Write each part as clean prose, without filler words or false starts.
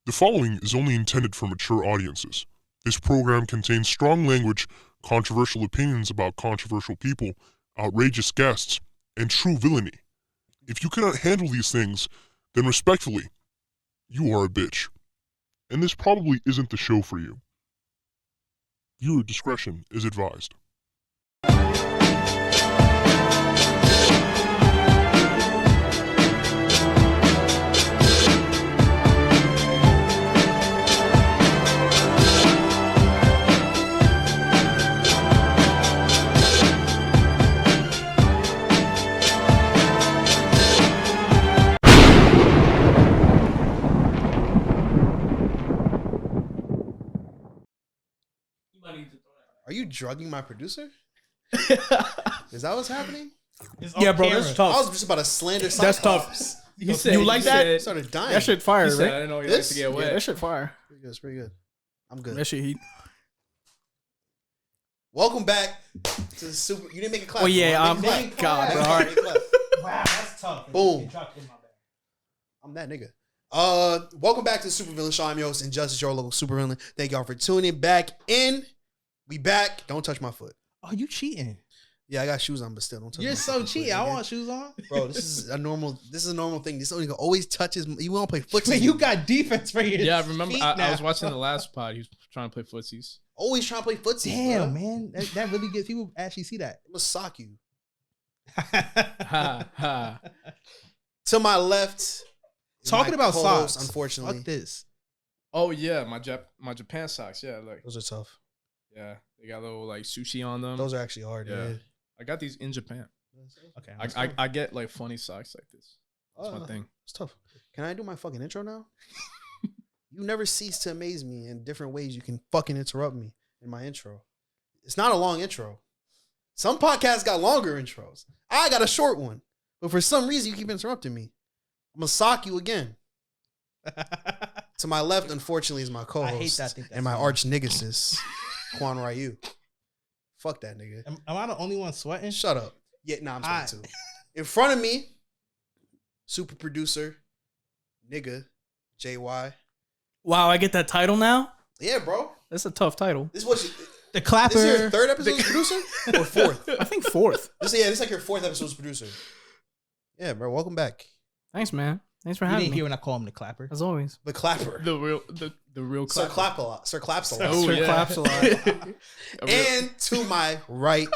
The following is only intended for mature audiences. This program contains strong language, controversial opinions about controversial people, outrageous guests, and true villainy. If you cannot handle these things, then respectfully, you are a bitch. And this probably isn't the show for you. Viewer discretion is advised. Are you drugging my producer? Is that what's happening? Yeah, bro, that's tough. I was just about to slander That's Cyclops. tough. You like that? I started dying. That shit fire, He said, I right? didn't know he This? liked to get wet. Yeah, that shit fire. Pretty good. It's pretty good. I'm good. That shit heat. Welcome back to the super. You didn't make a clap. Oh yeah, Make a clap. God, bro. Make All a right. clap. Wow, that's tough. Boom. I'm that nigga. Welcome back to the Supervillain Show. I'm your host, Injustice, your local supervillain. Thank y'all for tuning back in. We back. Don't touch my foot. Oh, you cheating? Yeah, I got shoes on, but still don't touch. You're my so fucking cheating. foot, I nigga. want shoes on. Bro, this is a normal thing. This nigga always touches. You want to play footsie? Man, you got defense for your Yeah, I remember. feet I now. was watching the last pod. He was trying to play footsies. Always trying to play footsie. Damn, bro. man, that really gets people actually see that. I'm gonna sock you. Ha ha. To my left. is Talking my about co-host, socks, unfortunately. Fuck this. Oh yeah, my Japan socks. Yeah, like Those are tough. yeah, they got a little like sushi on them. Those are actually hard. Yeah. Yeah. I got these in Japan. Okay, I get like funny socks like this. That's my thing. It's tough. Can I do my fucking intro now? You never cease to amaze me in different ways. You can fucking interrupt me in my intro. It's not a long intro. Some podcasts got longer intros. I got a short one. But for some reason, you keep interrupting me. I'm going to sock you again. To my left, unfortunately, is my co-host. I hate that. I think that's and my funny. arch nemesis, Quan Ryu. Fuck that nigga. Am I the only one sweating? Shut up. Yeah, nah, I'm Alright. sweating too. In front of me, super producer, nigga, JY. Wow, I get that title now? Yeah, bro. That's a tough title. This was The clapper. this is your third episode as producer or fourth? I think fourth. This is like your fourth episode as producer. Yeah, bro. Welcome back, Thanks, man. Thanks for You having didn't me. hear when I call him the clapper. As always. the clapper. The real Sir clap. clap a lot. Sir claps a lot. Oh, Sir yeah. claps a lot. And to my right,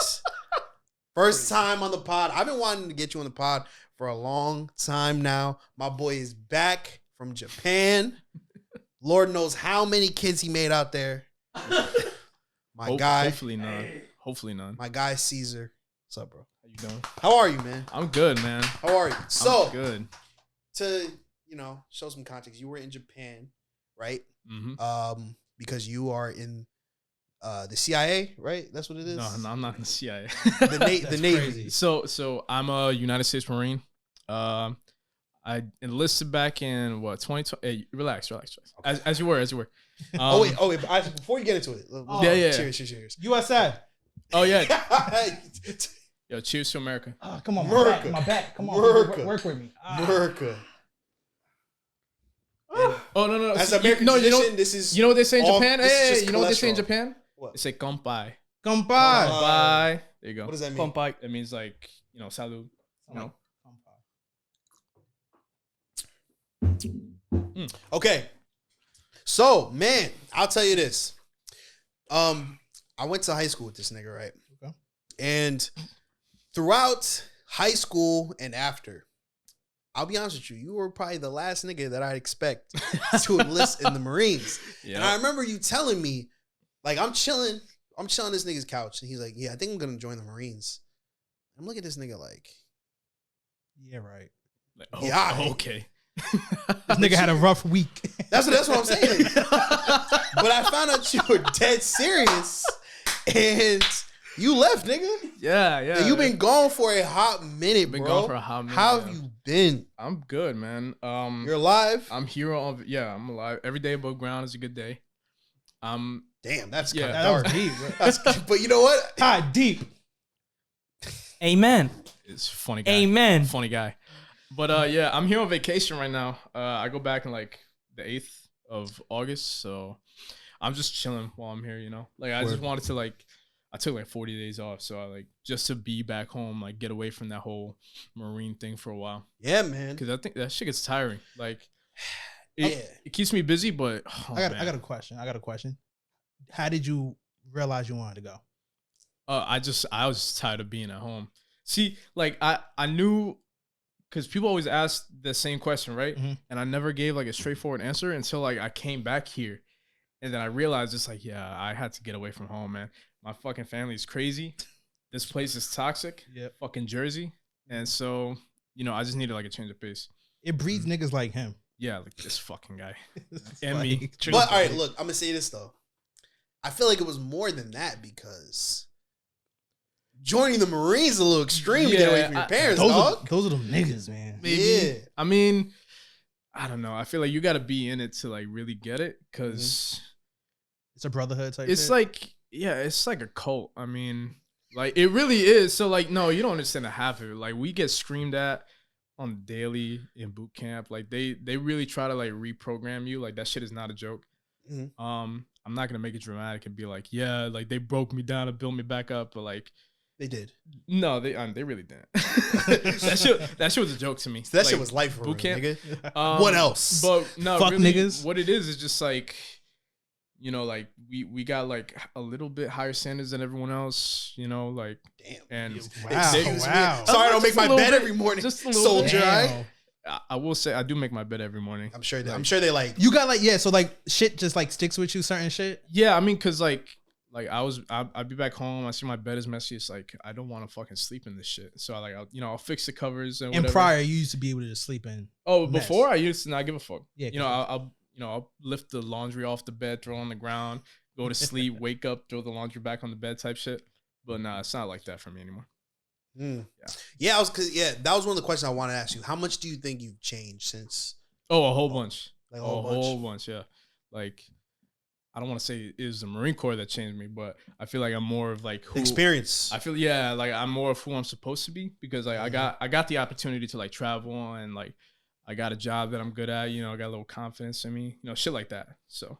first time on the pod. I've been wanting to get you on the pod for a long time now. My boy is back from Japan. Lord knows how many kids he made out there. My guy, Hopefully none. Hopefully none. my guy Cesar. What's up, bro? How you doing? How are you, man? I'm good, man. How are you? So, I'm good. to show some context, you were in Japan, right? Mm-hmm. Because you are in the CIA, right? That's what it is. No, I'm not in the CIA. The That's Navy. crazy. So I'm a United States Marine. I enlisted back in what 2020. Hey, relax. Okay. As you were. Oh wait! Before you get into it, Yeah. Cheers. USA. Oh yeah. Yo, cheers to America. Oh, come on, Merca. my back. Come on, Merca. work with me. America. Oh no. As So, an American tradition, this is you know what they say in all- Japan? this is Hey, just you know what they say in cholesterol. Japan? What? They say Kanpai. Kanpai. Kanpai. There you go. What does that mean? Pump bike. It means like, salute. You know. Okay. So, man, I'll tell you this. I went to high school with this nigga, right? Okay. And throughout high school and after, I'll be honest with you, you were probably the last nigga that I'd expect to enlist in the Marines. Yeah. And I remember you telling me, like, I'm chilling this nigga's couch, and he's like, yeah, I think I'm gonna join the Marines. I'm looking at this nigga like, Yeah, right. Like, Yeah, okay. This nigga had a rough week. that's what I'm saying. But I found out you were dead serious, and you left, nigga. Yeah. And you've been gone for a hot minute, Been bro. gone for a hot minute, How yeah. have you been? I'm good, man. You're alive? I'm hero of I'm alive. Every day above ground is a good day. Damn, that's Yeah. kind That of was dark. deep, bro. But you know what? Deep. Amen. It's a funny guy. Amen. Funny guy. But yeah, I'm here on vacation right now. I go back in like the 8th of August. So I'm just chilling while I'm here. You know, like I just wanted to like. I took like 40 days off, so I like just to be back home, like get away from that whole Marine thing for a while. Yeah, man. Because I think that shit gets tiring. Like, it keeps me busy, but I got a question. How did you realize you wanted to go? I was just tired of being at home. See, like I knew, because people always ask the same question, right? Mm-hmm. And I never gave like a straightforward answer until like I came back here, and then I realized it's like, yeah, I had to get away from home, man. My fucking family is crazy. This place is toxic. Yep. Fucking Jersey. And so, you know, I just needed like a change of pace. It breeds niggas like him. Yeah, like this fucking guy. It's And like- me. But all right, look, I'm gonna say this though. I feel like it was more than that because joining the Marines is a little extreme to get away from your parents, dog. Those are them niggas, man. Maybe. Yeah. I mean, I don't know. I feel like you got to be in it to like really get it, because It's a brotherhood type. it's shit. like, yeah, it's like a cult. I mean, like it really is. So like, no, you don't understand the half of it. Like we get screamed at on the daily in boot camp. Like they really try to like reprogram you. Like that shit is not a joke. Mhm. I'm not gonna make it dramatic and be like, yeah, like they broke me down and built me back up, but like, They did. no, they really didn't. that shit was a joke to me. So that shit Like, was life for boot real, camp. nigga. What else? But no, Fuck really, niggas. what it is just like, you know, like we got like a little bit higher standards than everyone else, you know, like, Damn. and Wow, Excuse me. wow. Sorry, I don't make Just a my little bed bit. every morning. Just a little Soldier, bit. right? Damn. I will say I do make my bed every morning. I'm sure they like You got like, yeah, so like shit just like sticks with you, certain shit. Yeah, I mean, cause like I'd be back home. I see my bed is messy. It's like I don't want to fucking sleep in this shit. So I'll fix the covers and And whatever. prior, you used to be able to just sleep in. Oh, mess. before I used to not give a fuck. Yeah, You know, I'll lift the laundry off the bed, throw it on the ground, go to sleep, wake up, throw the laundry back on the bed type shit. But nah, it's not like that for me anymore. Yeah, that was one of the questions I wanted to ask you. How much do you think you've changed since Oh, a whole bunch. like A whole bunch, yeah. Like, I don't want to say it was the Marine Corps that changed me, but I feel like I'm more of like who experience? I feel, yeah, like I'm more of who I'm supposed to be, because like I got the opportunity to like travel, and like I got a job that I'm good at, you know, I got a little confidence in me, you know, shit like that. So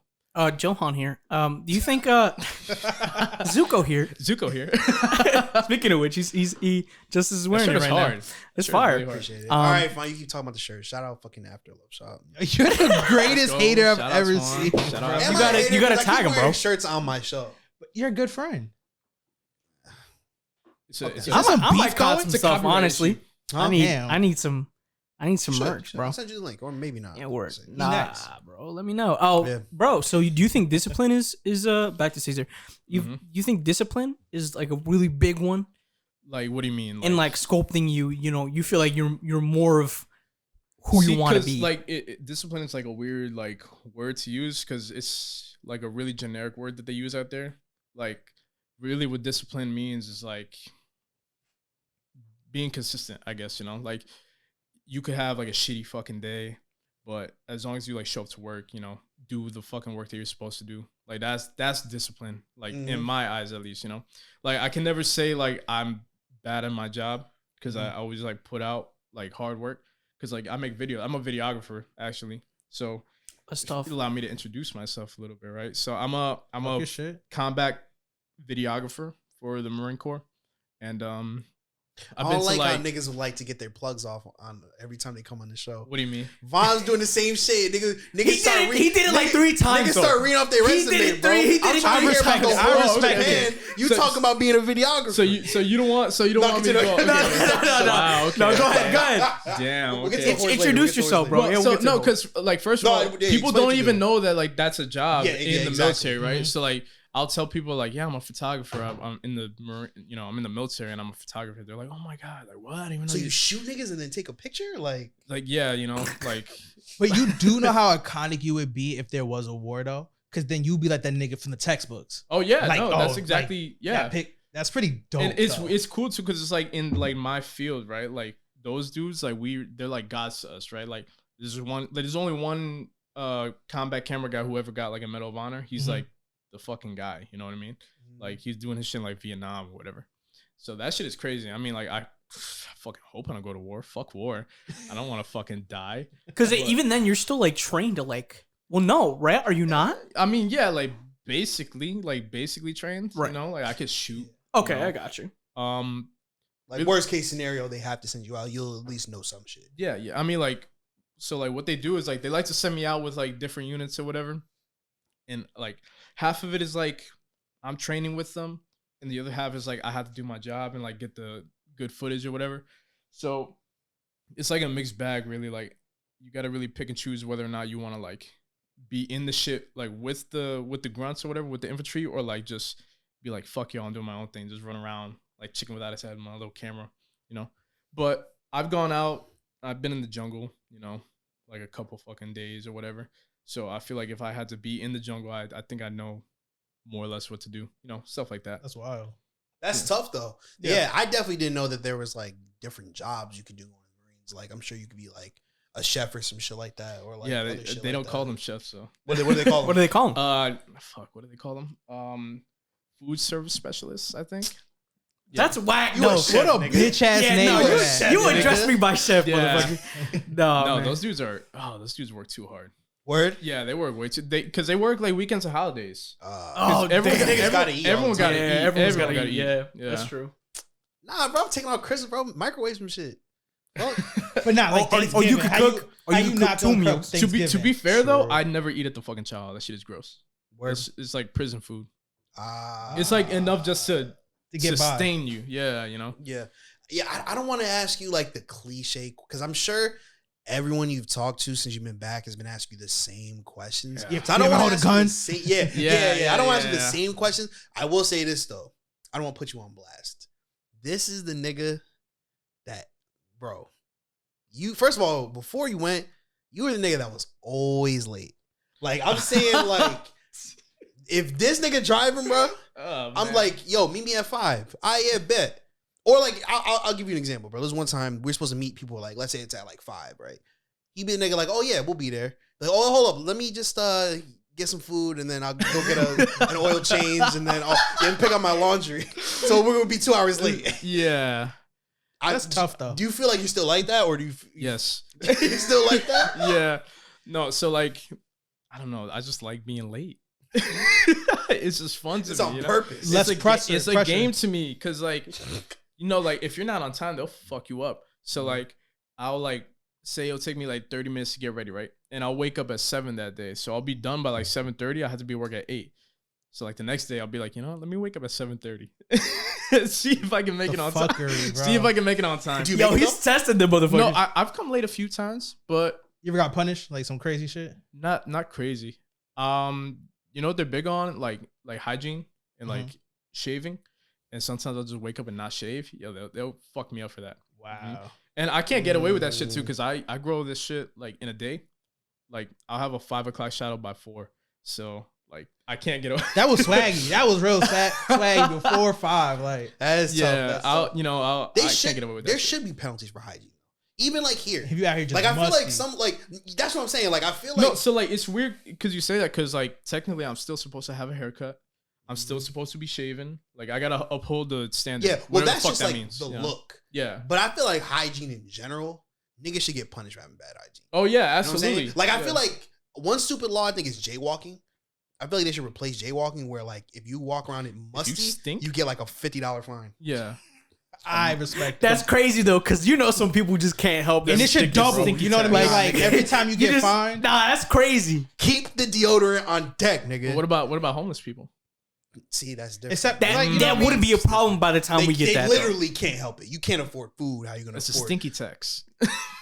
Johan here. Do you think Zuko here? Zuko here. Speaking of which, he just is wearing That it shirt right is now. hard. It's That shirt is fire. really hard. Appreciate it. Um, All right, fine. You keep talking about the shirt. Shout out fucking Afterlove. Shout out. You're the greatest Let's go. hater I've Shout out ever Swan. seen. Shout bro. out. Am You I gotta- a hater? you gotta 'Cause I keep tag him, wearing bro. Shirts on my show. You're a good friend. It's a Is that some I might beef cop going? some It's a stuff. copyright Honestly, issue. Huh? Damn. I need some Should. merch, bro. I'll send you the link, or maybe not. Yeah, word. Say. Nah, next. bro. Let me know. Oh, Yeah. bro. So do you think discipline is back to Cesar? Mhm. You think discipline is like a really big one Like, what do you mean? in like sculpting you? You know, you feel like you're more of who you want to 'cause, be. Like, discipline is like a weird like word to use, because it's like a really generic word that they use out there. Like, really, what discipline means is like being consistent, I guess, you know? Like, you could have like a shitty fucking day, but as long as you like show up to work, you know, do the fucking work that you're supposed to do. Like, that's discipline, like in Mhm. my eyes at least, you know? Like, I can never say like I'm bad at my job, because I always like put out like hard work, because like I'm a videographer actually. So That's tough. it allowed me to introduce myself a little bit, right? So I'm Fuck a your shit. combat videographer for the Marine Corps, and I've I been don't to like how like. niggas would like to get their plugs off on every time they come on the show. What do you mean? Von's doing the same shit. Niggas He did it like 3 times, Niggas though. start reading off their He did resume, it bro. three- he did I'm it trying to three hear about the times. whole I respect man. You So- talking about being a videographer. So you don't want me to go? No, Okay. no, Wow, okay. No, go ahead. Damn. We'll get to Okay. the horse later. Introduce We'll get to yourself, the bro. horse Yeah, Well, we'll so get to no, the- because like first of No, all, yeah, people explain don't to even them. know that like that's a job Yeah, in yeah, the exactly. military, right? Mhm. So like I'll tell people like, yeah, I'm a photographer. I'm in the I'm in the military and I'm a photographer. They're like, oh my god, like what? I didn't even know So you shoot niggas and then take a picture? Like, yeah, you know, like But you do know how iconic you would be if there was a war, though? Because then you'd be like that nigga from the textbooks. oh yeah, Like, no, oh, that's like, exactly yeah. That's pretty dope. And it's though. it's cool too, because it's like in like my field, right? Like those dudes, like they're like gods to us, right? Like there's only one combat camera guy who ever got like a Medal of Honor. He's Mhm. like the fucking guy, you know what I mean? Like he's doing his shit in like Vietnam or whatever. So that shit is crazy. I mean, like I fucking hope I don't go to war. Fuck war. I don't want to fucking die. Because But- even then, you're still like trained to like Well, no, right? Are you not? I mean, yeah, like basically trained. Right. You know, like I could shoot. Okay, you know? I got you. Like worst case scenario, they have to send you out. You'll at least know some shit. Yeah. I mean, like, so like what they do is like they like to send me out with like different units or whatever, and like half of it is like I'm training with them, and the other half is like I have to do my job and like get the good footage or whatever. So it's like a mixed bag, really. Like you got to really pick and choose whether or not you want to like be in the shit like with the grunts or whatever, with the infantry, or like just be like, fuck y'all, I'm doing my own thing, just run around like chicken without his head, my little camera, you know. But I've gone out, I've been in the jungle, you know, like a couple fucking days or whatever. So I feel like if I had to be in the jungle, I think I know more or less what to do, you know, stuff like that. That's wild. That's tough though. Yeah, I definitely didn't know that there was like different jobs you could do in the Marines. Like I'm sure you could be like a chef or some shit like that, or like yeah, other shit they like don't that. call them chefs, so What do they call them? What do they call them? fuck, what do they call them? Food service specialists, I think. That's whack. You No, a What chef, a nigga. bitch ass yeah, name. no, for a that. chef, you nigga. address me by chef, Yeah. motherfucker. No, No, man. those dudes work too hard. Word. Yeah, they work way too. Because they work like weekends and holidays. Oh, everyone, damn. Niggas gotta eat all Everyone the gotta time. eat. Everyone's Everyone gotta eat. Yeah, Yeah, that's true. Nah, bro, I'm taking out Christmas, bro. Microwave some shit. Well, But not like or you Thanksgiving. could How cook- or how you could not cook gonna 2 cook meals. To be Thanksgiving? fair though, True. I'd never eat at the fucking chow. That shit is gross. word. It's like prison food. Ah, It's like enough just to to get by. sustain you. Yeah, you know. yeah. I don't want to ask you like the cliche because I'm sure everyone you've talked to since you've been back has been asking you the same questions. Yeah. So I You don't ever want hold to a ask you gun? the same, yeah. Yeah, I don't want to ask you the yeah. same questions. I will say this though. I don't want to put you on blast. This is the nigga that, bro. You first of all, before you went, you were the nigga that was always late. Like I'm saying, like if this nigga driving, bro, Oh, I'm man. like, yo, meet me at 5. I bet. Or like, I'll give you an example, bro. There was one time we were supposed to meet people, like, let's say it's at like 5, right? He be a nigga like, oh yeah, we'll be there. Like, oh, hold up, let me just get some food and then I'll go get an oil change and then I'll pick up my laundry. So we're gonna be 2 hours late. Yeah. That's tough though. Do you feel like you're still like that, or do you? Yes. you still like that? Yeah. No. So like, I don't know. I just like being late. It's just fun to It's me. on you know? purpose. Less It's a, pressure- it's a pressure. game to me because like, you know, like if you're not on time, they'll fuck you up. So like, I'll like say it'll take me like 30 minutes to get ready, right? And I'll wake up at 7 that day, so I'll be done by like 7:30. I have to be at work at 8. So like the next day, I'll be like, you know, let me wake up at 7:30. See if I can make The it on time. fuckery, bro. See if I can make it on time. Do you Yo, make it he's testing the motherfucker. No, I've come late a few times, but You ever got punished like some crazy shit? not crazy. You know what they're big on? Like hygiene and like shaving. And sometimes I'll just wake up and not shave. Yo, they'll fuck me up for that. Wow. And I can't get away with that shit too, because I grow this shit like in a day. Like I'll have a 5 o'clock shadow by 4. So like I can't get away. That was swaggy. That was real swaggy before 5. Like That is tough. Yeah, That's I tough. can't get away with that. There shit. should be penalties for hygiene. Even like here. if you out here just Like I feel musty. like some like that's what I'm saying. Like I feel like No, so like it's weird because you say that because like technically I'm still supposed to have a haircut. I'm still supposed to be shaven. Like I gotta uphold the standard. yeah, well whatever the that's fuck just that like means, the you know? look. Yeah. But I feel like hygiene in general, niggas should get punished for having bad hygiene. Oh yeah, You know what I'm absolutely. saying? Like I Yeah. feel like one stupid law I think is jaywalking. I feel like they should replace jaywalking where like if you walk around it musty, stink? you get like a $50 fine. Yeah. I respect That's that. crazy though, because you know some people just can't help it. And it should double. You know what I mean? Nah, Like nigga. every time you get fined. Nah, that's crazy. Keep the deodorant on deck, nigga. But what about homeless people? See, that's different. Except That like, you know that what I wouldn't mean? be a problem by the time they, we get they that. though. literally can't help it. You can't afford food. How you gonna It's a afford stinky tax.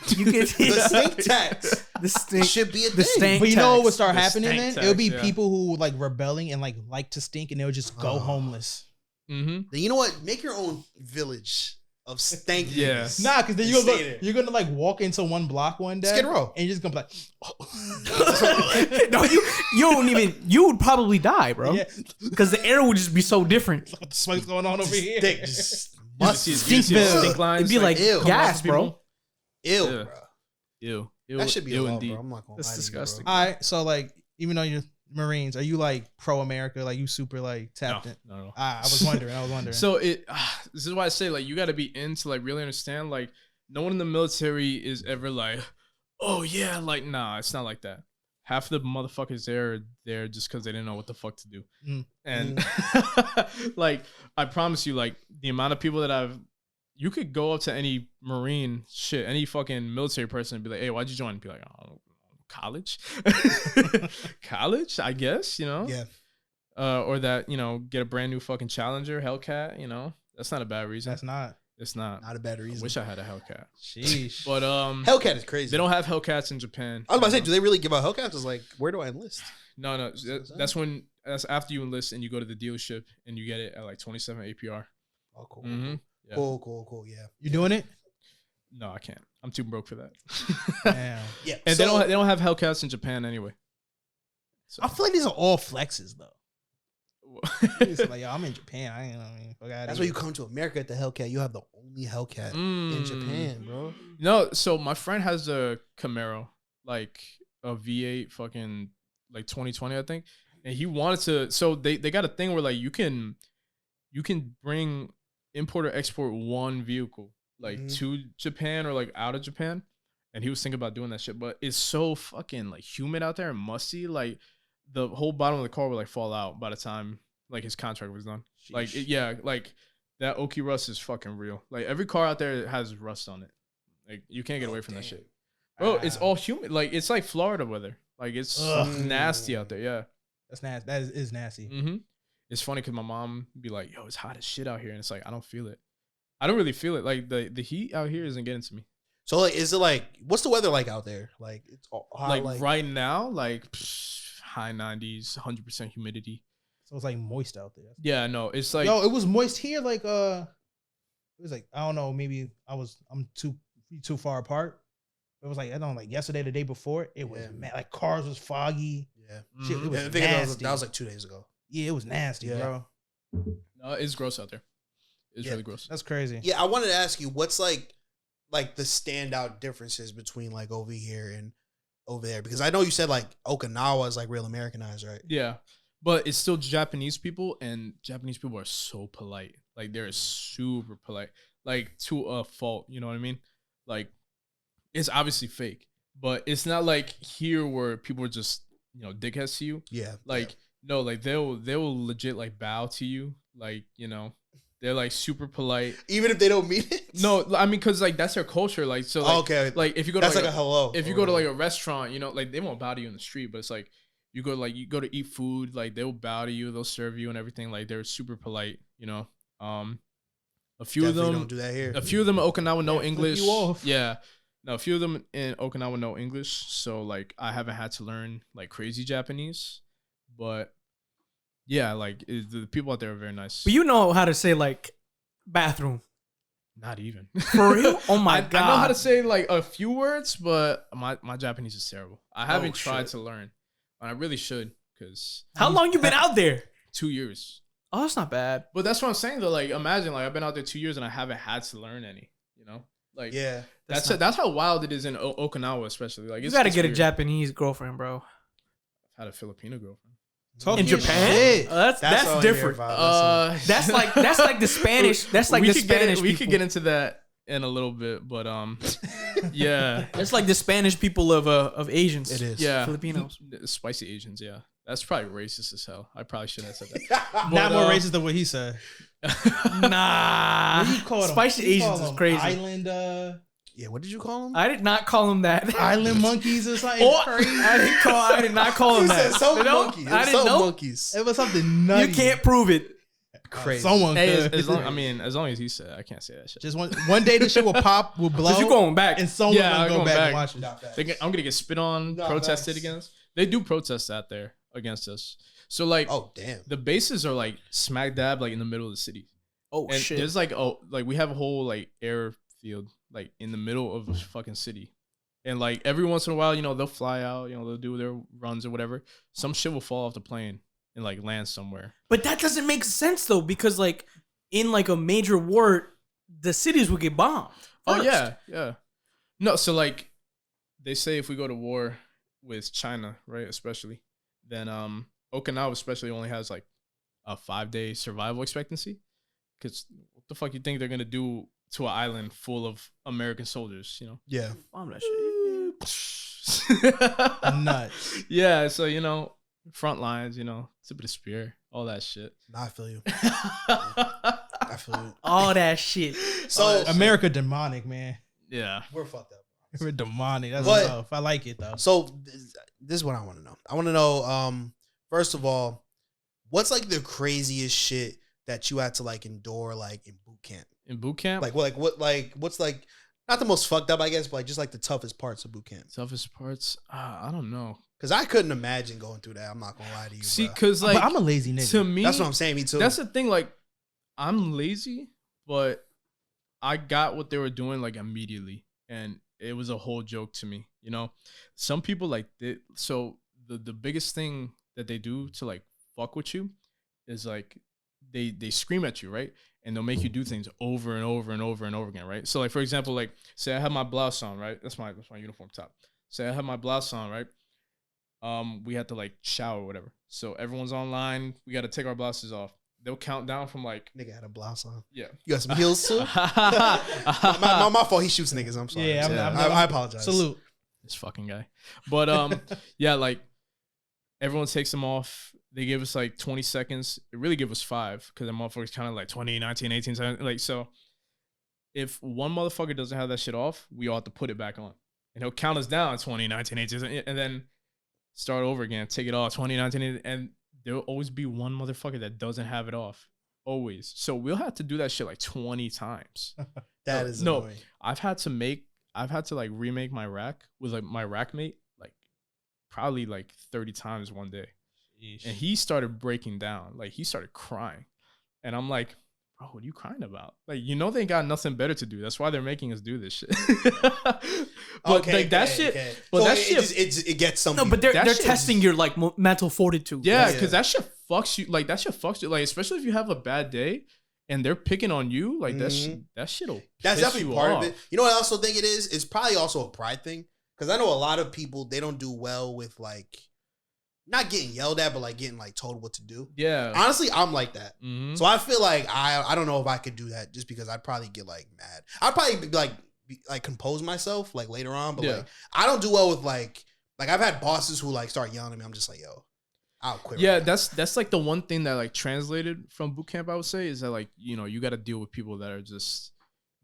You get the stink tax? The stink. Should be a The thing. stink. But you know what would tax. start The happening stank then? tax, It would be yeah. people who like rebelling and like to stink and they would just go Oh. homeless. Mm-hmm. Then you know what? Make your own village of stank. Yeah. niggas. Nah, because then And you're stay gonna, there. you're gonna like walk into one block one day Skid Row. and you're just gonna be like, No, you don't even. You would probably die, bro. yeah, Because the air would just be so different. what the smoke's going on over here? Stink. Just You musty. see Stinkville. the stink lines. It'd be like ew. gas, Come on, bro. Ew, Yeah. bro. Ew. That should be a Ew law, indeed. bro. I'm not gonna That's lie to you, disgusting. bro. All right, so like, even though you're Marines, are you like pro America? Like you super like tapped in? No. I was wondering. So this is why I say like you got to be in to like really understand. Like no one in the military is ever like, oh yeah, like nah, it's not like that. half of the motherfuckers there are there just because they didn't know what the fuck to do. Mm. And like, I promise you, like the amount of people that you could go up to any Marine shit, any fucking military person and be like, hey, why'd you join? And be like, oh, college, college, I guess, you know? Yeah. Or that, you know, get a brand new fucking Challenger, Hellcat, you know? That's not a bad reason. That's not. It's not. Not a bad I reason. wish I had a Hellcat. Sheesh. But Hellcat is crazy. they don't have Hellcats in Japan. I was about to say, you know? do they really give out Hellcats? It's like, where do I enlist? No, that's after you enlist and you go to the dealership and you get it at like 27 APR. Oh, cool. Mhm. Yeah. Cool. Yeah. You doing it? No, I can't. I'm too broke for that. Damn. Yeah. And so, they don't have Hellcats in Japan anyway. So. I feel like these are all flexes though. It's like, yo, I'm in Japan. I mean, fuck outta that's here. why you come to America at the Hellcat. You have the only Hellcat in Japan, bro. No, so my friend has a Camaro, like a V8 fucking like 2020, I think. And he wanted to, so they got a thing where like you can bring import or export one vehicle like to Japan or like out of Japan. And he was thinking about doing that shit, but it's so fucking like humid out there and musty. Like the whole bottom of the car would like fall out by the time like his contract was done. Like yeah, like that Oki rust is fucking real. Like every car out there has rust on it. Like you can't get away from that shit, bro. It's all humid. Like it's like Florida weather. Like it's nasty out there. Yeah, That's nasty. That is nasty. mm-hmm. It's funny because my mom be like, "Yo, it's hot as shit out here," and it's like I don't feel it. I don't really feel it. Like the heat out here isn't getting to me. So, like, is it like, what's the weather like out there? Like, it's all hot, Like right now, like high 90s, 100% humidity. So it's like moist out there. Yeah, no, it's like Yo, it was moist here. Like it was like, I don't know, maybe I'm too far apart. It was like, I don't know, like yesterday, the day before, it was mad. Like cars was foggy. Yeah. Shit, it was I think nasty. that was like 2 days ago. Yeah, it was nasty, Yeah. bro. no, it's gross out there. It's really gross. That's crazy. Yeah, I wanted to ask you, what's like the standout differences between like over here and over there? Because I know you said like Okinawa is like real Americanized, right? Yeah, but it's still Japanese people, and Japanese people are so polite. Like they're super polite, like to a fault. You know what I mean? Like it's obviously fake, but it's not like here where people are just dickheads to you. Yeah. Like no, like they'll legit like bow to you, like they're like super polite, even if they don't mean it. No, I mean because like that's their culture. Like so, like, okay. Like if you go to that's like a hello. if you go to like a restaurant, like they won't bow to you in the street, but it's like you go to eat food, like they'll bow to you, they'll serve you and everything. Like they're super polite, A few Definitely of them don't do that here. A few of them in Okinawa know English. you off. Yeah. No, a few of them in Okinawa know English, so like I haven't had to learn like crazy Japanese, but yeah, like the people out there are very nice. But you know how to say like bathroom. Not even. For real? Oh my I god. know how to say like a few words, but my Japanese is terrible. I haven't tried shit. to learn. And I really should, because How long you been out there? 2 years. Oh, that's not bad. But that's what I'm saying though. Like imagine like I've been out there 2 years and I haven't had to learn any, Like Yeah. that's how wild it is in Okinawa, especially. Like You gotta it's get a weird. Japanese girlfriend, bro. I've had a Filipino girlfriend. In Japan? Shit. That's all different. here, Vibe. That's like the Spanish. That's like we the could get Spanish. we people. could get into that in a little bit, but yeah, That's like the Spanish people of Asians. It is. yeah, Filipinos. Spicy Asians. Yeah, that's probably racist as hell. I probably shouldn't have said that. Not But, more racist than what he said. Nah. What do you call them? Spicy What do you call Asians is them? crazy. Island, Yeah. What did you call him? I did not call him that. island monkeys or something Oh, crazy. I did not call him He that. said some No, monkeys. I didn't Some know. monkeys. It was something nutty. You can't prove it. Crazy. Someone Hey, could. as long as he said, I can't say that shit. Just one day this shit will pop, will blow, Cause you going back. and someone Yeah, gonna I'm go going back, back. and watch it. Not bad. I'm gonna get spit on, Nah, protested facts. against. They do protest out there against us. So like, Oh damn. the bases are like smack dab like in the middle of the city. Oh And shit. there's like we have a whole like airfield like in the middle of a fucking city. And like every once in a while, they'll fly out, they'll do their runs or whatever. Some shit will fall off the plane and like land somewhere. But that doesn't make sense though, because like in like a major war, the cities would get bombed. Oh first. yeah, yeah. No, so like they say if we go to war with China, right, especially, then Okinawa especially only has like a 5-day survival expectancy. Cause what the fuck you think they're gonna do to an island full of American soldiers, Yeah. Bomb that shit. Nuts. Yeah, so front lines, tip of the spear, all that shit. Nah, I feel you. I feel you. All that shit. So America demonic, man. Yeah. we're fucked up. We're demonic. That's But- tough. I like it though. So this is what I want to know. I want to know, first of all, what's like the craziest shit that you had to like endure like in boot camp? In boot camp, What's like not the most fucked up, I guess, but like just like the toughest parts of boot camp. toughest parts, I don't know. Because I couldn't imagine going through that. I'm not gonna lie to you. See, bruh. because like but I'm a lazy nigga. to me, That's what I'm saying. Me too. that's the thing. Like, I'm lazy, but I got what they were doing like immediately, and it was a whole joke to me. Some people like so the biggest thing that they do to like fuck with you is like they scream at you, right? And they'll make you do things over and over and over and over again, right? So like for example, like say I have my blouse on, right? That's my uniform top. Say I have my blouse on, right? We had to like shower or whatever. So everyone's online. We got to take our blouses off. They'll count down from like Nigga had a blouse on. yeah. You got some heels too? my fault. He shoots niggas. I'm sorry. Yeah, I apologize. Salute. This fucking guy. But yeah, like everyone takes them off. They give us like 20 seconds. It really give us 5 because the motherfuckers kind of like 20, 19, 18, 17. Like, so if one motherfucker doesn't have that shit off, we all have to put it back on. And he'll count us down 20, 19, 18, and then start over again. Take it off 20, 19, 18, and there'll always be one motherfucker that doesn't have it off. Always. So we'll have to do that shit like 20 times. That is no. annoying. I've had to like remake my rack with like my rack mate like probably like 30 times one day. And he started breaking down. Like he started crying. And I'm like, bro, what are you crying about? Like, they got nothing better to do. That's why they're making us do this shit. But like that shit. Okay. But So that it gets some No, but people. they're That shit testing is- your like mental fortitude. Yeah, Yeah. because that shit fucks you. Like that shit fucks you. Like especially if you have a bad day and they're picking on you. Like that shit'll. That's piss definitely you part off. of it. You know what I also think it is? It's probably also a pride thing. Because I know a lot of people, they don't do well with like, not getting yelled at, but like getting like told what to do. Yeah. Honestly, I'm like that. Mhm. So I feel like I don't know if I could do that just because I'd probably get like mad. I'd probably be, like compose myself like later on, but Yeah. like I don't do well with like I've had bosses who like start yelling at me. I'm just like, yo, I'll quit. Yeah, right now. that's like the one thing that like translated from boot camp, I would say, is that like you got to deal with people that are just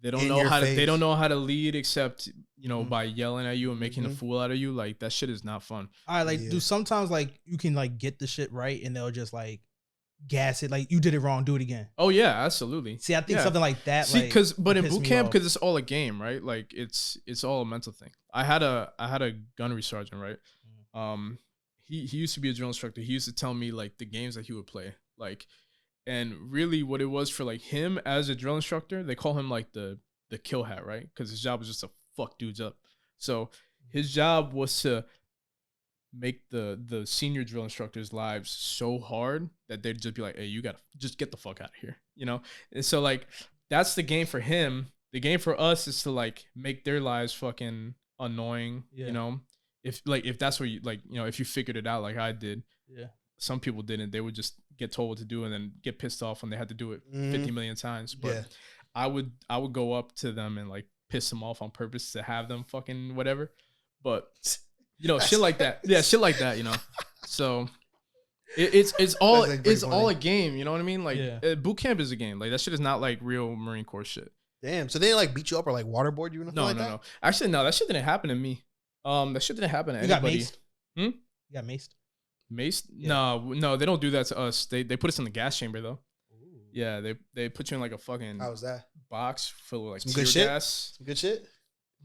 they don't In know your how to face. they don't know how to lead except Mhm. by yelling at you and making a Mhm. fool out of you. Like that shit is not fun. All right, like, Yeah. do sometimes like you can like get the shit right and they'll just like gas it, like you did it wrong, do it again. Oh yeah, absolutely. See, I think Yeah. something like that. See, like, but in piss boot me camp, off. because it's all a game, right? Like it's all a mental thing. I had a gunnery sergeant, right? He used to be a drill instructor. He used to tell me like the games that he would play, like, and really what it was for like him as a drill instructor, they call him like the kill hat, right? Because his job was just to fuck dudes up. So his job was to make the senior drill instructors' lives so hard that they'd just be like, hey, you gotta just get the fuck out of here, And so like that's the game for him. The game for us is to like make their lives fucking annoying, Yeah. If that's what you like, if you figured it out like I did. Yeah. Some people didn't. They would just get told what to do and then get pissed off when they had to do it Mhm. 50 million times. But Yeah. I would go up to them and like piss them off on purpose to have them fucking whatever. But shit like that. Yeah, shit like that, So it's all That's, like, pretty it's all a funny. game, you know what I mean? Like Yeah. boot camp is a game. Like that shit is not like real Marine Corps shit. Damn. So they like beat you up or like waterboard you? No, like no, that? no. Actually, no, that shit didn't happen to me. That shit didn't happen to You got anybody. maced? Hmm? You got maced? Maced? Yeah. No, they don't do that to us. They put us in the gas chamber though. Yeah, they put you in like a fucking How was that? box full of like Some tear good shit? gas. Some good shit?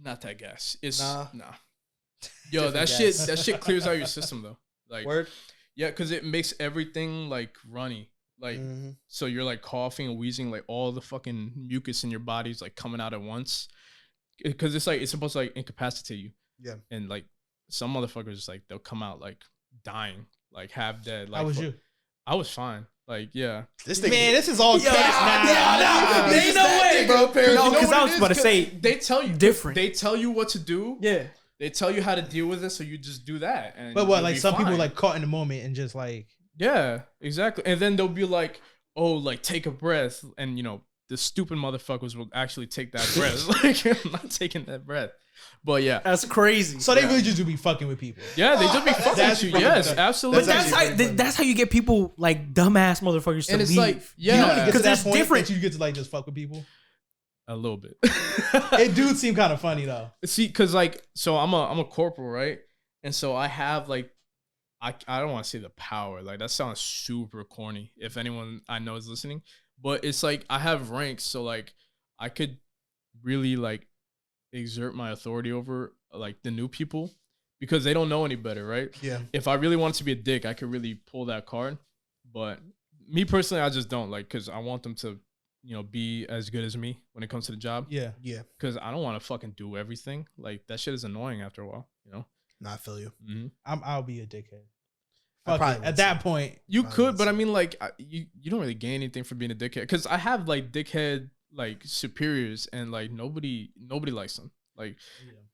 Not that gas. It's Nah. nah. Yo, that Different shit gas. that shit clears out your system though. Like Word? yeah, because it makes everything like runny. Like Mhm. so you're like coughing and wheezing, like all the fucking mucus in your body's like coming out at once. Because it's supposed to like incapacitate you. Yeah. And like some motherfuckers just like they'll come out like dying, like half dead. Like How was you? I was fine. Like yeah. This thing. Man, this is all Yo, cat. nah, This ain't is no that way, nigga, bro. apparently. No, You know because what I it was is? about to 'Cause say they tell you different. They tell you what to do. Yeah. They tell you how to deal with it, so you just do that. And But what, you'll like be some people fine. like caught in the moment and just like, Yeah, exactly. And then they'll be like, oh, like take a breath. And the stupid motherfuckers will actually take that breath. Like, I'm not taking that breath. But yeah. That's crazy. So they really just do be fucking with people. Yeah, they just be fucking That's with you. pretty Yes, good. absolutely. But that's how you get people like dumbass motherfuckers to And it's leave. like, yeah. Because there's there's different- that you get to like just fuck with people. A little bit. It do seem kind of funny though. See, cause like, so I'm a corporal, right? And so I have like, I don't want to say the power. Like that sounds super corny. If anyone I know is listening, but it's like I have ranks, so like I could really like exert my authority over like the new people because they don't know any better, right? Yeah. If I really wanted to be a dick, I could really pull that card. But me personally, I just don't like because I want them to, be as good as me when it comes to the job. Yeah. Yeah. Because I don't want to fucking do everything. Like that shit is annoying after a while, Nah, I feel you. Mm-hmm. I'll be a dickhead. I Fuck probably it. would At that point, You Violence. could, but I mean, like, you don't really gain anything from being a dickhead. Because I have like dickhead like superiors, and like nobody likes them. Like,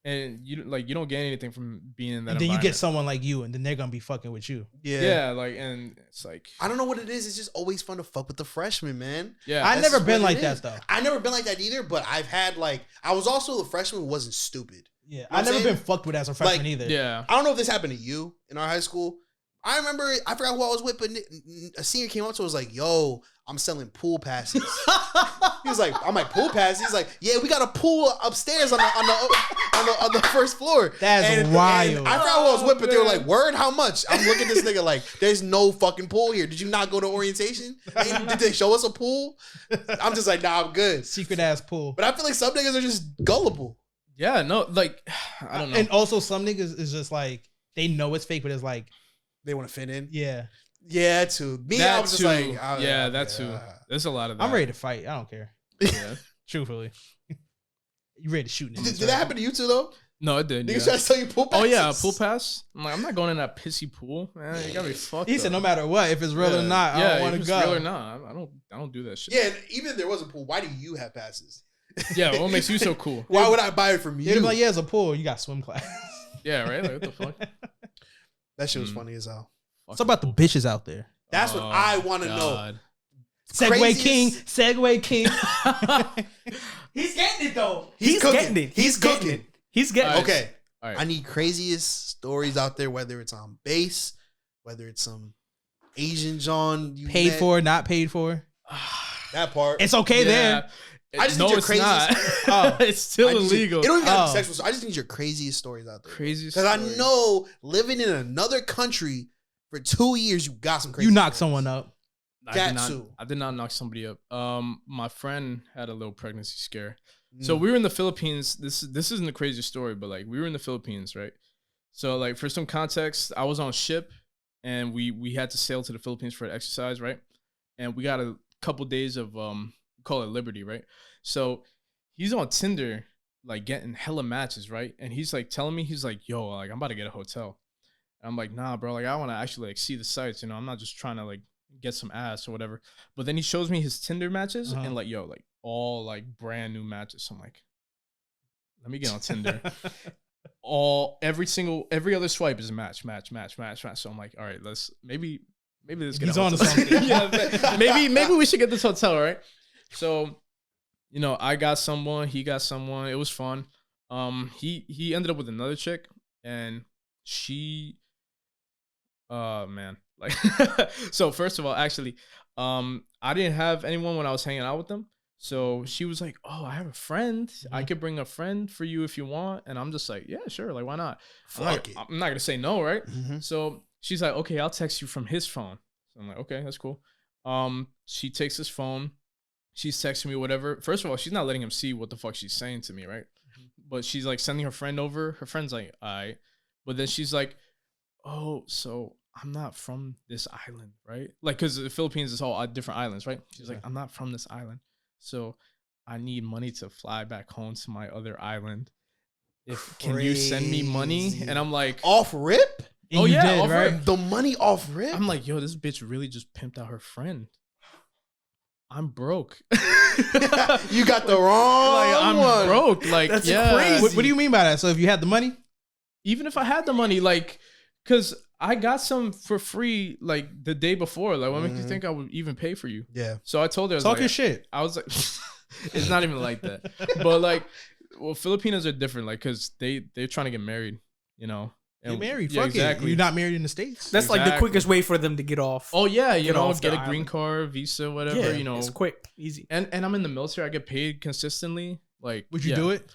and you don't gain anything from being in that. and then you get environment. someone like you, and then they're gonna be fucking with you. Yeah, like, and it's like, I don't know what it is. It's just always fun to fuck with the freshmen, man. yeah, I've That's never just been what it like that is. though. I never been like that either, but I've had I was also the freshman who wasn't stupid. Yeah, what I've I'm never saying? been fucked with as a freshman Like, either. yeah. I don't know if this happened to you in our high school. I remember, I forgot who I was with, but a senior came up to us like, yo, I'm selling pool passes. He was like, I'm like, pool passes? He's like, yeah, we got a pool upstairs on the first floor. That's wild. And I forgot who I was with, but they were like, word, how much? I'm looking at this nigga like, there's no fucking pool here. Did you not go to orientation? Did they show us a pool? I'm just like, nah, I'm good. Secret ass pool. But I feel like some niggas are just gullible. Yeah, no, like, I don't know. And also some niggas is just like they know it's fake, but it's like, They want to fit in. yeah, Yeah, too. Me, I was just like, yeah, that too. There's a lot of that. I'm ready to fight. I don't care. Yeah. Truthfully, you ready to shoot? Did niggas, that right? happen to you too, though? No, it did. Niggas Yeah. try to sell you pool Oh passes? yeah, pool pass. I'm like, I'm not going in that pissy pool, man. You gotta be fucked. He said no up. matter what, if it's real Yeah. or not, I Yeah, don't want if to it's go. real or not, I don't do that shit. Yeah, and even if there was a pool, why do you have passes? Yeah, what makes you so cool? Why would I buy it from They'd you? be like, yeah, it's a pool. You got swim class. Yeah, right. Like what the fuck? That shit was funny as hell. What's about the bitches out there? That's what I want to know. God. Segway King, Craziest- Segway King. He's getting it though. He's getting cooking. it. He's getting cooking. it. He's getting All it. right. Okay, All right. I need craziest stories out there, whether it's on base, whether it's some Asian John you Paid met, for, not paid for. that part. It's okay there. I just no, need your it's craziest- not. Oh. It's still I need you- illegal. It don't even have to Oh. be sexual. I just need your craziest stories out there. Crazy. Because I story. know living in another country for 2 years, you got some crazy. You knock stories. someone up. Gatsu. I did not knock somebody up. My friend had a little pregnancy scare. So we were in the Philippines. This isn't the craziest story, but like we were in the Philippines, right? So like for some context, I was on ship and we had to sail to the Philippines for an exercise, right? And we got a couple days of call it Liberty, right? So he's on Tinder, like getting hella matches, right? And he's like telling me, he's like, yo, like I'm about to get a hotel. And I'm like, nah, bro, like I want to actually like see the sights, I'm not just trying to like get some ass or whatever. But then he shows me his Tinder matches and like, yo, like all like brand new matches. So I'm like, let me get on Tinder. Every other swipe is a match. So I'm like, all right, maybe let's get He's Oh, a on to hotel. something. Yeah, maybe we should get this hotel, right? So, I got someone, he got someone. It was fun. He ended up with another chick, and she, man, like, so first of all, actually, I didn't have anyone when I was hanging out with them. So she was like, "Oh, I have a friend. I could bring a friend for you if you want." And I'm just like, "Yeah, sure. Like, why not?" Fuck it. I'm not gonna say no, right? Mhm. So she's like, "Okay, I'll text you from his phone." So I'm like, "Okay, that's cool." She takes his phone. She's texting me whatever. First of all, she's not letting him see what the fuck she's saying to me, right? But she's like sending her friend over. Her friend's like, "Alright," but then she's like, "Oh, so I'm not from this island, right? Like, because the Philippines is all different islands, right?" She's like, "I'm not from this island. So I need money to fly back home to my other island. Can you send me money?" Crazy. And I'm like, Off rip? And Oh, you yeah, did, offer right? it. The money off rip? I'm like, yo, this bitch really just pimped out her friend. I'm broke. You got the wrong Like, I'm one. broke. Like, That's yeah. crazy. What do you mean by that? So if you had the money, Even if I had the money, like, because I got some for free, like, the day before. Like, what makes you think I would even pay for you? Yeah. So I told her, I was talk like, your shit. I was like, it's not even like that. But like, Well, Filipinos are different, like, cause they're trying to get married, you know. You're married. Yeah, Fuck exactly. it. You're not married in the States. That's like the Exactly. quickest way for them to get off. Oh yeah, you Get know, off get the a green island. card, visa, whatever. yeah, You know, it's quick, easy. and I'm in the military. I get paid consistently. Like, Would you yeah, do it?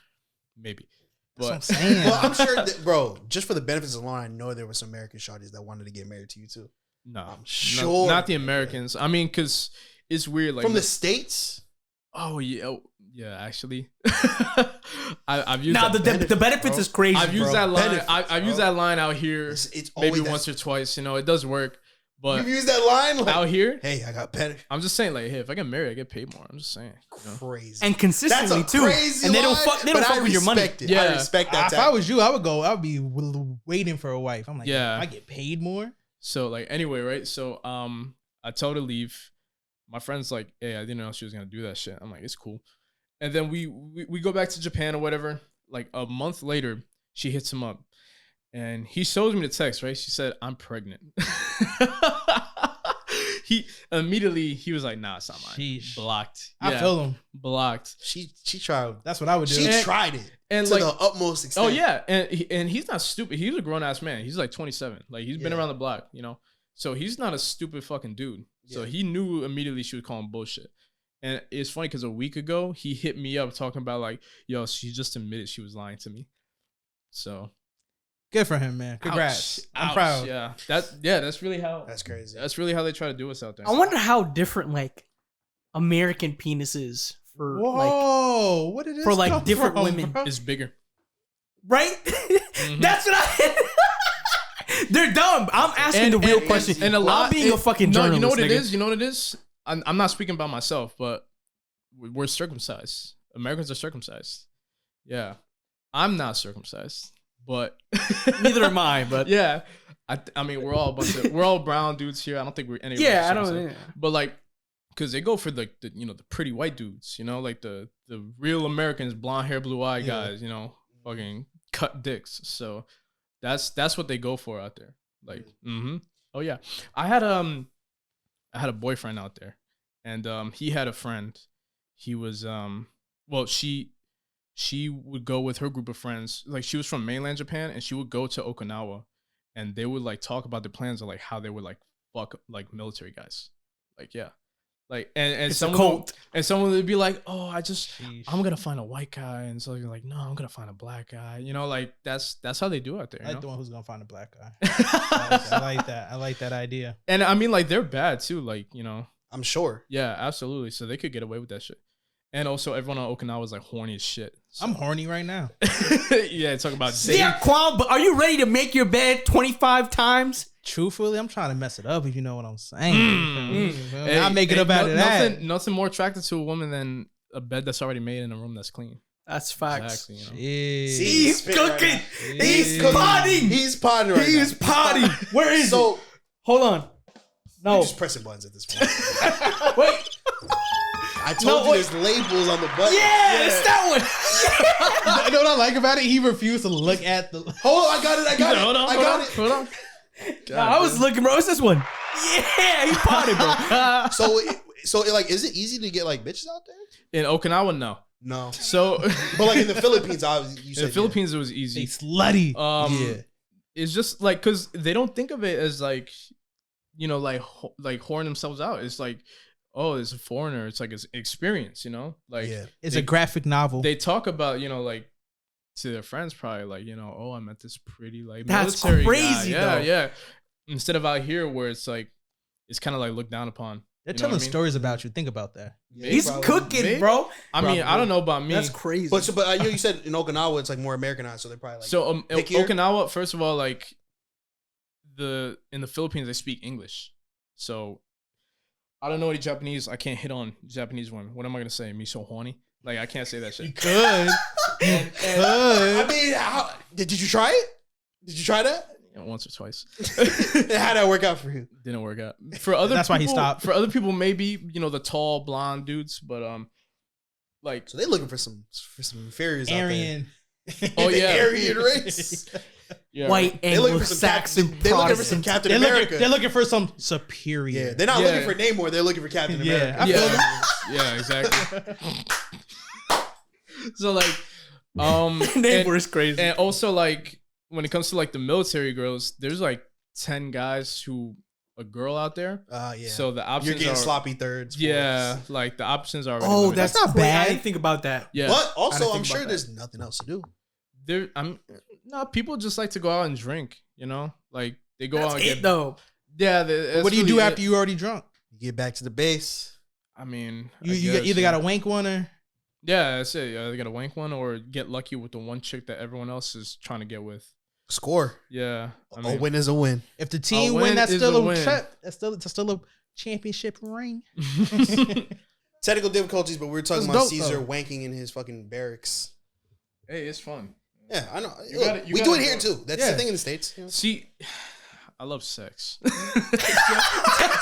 Maybe, That's what I'm but saying. Well, I'm sure, that, bro. Just for the benefits alone, I know there were some American shawties that wanted to get married to you too. no, sure. not the Americans. I mean, cause it's weird. Like From the States. oh yeah, actually, I've used Now that. the benefits bro. is crazy. I've used bro. that line. Benefits, I've used bro. that line out here It's maybe always once or twice. You know, it does work. But You've used that line like, out here, hey, I got better. I'm just saying, like, hey, if I get married, I get paid more. I'm just saying. You know? Crazy. And consistently That's a too. crazy And they don't line, fuck. They don't but fuck I with your money. respect it. Yeah. I respect that. If I was you, I would go. I would be waiting for a wife. I'm like, Yeah. I get paid more. So like anyway, right? So I tell her to leave. My friend's like, hey, I didn't know she was gonna do that shit. I'm like, it's cool. And then we go back to Japan or whatever. Like a month later, she hits him up, and he shows me the text. Right? She said, I'm pregnant. He was like, nah, it's not mine. Sheesh. Blocked. I feel him. blocked. she tried. That's what I would do. She And- tried it and to like, the utmost extent. oh yeah, and he's not stupid. He's a grown ass man. He's like 27. Like he's been Yeah. around the block, you know. So he's not a stupid fucking dude. So Yeah. he knew immediately she was calling bullshit. And it's funny because a week ago he hit me up talking about like, yo, she just admitted she was lying to me. So Good for him, man. Congrats. ouch, I'm ouch. proud. Yeah, that's really how That's crazy. that's really how they try to do us out there. I wonder how different like American penis is for like Whoa, what did this for, like, come different from, women. bro? It's bigger. right. That's what I. They're dumb. I'm asking the real question. And a lot, I'm being a fucking no, journalist. you know what it nigga. is. You know what it is. I'm not speaking about myself, but we're circumcised. Americans are circumcised. Yeah, I'm not circumcised, but Neither am I. But yeah, I mean we're all we're all brown dudes here. I don't think we're any. of us yeah, are I don't. circumcised. Yeah. But like, cause they go for the the pretty white dudes, you know, like the real Americans, blonde hair, blue eye guys, you know, fucking cut dicks. So that's what they go for out there. Like, oh yeah, I had a boyfriend out there, and he had a friend. He was well, she would go with her group of friends. Like she was from mainland Japan, and she would go to Okinawa, and they would like talk about the plans of like how they would like fuck like military guys. Like yeah, like and It's a someone cult. and someone would be like, oh, Sheesh. I'm gonna find a white guy, and so you're like, no, I'm gonna find a black guy. You know, like that's how they do out there. I You like the know? one who's gonna find a black guy. I like that. I like that idea. And I mean, like they're bad too. Like you know, I'm sure. yeah, absolutely. So they could get away with that shit. And also, everyone on Okinawa is like horny as shit. So. I'm horny right now. Yeah, talk about Yeah, Quan, but are you ready to make your bed 25 times? Truthfully, I'm trying to mess it up. If you know what I'm saying. Hey, I'll make it up out of that. Nothing more attractive to a woman than a bed that's already made in a room that's clean. That's facts. Exactly. You know? Yeah. See, He's spit right cooking. now. He's cooking. potting. He's potting right He now. is potting. Where is So it? Hold on. you're No. just pressing buttons at this point. Wait. I told No, you wait. there's labels on the button. Yeah, it's that one. You know what I like about it? He refused to look at the. Hold on, I got it. I got it. Hold on, I hold got on, it. hold on. Nah, I was looking, bro. It's this one. Yeah, he potted, bro. So like, is it easy to get like bitches out there? In Okinawa, no. No, So, but like in the Philippines, obviously, you in said the Philippines, it was They easy. slutty. Yeah. It's just like because they don't think of it as like, you know, like whoring themselves out. It's like, oh, it's a foreigner. It's like it's experience, you know, like Yeah. It's they- a graphic novel. they talk about, you know, like to their friends probably like, you know, oh, I met this pretty like That's military crazy, guy. Yeah, though. yeah. Instead of out here where it's like it's kind of like looked down upon. They're You know telling what I mean? stories about you. Think about that. Yeah, He's probably. cooking, Maybe. bro. I mean, I don't know about me. That's crazy. But you said in Okinawa it's like more Americanized, so they're probably like So pickier? Okinawa, first of all, like in the Philippines, they speak English. So I don't know any Japanese. I can't hit on Japanese women. What am I gonna say? Me so horny? Like I can't say that You shit. could. I mean, did you try it? Did you try that? Yeah, once or twice. How'd that work out for you? Didn't work out. For other That's why he people- stopped. For other people, maybe, you know, the tall blonde dudes, but like So they're looking for some inferiors Aryan. Oh, The yeah. Aryan race. yeah, White They looking for some Anglo-Saxon They're looking for some Protestant. Captain They're America. looking, they're looking for some superior. Yeah, they're not Yeah. looking for Namor. They're looking for Captain Yeah, America. I feel Yeah, yeah, exactly. So like Neighbor is crazy. And also, like, when it comes to like the military girls, there's like 10 guys who a girl out there. Yeah. So the You're options getting are sloppy thirds. yeah, like the options are. already Oh, limited. that's not bad. I didn't think about that. yeah. But I also, didn't I'm think sure about there's nothing else to do. There, no, people just like to go out and drink. You know, like they go That's out and it get. though. Yeah. What do you do after you already drunk? You get back to the base. I mean, You I you guess, either yeah. got to wank one or Yeah, that's it. They got to wank one or get lucky with the one chick that everyone else is trying to get with. Score. Yeah, A win is a win. if the team win win, that's is still a a win. trip. That's still a championship ring. Technical difficulties, but we were talking That's about dope, Cesar though. wanking in his fucking barracks. Hey, it's fun. Yeah, I know. You Look, gotta- you we do gotta it here go- too. That's Yeah. the thing in the States. You know? See, I love sex.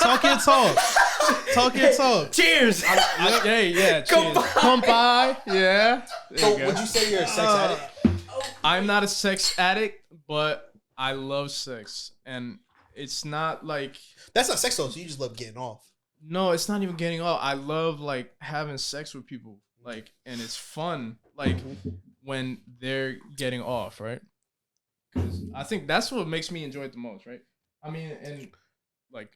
Talk your talk. Talk your talk. Cheers. Hey, yeah, cheers. Kanpai. Yeah. There So, you go. would you say you're a sex addict? I'm not a sex addict, but I love sex, and it's not like That's not sex though. So you just love getting off. no, it's not even getting off. I love like having sex with people, like, and it's fun, like when they're getting off, right? Because I think that's what makes me enjoy it the most, right? I mean, and like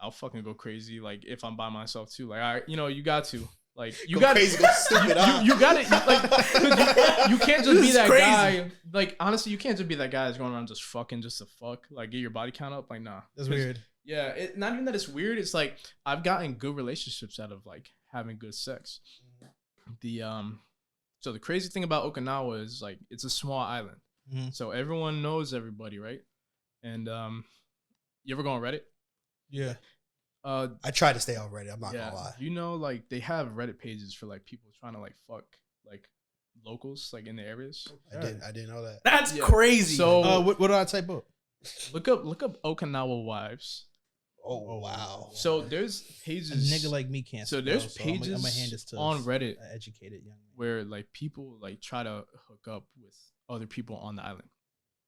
I'll fucking go crazy, like if I'm by myself too. Like you got to. Like you Go got crazy, go stupid. you got it. Like 'cause you can't just This be is that crazy. guy. Like honestly, you can't just be that guy that's going around just fucking just to fuck. Like get your body count up. Like nah, That's 'Cause, weird. Yeah, not even that it's weird. It's like I've gotten good relationships out of like having good sex. So the crazy thing about Okinawa is like it's a small island, Mhm. so everyone knows everybody, right? And you ever go on Reddit? Yeah. I try to stay off Reddit. I'm not Yeah, gonna lie. you know, like they have Reddit pages for like people trying to like fuck like locals like in the areas. I didn't know that. That's Yeah. crazy. So What do I type up? look up Okinawa wives. Oh wow. So there's A pages nigga like me can't. so spell, there's I'm gonna pages hand this to on Reddit an educated young man. where like people like try to hook up with other people on the island.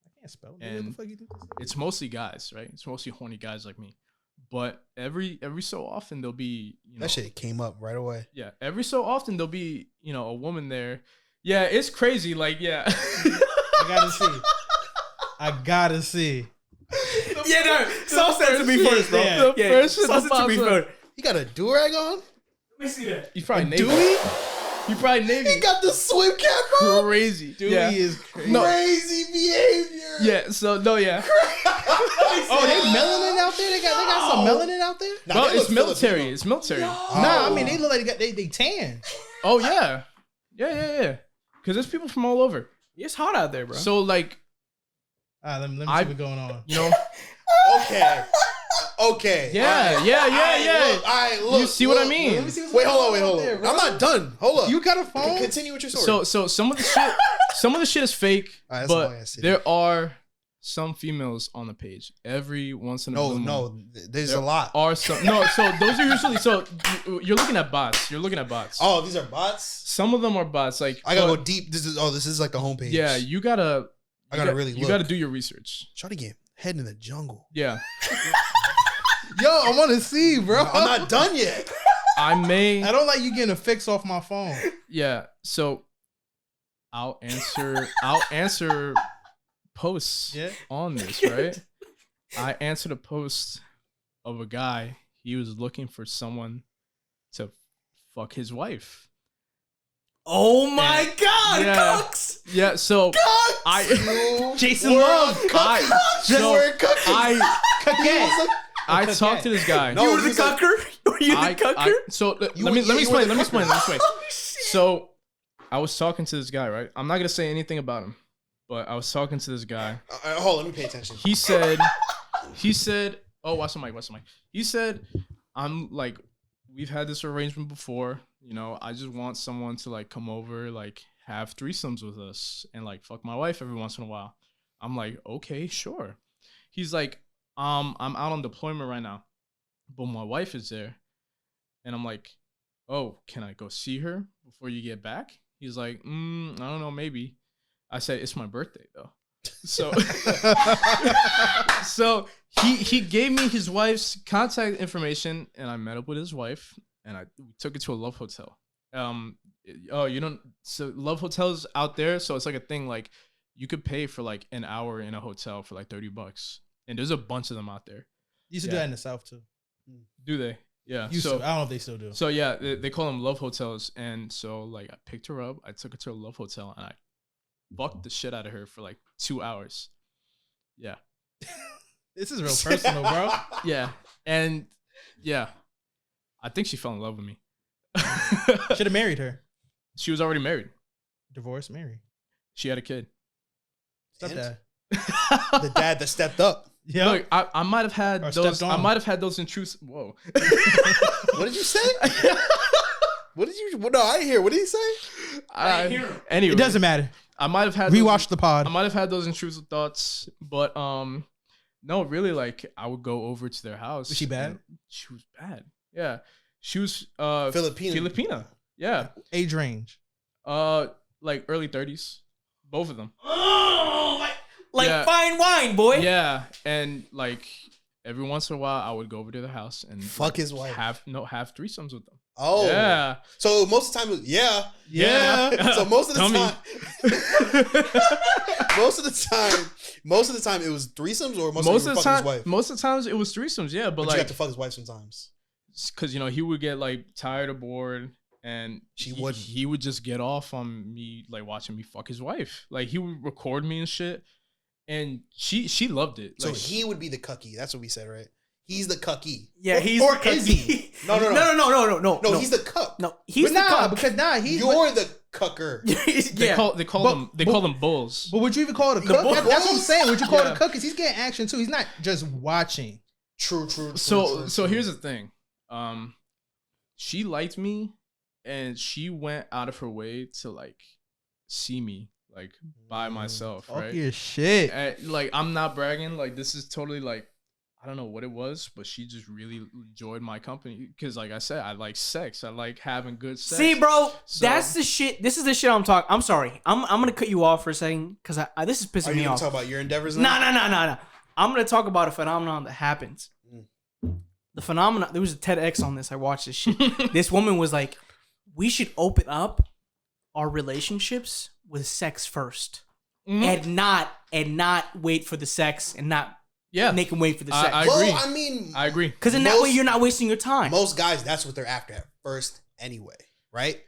I can't spell. And What the fuck you think this is? It's mostly guys, right? It's mostly horny guys like me. But every so often there'll be, you know, That shit came up right away. yeah, every so often there'll be, you know, a woman there. Yeah, it's crazy. Like, yeah. I gotta see. I gotta see. yeah, no. So send it to me shit, first, bro. yeah. The Yeah, first shit so that send it to me pops up. first. He got a do-rag on? Let me see that. He's probably Navy. Dewey? You probably Navy. He got the swim cap on? Crazy. Dewey yeah. is crazy. No. Crazy behavior. Yeah, so no, yeah. Oh, they melanin out there? They got some melanin out there? Nah, Well, they it's look military. Filipino. It's military. Nah, I mean they look like they tan. Oh yeah. Yeah. Cause there's people from all over. It's hot out there, bro. So like, All right, let me see I- what's going on. you know, Okay. Okay. yeah. All right, look. You see what I mean? Let me see what's Wait, going hold on, on wait, out hold there, on. bro. I'm not done. Hold up. You got a phone? Continue with your story. So some of the shit is fake, All right, that's all I but gotta say. there are some females on the page. Every once in a blue moon. No, there's There a lot. Are some so those are usually you're looking at bots. You're looking at bots. Oh, these are bots? Some of them are bots. Like I gotta but- go deep. This is like the homepage. Yeah, you gotta. I gotta really You look. gotta do your research. Try to get head in the jungle. Yeah, Yo, I want to see, bro. I'm not done yet. I may. I don't like you getting a fix off my phone. Yeah, so I'll answer posts Yeah. on this, right? I answered a post of a guy. He was looking for someone to fuck his wife. oh my And- God, yeah. Cooks! Yeah, so I Jason We're Love. I so We're cooking. I talked to this guy. No, You were he the was like- cucker? Were you the cucker? So You let were- me you were explain. the Let me cucker. explain. Oh, shit. So I was talking to this guy, right? I'm not gonna say anything about him, but I was talking to this guy. Hold on, let me pay attention. He said, oh, watch the mic. He said, I'm like, we've had this arrangement before. You know, I just want someone to like come over, like have threesomes with us and like fuck my wife every once in a while. I'm like, okay, sure. He's like, I'm out on deployment right now, but my wife is there. And I'm like, oh, can I go see her before you get back? He's like, I don't know, maybe. I said, it's my birthday though. So, so he gave me his wife's contact information, and I met up with his wife, and we took it to a love hotel. Oh, you don't. So love hotels out there. So it's like a thing. Like you could pay for like an hour in a hotel for like $30, and there's a bunch of them out there. You used to do that in the South too. Do they? Yeah. Used to. I don't know if they still do. So yeah, they call them love hotels, and so like I picked her up, I took her to a love hotel, and I fucked the shit out of her for like 2 hours. Yeah. This is real personal, bro. Yeah, and yeah, I think she fell in love with me. Should have married her. She was already married. Divorce, marry. She had a kid. Stepdad. The dad that stepped up. Yeah. Look, I might have had Or those. stepped I on. might have had those intrusive. Whoa. What did you say? What did you? No, I didn't hear. What did he say? Anyway, It doesn't matter. I might have had Rewatch the pod. I might have had those intrusive thoughts, but no, really, like I would go over to their house. Was she bad? and She was bad. Yeah, she was Filipina. Yeah, Age range. like early 30s, both of them. Oh, like Yeah. fine wine, boy. Yeah, and like every once in a while, I would go over to their house and Fuck his wife. have threesomes with them. Oh, Yeah, So most of the time, it was, yeah. Yeah. So most of the Dummy. time, most of the time, it was threesomes, or most of the time, his wife. most of the times it was threesomes. Yeah, But but you got like to fuck his wife sometimes. because he would get like tired or bored, and She wouldn't. he would just get off on me, like watching me fuck his wife. Like he would record me and shit, and she loved it. So Like, he would be the cuckee. That's what we said, right? He's the cuckee. Yeah, he's or the is cuckee. he? No, no, no. No, He's the cuck. no. He's But the nah, cuck. because he's. You're the cucker. they Yeah. call But- them bulls. But would you even call it a cook? bull- That's what I'm saying. Would you call it Yeah. a cook? Because he's getting action too. He's not just watching. True. So here's the thing. She liked me, and she went out of her way to like see me like by myself, Fuck right? your shit. And, like I'm not bragging. Like this is totally like I don't know what it was, but she just really enjoyed my company because, like I said, I like sex. I like having good sex. See, bro, So- that's the shit. This is the shit I'm talking. I'm sorry. I'm gonna cut you off for a second because I this is Are pissing you me going off. to talk about your endeavors now? No. I'm gonna talk about a phenomenon that happens. The phenomenon. There was a TEDx on this. I watched this shit. This woman was like, "We should open up our relationships with sex first, Mhm. and not wait for the sex, and not Yeah, make them wait for the sex. I Well, agree. I mean, I agree. Because in that way, most- you're not wasting your time. most guys, that's what they're after at first anyway, right?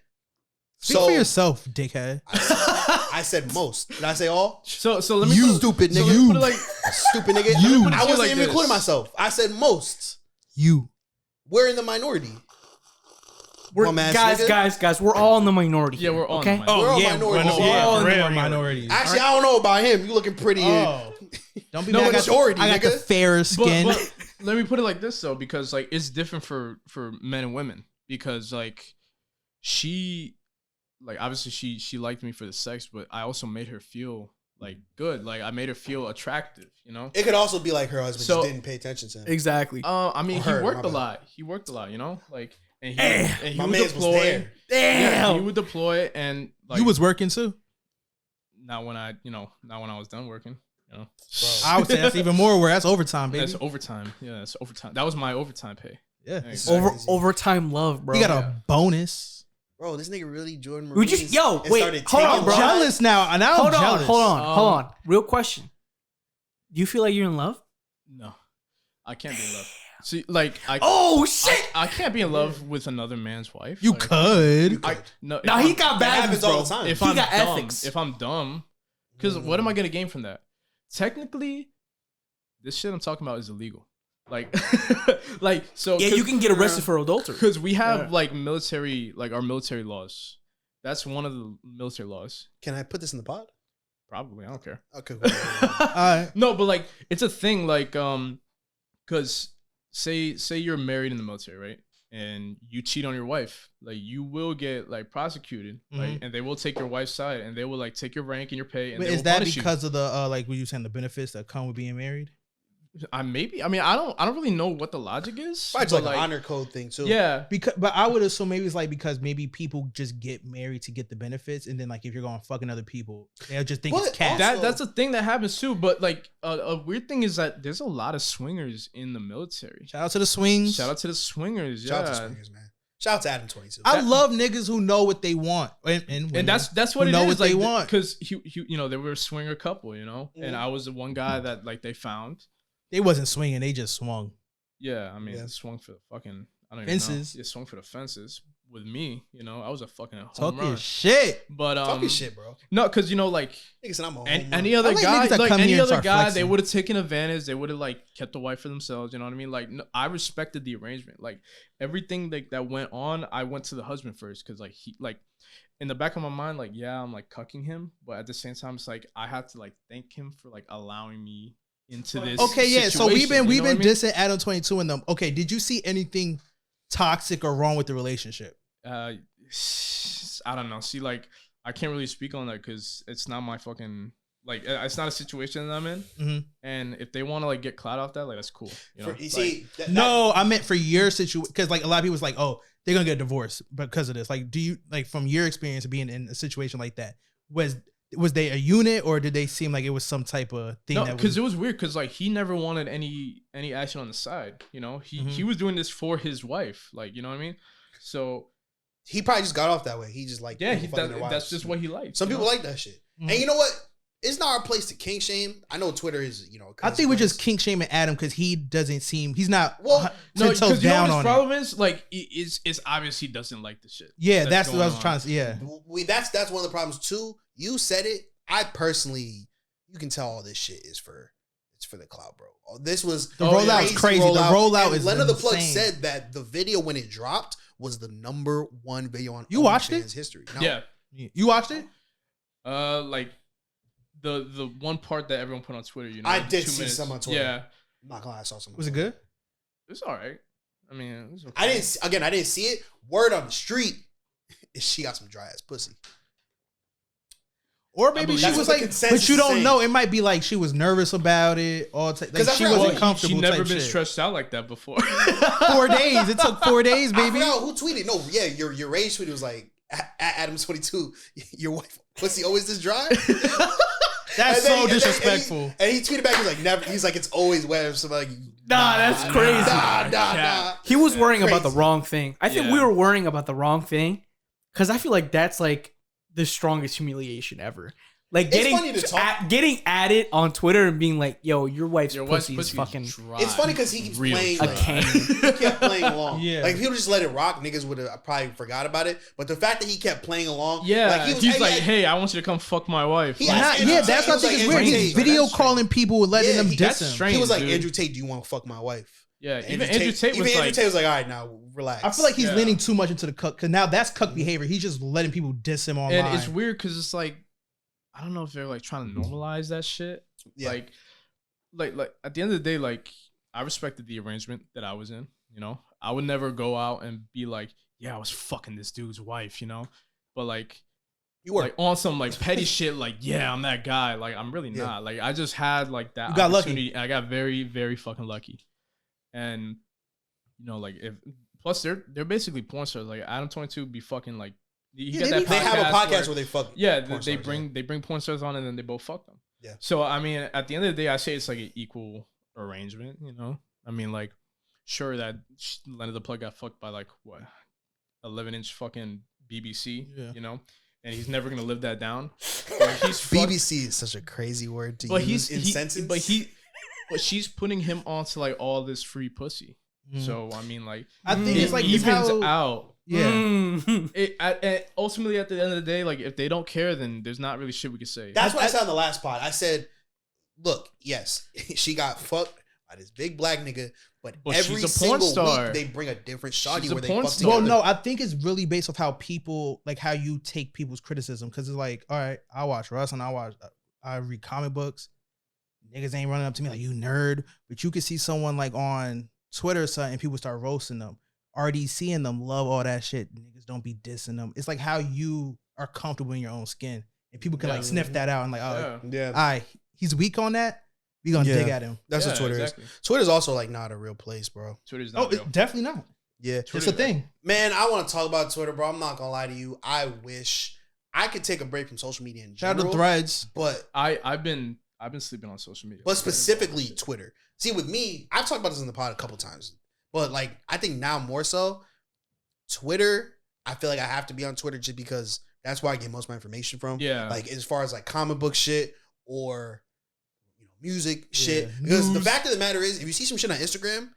Speak for yourself, dickhead. I said most. Did I say all? So let me You. put- Stupid so nigga. let me put it like Stupid nigga. You. I wasn't like even this. including myself. I said most. You. We're in the minority. We're, Bum ass guys, nigga. we're all in the minority. Yeah, we're all in okay. the minority. We're all yeah, minorities. we're all in the real minority. minorities. Actually, I don't know about him. You looking pretty. Oh. Don't be No, mad. majority, I got the nigga. fairer skin. But let me put it like this though, because like it's different for men and women because like she like obviously she liked me for the sex, but I also made her feel like good. Like I made her feel attractive, you know? It could also be like her husband So- just didn't pay attention to him. Exactly. I mean, Or he her, worked my a bad. lot. He worked a lot, you know? Like and he, Damn. and he My would man's was deploy. there. Yeah, he Damn. would deploy and like you was working too. not when I was done working, you know. I would say that's even more where that's overtime, baby. That's overtime. Yeah, that's overtime. That was my overtime pay. Yeah. Exactly. Overtime love, bro. You got Yeah. a bonus. Bro, this nigga really Jordan Would you- Marines yo, and wait, started hold on, taking I'm bro. shots. jealous now. And now Hold I'm on, jealous. hold on. Um, Real question. Do you feel like you're in love? No, I can't be in love. See, like Oh shit! I can't be in love with another man's wife. You Like, could. I no. Now if he I'm- got That bad happens all the time. If He I'm got dumb, ethics. if I'm dumb, because what am I gonna gain from that? Technically, this shit I'm talking about is illegal. Like, like so. Yeah, you can get arrested for adultery. because we have Yeah. like military, like our military laws. That's one of the military laws. Can I put this in the pod? Probably, I don't care. Okay. No, but like it's a thing, like because say you're married in the military, right? And you cheat on your wife, like you will get like prosecuted, like, and they will take your wife's side, and they will like take your rank and your pay. And But they is will that punish because of the like what you saying the benefits that come with being married? you. I mean, I don't really know what the logic is. Probably but, like an honor code thing too. Yeah, Because, but I would assume maybe it's like because maybe people just get married to get the benefits, and then like if you're going fucking other people, they'll just think But it's cash. also- that's a thing that happens too. But like a weird thing is that there's a lot of swingers in the military. Shout out to the swings. Shout out to the swingers. Shout out to Yeah, swingers, man. Shout out to Adam 22. I love niggas who know what they want, and that's what it know is. what they want. Because he, you know, they were a swinger couple, you know, and I was the one guy that like they found. They wasn't swinging; they just swung. Yeah, I mean, swung for the fucking fences. Yeah, swung for the fences with me. You know, I was a fucking home Talk run. your shit, but talk your shit, bro. No, because you know, like niggas said I'm a home any run. other guy, like any other guy, flexing. they would have taken advantage. They would have like kept the wife for themselves. You know what I mean? Like, no, I respected the arrangement. Like everything that went on, I went to the husband first because like he like in the back of my mind, like yeah, I'm like cucking him, but at the same time, it's like I had to like thank him for like allowing me into this. Okay, yeah. So we've been you know dissing Adam 22 and them. Okay, did you see anything toxic or wrong with the relationship? I don't know. See, like I can't really speak on that because it's not my fucking like it's not a situation that I'm in. Mm-hmm. And if they want to like get clout off that, like that's cool. You know? No, I meant for your situation because like a lot of people was like, oh, they're gonna get divorced because of this. Like, do you like from your experience of being in a situation like that? Was they a unit or did they seem like it was some type of thing? No, that because it was weird because like he never wanted any action on the side. You know, he was doing this for his wife. Like, you know what I mean? So he probably just got off that way. He just like that's just what he liked. Some people like that shit. Mm-hmm. And you know what? It's not our place to kink shame. I know Twitter is, you know. I think we're just kink shaming Adam because he doesn't seem he's not no, because you know what his problem it. is like it's obvious he doesn't like the shit. Yeah, that's what I was trying to say. Yeah, that's one of the problems too. You said it. I personally, you can tell all this shit is for the cloud, bro. This was the rollout's crazy. The rollout is Lena the Plug said that the video when it dropped was the #1 video on you watched it history. No. Yeah, you watched it. Like the one part that everyone put on Twitter. You know, I did see some on Twitter. Yeah, I'm not gonna lie, I saw some. Was it good? It's all right. I mean, it was okay. I didn't see it. Word on the street is she got some dry ass pussy. Or maybe she was like, but you don't know. It might be like she was nervous about it. Like she wasn't comfortable. She never been stressed out like that before. 4 days. It took 4 days, baby. I forgot who tweeted. No, yeah, your rage tweet was like, at Adam22, your wife pussy always this dry. That's so disrespectful. And he tweeted back. He's like, never. He's like, it's always wet. So like, nah, that's crazy. Nah. He was worrying about the wrong thing. I think we were worrying about the wrong thing because I feel like that's like the strongest humiliation ever. Like getting at it on Twitter and being like, "Yo, your wife's pussy is fucking." Dry. It's funny because he keeps playing a cane. He kept playing along. Yeah, like if he would just let it rock, niggas would have probably forgot about it. But the fact that he kept playing along, like he's like, "Hey, I want you to come fuck my wife." That's what I think is weird. He's video calling people and letting them diss him. Strange, he was like, "Andrew Tate, do you want to fuck my wife?" Yeah, even Andrew Tate was like, "All right, now relax." I feel like he's leaning too much into the cuck because now that's cuck behavior. He's just letting people diss him online, and it's weird because it's like. I don't know if they're like trying to normalize that shit. Yeah. Like at the end of the day, like I respected the arrangement that I was in. You know, I would never go out and be like, "Yeah, I was fucking this dude's wife," you know. But like, you were like on some like petty shit. Like, yeah, I'm that guy. Like, I'm really not. Like, I just had like that opportunity. I got very, very fucking lucky. And you know, like plus they're basically porn stars. Like Adam22 be fucking like. They have a podcast where they fuck. Yeah, they bring porn stars on and then they both fuck them. Yeah. So I mean, at the end of the day, I say it's like an equal arrangement. You know, I mean, like, sure that Lena the Plug got fucked by like what, 11-inch fucking BBC. Yeah. You know, and he's never gonna live that down. Like, BBC is such a crazy word to use in sentences. But she's putting him onto like all this free pussy. So I mean, like, I think it's like evens out. Yeah. Ultimately, at the end of the day, like if they don't care, then there's not really shit we can say. That's what I said on the last pod. I said, "Look, yes, she got fucked by this big black nigga, but every single week they bring a different shawty where they fuck together." Well, no, I think it's really based off how people like how you take people's criticism because it's like, all right, I watch Russ and I read comic books. Niggas ain't running up to me like you nerd, but you can see someone like on Twitter or something, and people start roasting them. RDC and them love all that shit. Niggas don't be dissing them. It's like how you are comfortable in your own skin, and people can like sniff that out and like, oh, all right, he's weak on that. We gonna dig at him. That's what Twitter is. Twitter's also like not a real place, bro. Twitter's not real. Definitely not. Yeah, Twitter's it's a thing. Man, I want to talk about Twitter, bro. I'm not gonna lie to you. I wish I could take a break from social media in general. Shout out to Threads, but I've been sleeping on social media, but specifically Twitter. See, with me, I've talked about this in the pod a couple times, but like I think now more so, Twitter, I feel like I have to be on Twitter just because that's where I get most of my information from. Yeah. Like as far as like comic book shit or music Yeah. shit. Because the News. fact of the matter is, if you see some shit on Instagram,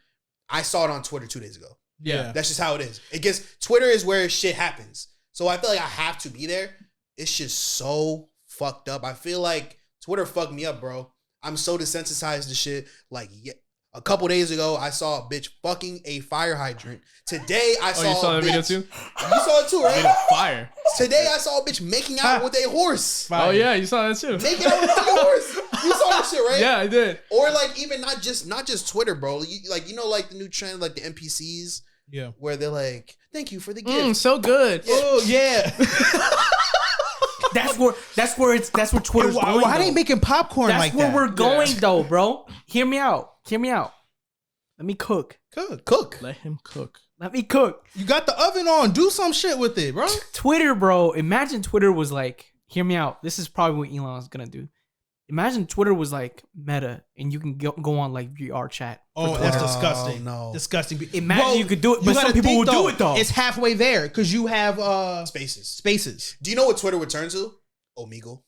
I saw it on Twitter 2 days ago. Yeah. That's just how it is. It gets Twitter is where shit happens. So I feel like I have to be there. It's just so fucked up. I feel like Twitter fucked me up, bro. I'm so desensitized to shit. Like a couple days ago, I saw a bitch fucking a fire hydrant. Today I saw Oh, you saw a that video bitch- too? You saw it too, Made right? a fire. Today I saw a bitch making out with a horse. Oh yeah, you saw that too. Making out with a horse. You saw that shit, right? Yeah, I did. Or like even not just Twitter, bro. Like like the new trend, like the NPCs, Yeah. where they're like, "Thank you for the gift." So good. Oh yeah. That's where Twitter's why going. why though. they making popcorn That's like where that? we're going Yeah. though, bro. Hear me out. Let me cook. Cook. Let him cook. Let me cook. You got the oven on. Do some shit with it, bro. Twitter, bro. Imagine Twitter was like, hear me out. This is probably what Elon's gonna do. Imagine Twitter was like Meta, and you can go on like VR chat. Oh, for that's Twitter. disgusting. no. Disgusting. Imagine you could do it, but some gotta people think, will do though, it, though. It's halfway there because you have Spaces. spaces. Do you know what Twitter would turn to? Omegle.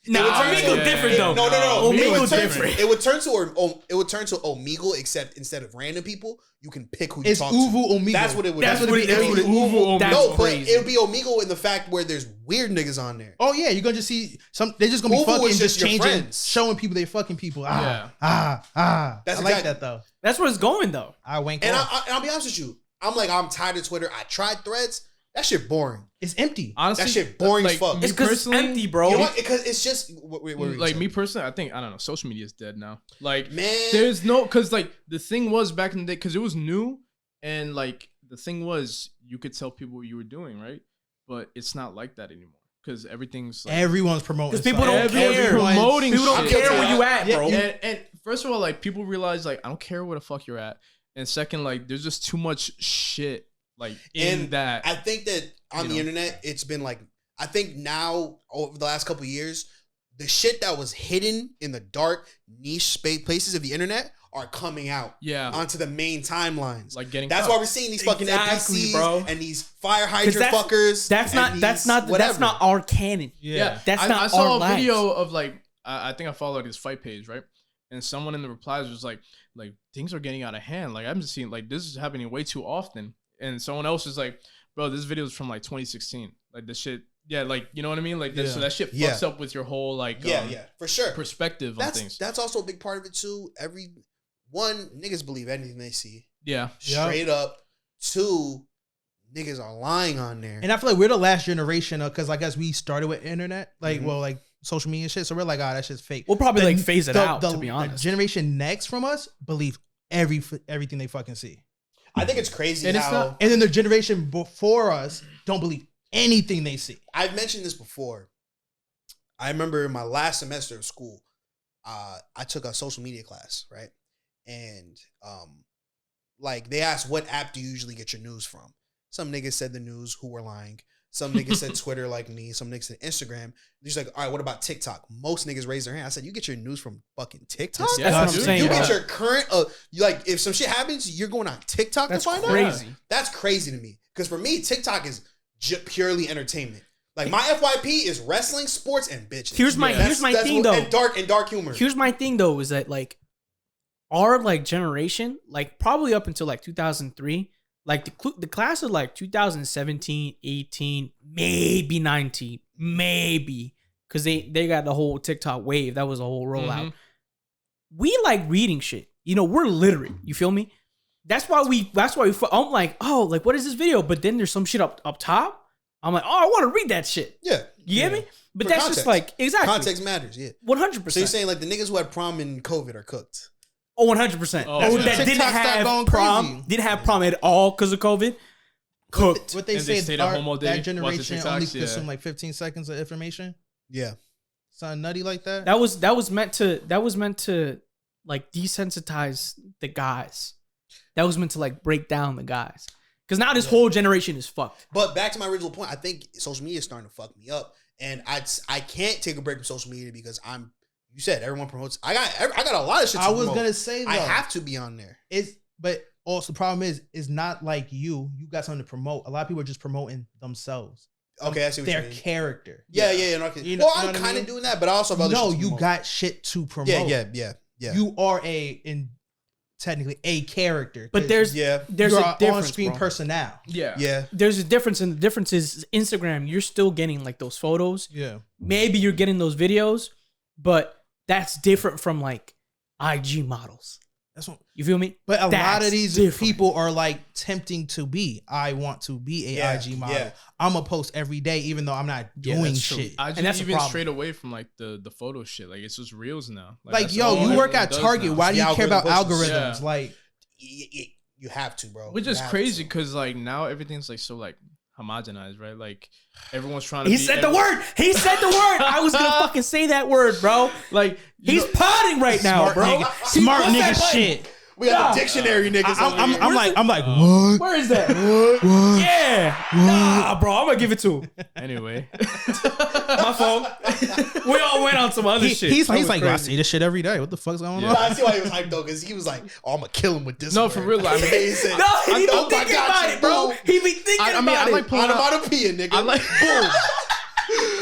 Nah, It would turn Omegle to- different though. No. Omegle It would turn- different. It would turn to Omegle, except instead of random people, you can pick who you It's talk Uvu to. Omegle. That's what it would. That's what it be. is. Uvu That's No, but crazy. it would be Omegle in the fact where there's weird niggas on there. Oh yeah, you're gonna just see some. They're just gonna be Uvu fucking, is just just your changing, friends. showing people they fucking people. Yeah. That's That's I like exact- that though. That's where it's going though. I wank And off. I'll be honest with you. I'm tired of Twitter. I tried Threads. That shit boring. It's empty. Honestly, That shit boring as like, fuck. me It's because it's personally- empty, bro. You know what? Because it's just what were you like saying? me personally, I don't know. Social media is dead now. Like, Man. there's no, because like the thing was back in the day, because it was new, and like the thing was you could tell people what you were doing, right? But it's not like that anymore because everything's like Everyone's promoting. Because people something. don't care. Everyone's- promoting People don't shit. care where you at, Yeah, bro. And first of all, like people realize like I don't care where the fuck you're at, and second, like there's just too much shit like in And that. I think that on You the know? internet, it's been like, I think now over the last couple of years, the shit that was hidden in the dark niche places of the internet are coming out Yeah, onto the main timelines. like getting. That's caught. why we're seeing these fucking Exactly, NPCs bro. and these fire hydrant that's- fuckers. That's and not that's these not whatever. that's not our canon. Yeah. That's I not saw our a lives. video of like I think I followed his fight page, right? And someone in the replies was like things are getting out of hand. Like I'm just seeing like this is happening way too often. And someone else is like, bro, this video is from like 2016. Like this shit, yeah, like you know what I mean? Like that, so that shit fucks up with your whole like yeah, for sure. perspective on things. That's also a big part of it too. Niggas believe anything they see. Yeah, Straight up. 2, niggas are lying on there. And I feel like we're the last generation because I guess we started with internet, like Mhm. well, like social media and shit. So we're like, that shit's fake. We'll probably The- like phase it the- out, the- to be honest. The generation next from us believe everything they fucking see, I think it's crazy And it's how not- and then the generation before us don't believe anything they see. I've mentioned this before. I remember in my last semester of school, I took a social media class, right? And like they asked, what app do you usually get your news from? Some niggas said the news, who were lying. Some niggas said Twitter like me. Some niggas said Instagram. He's like, all right, what about TikTok? Most niggas raised their hand. I said, you get your news from fucking TikTok? Yeah, That's what I'm dude. saying. You bro. get your current, like if some shit happens, you're going on TikTok That's to find out? crazy. That's crazy to me. Because for me, TikTok is purely entertainment. Like my FYP is wrestling, sports, and bitches. Here's my thing though. And dark humor. Here's my thing though, is that like our like generation, like probably up until like 2003, like the class of like 2017, 18, maybe 19, maybe, because they got the whole TikTok wave. That was a whole rollout. Mhm. We like reading shit. You know, we're literate. You feel me? That's why I'm like, oh, like what is this video? But then there's some shit up top. I'm like, oh, I want to read that shit. Yeah. You get me? But For that's context. just like exactly Context matters, yeah. 100%. So you're saying like the niggas who had prom in COVID are cooked. Oh, 100%. Oh, That yeah. didn't TikTok stopped have going prom, crazy. didn't have prom at all because of COVID. Cooked. What they And they say, stayed at home all day, that watching generation TikToks, only yeah. consume like 15 seconds of information. Yeah. Something nutty like that. That was meant to like desensitize the guys. That was meant to like break down the guys. Because now this whole generation is fucked. But back to my original point, I think social media is starting to fuck me up. And I can't take a break from social media because you said everyone promotes. I got a lot of shit to I was promote. gonna say though, I have to be on there. but also the problem is not like you got something to promote. A lot of people are just promoting themselves. Okay, I see what their you mean. character. Yeah. No, You know- well, you know I'm what I kind of mean? doing that, but I also have other shit No, to you promote. got shit to promote. Yeah. You are technically a character. But there's you're a an difference, on-screen bro. personnel. Yeah. There's a difference, and the difference is Instagram. You're still getting like those photos. Yeah. Maybe you're getting those videos, but that's different from like IG models. That's what. You feel me? But a lot That's of these different. people are like tempting to be. I want to be a IG model. yeah. I'm gonna post every day, even though I'm not Yeah, doing that's true. shit. I And just that's a even problem. straight away from like the photo shit. Like it's just reels now. Like, that's yo, all you work everyone at does Target. now. Why do you The care about algorithm pushes. algorithms? Yeah. Like, You have to, bro. Which You is have crazy to. because like now everything's like so like homogenized, right? Like everyone's trying to. He be said the word. He said the word. I was gonna fucking say that word, bro. Like He's potting right now, smart bro. nigga, smart He nigga pressed that shit. We have a dictionary, niggas. I'm like, what? Where is that? What? Yeah. Nah, bro. I'm gonna give it to him. anyway. My fault. We all went on some other shit. He's That was like, I crazy. see this shit every day. What the fuck's going Yeah. on? I see why he was hyped though, because he was like, "Oh, I'm gonna kill him with this." No, word." for real, I mean- He said, No, he be "Oh, I thinking got about you, it, bro. boom. He be thinking I mean, about I it. like pulling out. Onomatopoeia, nigga. I like. Boom.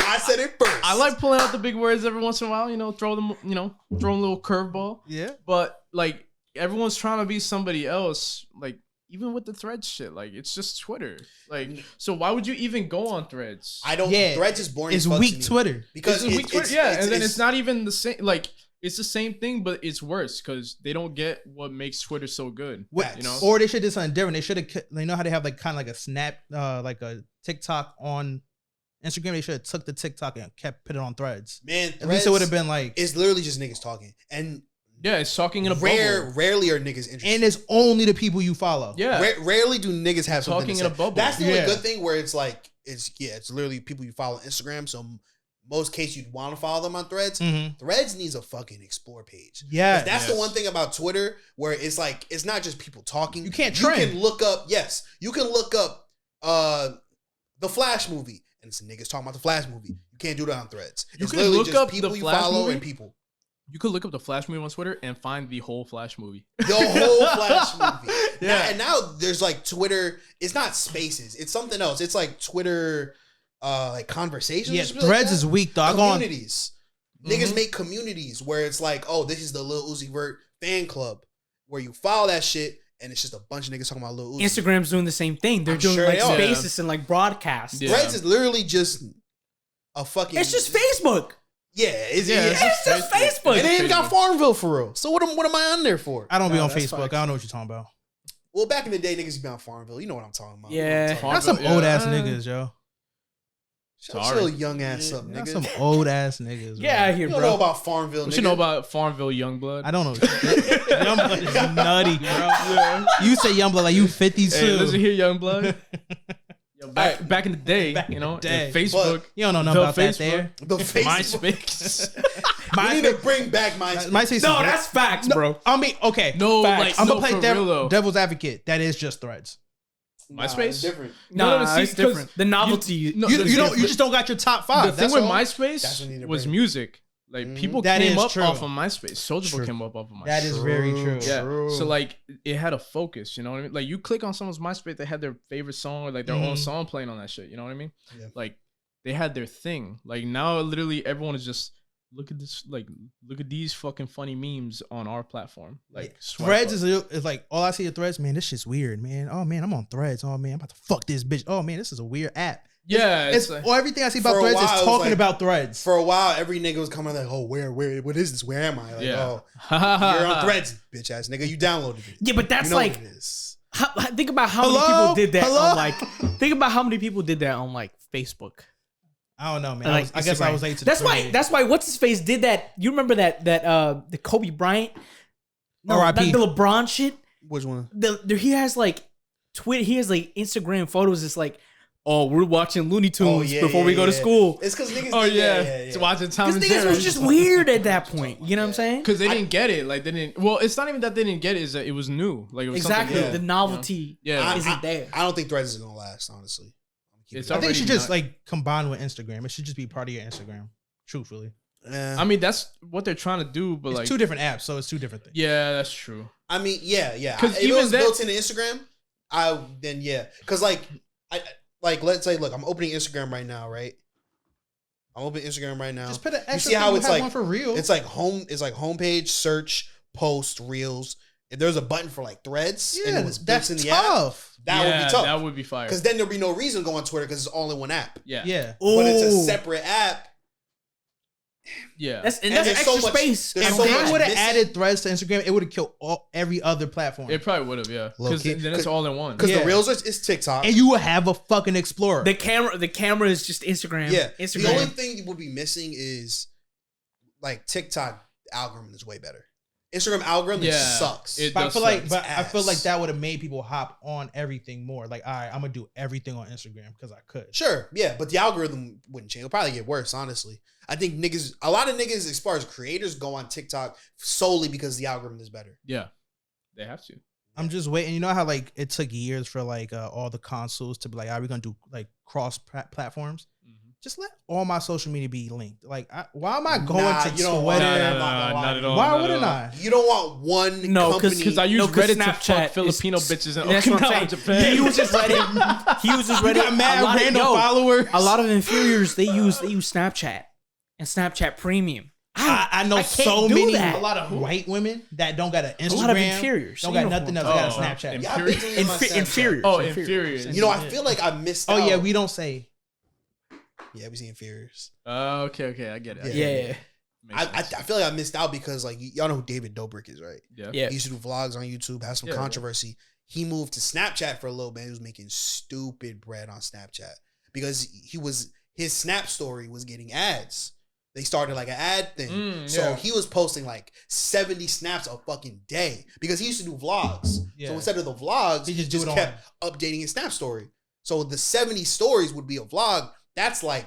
I said it first. I like pulling out the big words every once in a while. You know, throw them. You know, throw a little curveball. Yeah. But like everyone's trying to be somebody else. Like even with the Threads shit, like it's just Twitter. Like so, why would you even go on Threads? I don't. Yeah. Threads is boring. It's as fuck weak to me. Twitter. because It's a weak Twitter, yeah, and then it's it's not even the same. Like it's the same thing, but it's worse because they don't get what makes Twitter so good. What- You know, Or they should do something different. They should have. They know how they have like kind of like a snap, like a TikTok on Instagram. They should have took the TikTok and put it on Threads. man. At least it would have been like. It's literally just niggas talking, and yeah, it's talking in a bubble. rarely are niggas interested. And it's only the people you follow. Yeah, Rarely do niggas have something Talking to in say. a bubble. That's the only Yeah. good thing where it's like it's literally people you follow on Instagram. So most case you'd want to follow them on Threads. Mm-hmm. Threads needs a fucking explore page. Yeah. 'Cause that's the Yes. one thing about Twitter where it's like it's not just people talking. You can't You trend. can look up. Yes, you can look up the Flash movie, and it's niggas talking about the Flash movie. You can't do that on Threads. You It's can literally look just up people the you Flash follow movie? and people. you could look up the Flash movie on Twitter and find the whole Flash movie. The whole Flash movie. Yeah. And now there's like Twitter. It's not Spaces. It's something else. It's like Twitter, like conversations. Yeah, or something like Threads that. is weak, dog. On Communities. Niggas make communities where it's like, oh, this is the Lil Uzi Vert fan club, where you follow that shit and it's just a bunch of niggas talking about Lil Uzi. Instagram's doing the same thing. They're I'm doing sure like they are. spaces and like broadcasts. Yeah. Threads is literally just a fucking. It's just Facebook. Yeah, it's, Yeah, yeah. It's just Facebook. And they even got Farmville for real. So what am I on there for? I don't be No, on that's Facebook. facts. I don't know what you're talking about. Well, back in the day, niggas used to be on Farmville. You know what I'm talking about. You know what I'm Yeah. talking about. That's some Yeah. old ass niggas, yo. Shut your Sorry. little young ass up, That's nigga. some old ass niggas. Get out bro. of here, You don't know bro. about Farmville, What nigga. you know about Farmville Youngblood? I don't know. Youngblood is nutty, bro. Yeah. You say Youngblood like you 52. Hey, listen here, Youngblood. Yo, back in the day, Back in you know, the day. and Facebook, You don't know nothing The about that Facebook. there. The Facebook. MySpace. We need to bring back MySpace. MySpace. No, that's facts, bro. I mean, okay. No, Facts. like I'm no, gonna play for real though. devil's advocate. That is just Threads. MySpace? It's different. Nah, see, it's 'cause different. The novelty. No, You the- don't. You just don't got your top The five. thing That's with all. That's MySpace what we need to was bring. music. Like people That came is up true. off of MySpace. Soulja Boy True. came up off of MySpace. That is very true. Yeah. True. So like it had a focus, you know what I mean? Like you click on someone's MySpace, they had their favorite song or like their own Mhm. song playing on that shit. You know what I mean? Yeah. Like they had their thing. Like now literally everyone is just look at this, like look at these fucking funny memes on our platform. Like swipe Threads up. is like all I see of Threads. Man, this shit's weird, man. Oh man, I'm on Threads. Oh man, I'm about to fuck this bitch. Oh man, this is a weird app. Yeah, It's like, or everything I see about For a Threads while, is it was talking like- about Threads. For a while, every nigga was coming like, oh, where, what is this? Where am I? Like, yeah. oh, you're on Threads, bitch ass nigga. You downloaded it. Yeah, but that's You know like, what it is. think about how many Hello? people did that Hello? on like, think about how many people did that on like Facebook. I don't know, man. And, like, I guess I Instagram. was late to the That's why what's his face did that. You remember that the Kobe Bryant, R.I.P. the LeBron shit. Which one? He has like Twitter. He has like Instagram photos. It's like, oh, we're watching Looney Tunes before we go to school. It's because niggas. Oh yeah. yeah. It's watching Tom Because and niggas Jerry. was just weird at that point. You know what I'm saying? Because they didn't get it. Like they didn't. Well, it's not even that they didn't get it. Is that it was new. Like it was Exactly. something new, The novelty Yeah. isn't there. I don't think Threads is gonna last. Honestly, It's I think it should already just not- like combine with Instagram. It should just be part of your Instagram. Truthfully, Eh. I mean, that's what they're trying to do, but it's like, two different apps, so it's two different things. yeah, that's true. I mean, yeah. Because If it was built into Instagram, then yeah. Because like let's say, look, I'm opening Instagram right now, right? I'm opening Instagram right now. Just put an extra. You see how it's like one for real? It's like homepage, search, post, reels. If there's a button for like threads, and it was built in the app, that would be tough. That would be fire. Because then there'll be no reason to go on Twitter because it's all in one app. Yeah. But it's a separate app. Yeah. That's And extra so much- space. there's If so they much would have missing. added threads to Instagram, it would have killed every other platform. It probably would have, yeah. Because Low-key. then it's all in one. Because Yeah. the reels is TikTok. And you would have a fucking explorer. The camera is just Instagram. Yeah. Instagram. The only thing you would be missing is like TikTok algorithm is way better. Instagram algorithm sucks. It But I does feel suck. like, but I feel like ass. that would have made people hop on everything more. Like, all right, I'm gonna do everything on Instagram because I could. Sure, yeah, but the algorithm wouldn't change. It'll probably get worse, honestly. I think a lot of niggas, as far as creators, go on TikTok solely because the algorithm is better. Yeah. They have to. I'm just waiting. You know how like it took years for like all the consoles to be like, are we gonna do like cross platforms? Just let all my social media be linked. Like, why am I going Nah, to you don't want Twitter? that. Not at all. Why not wouldn't at all. I? You don't want one No, company. Because I use Reddit to Snapchat fuck is- Filipino bitches in That's what Okinawa, I'm saying. Japan. He uses Reddit. He uses You Reddit. got mad a lot random of, followers. A lot of inferiors they use Snapchat and Snapchat Premium. I know I can't so do many that. A lot of who? white women that don't got an Instagram. A lot of inferiors. Don't got Uniform. nothing else. They got a Oh, Snapchat. Yeah, I've been deleting my Snapchat. Inferiors. Oh, inferiors. You know, I feel like I missed out. Oh yeah, we don't say. Yeah, we see inferiors. Okay, I get it. Yeah. I feel like I missed out because like y'all know who David Dobrik is, right? Yeah. He used to do vlogs on YouTube, have some Yeah, controversy. He moved to Snapchat for a little bit. He was making stupid bread on Snapchat because his Snap story was getting ads. They started like an ad thing. So he was posting like 70 snaps a fucking day because he used to do vlogs. Yeah. So instead of the vlogs, He he just just do it kept updating his Snap story. So the 70 stories would be a vlog. That's like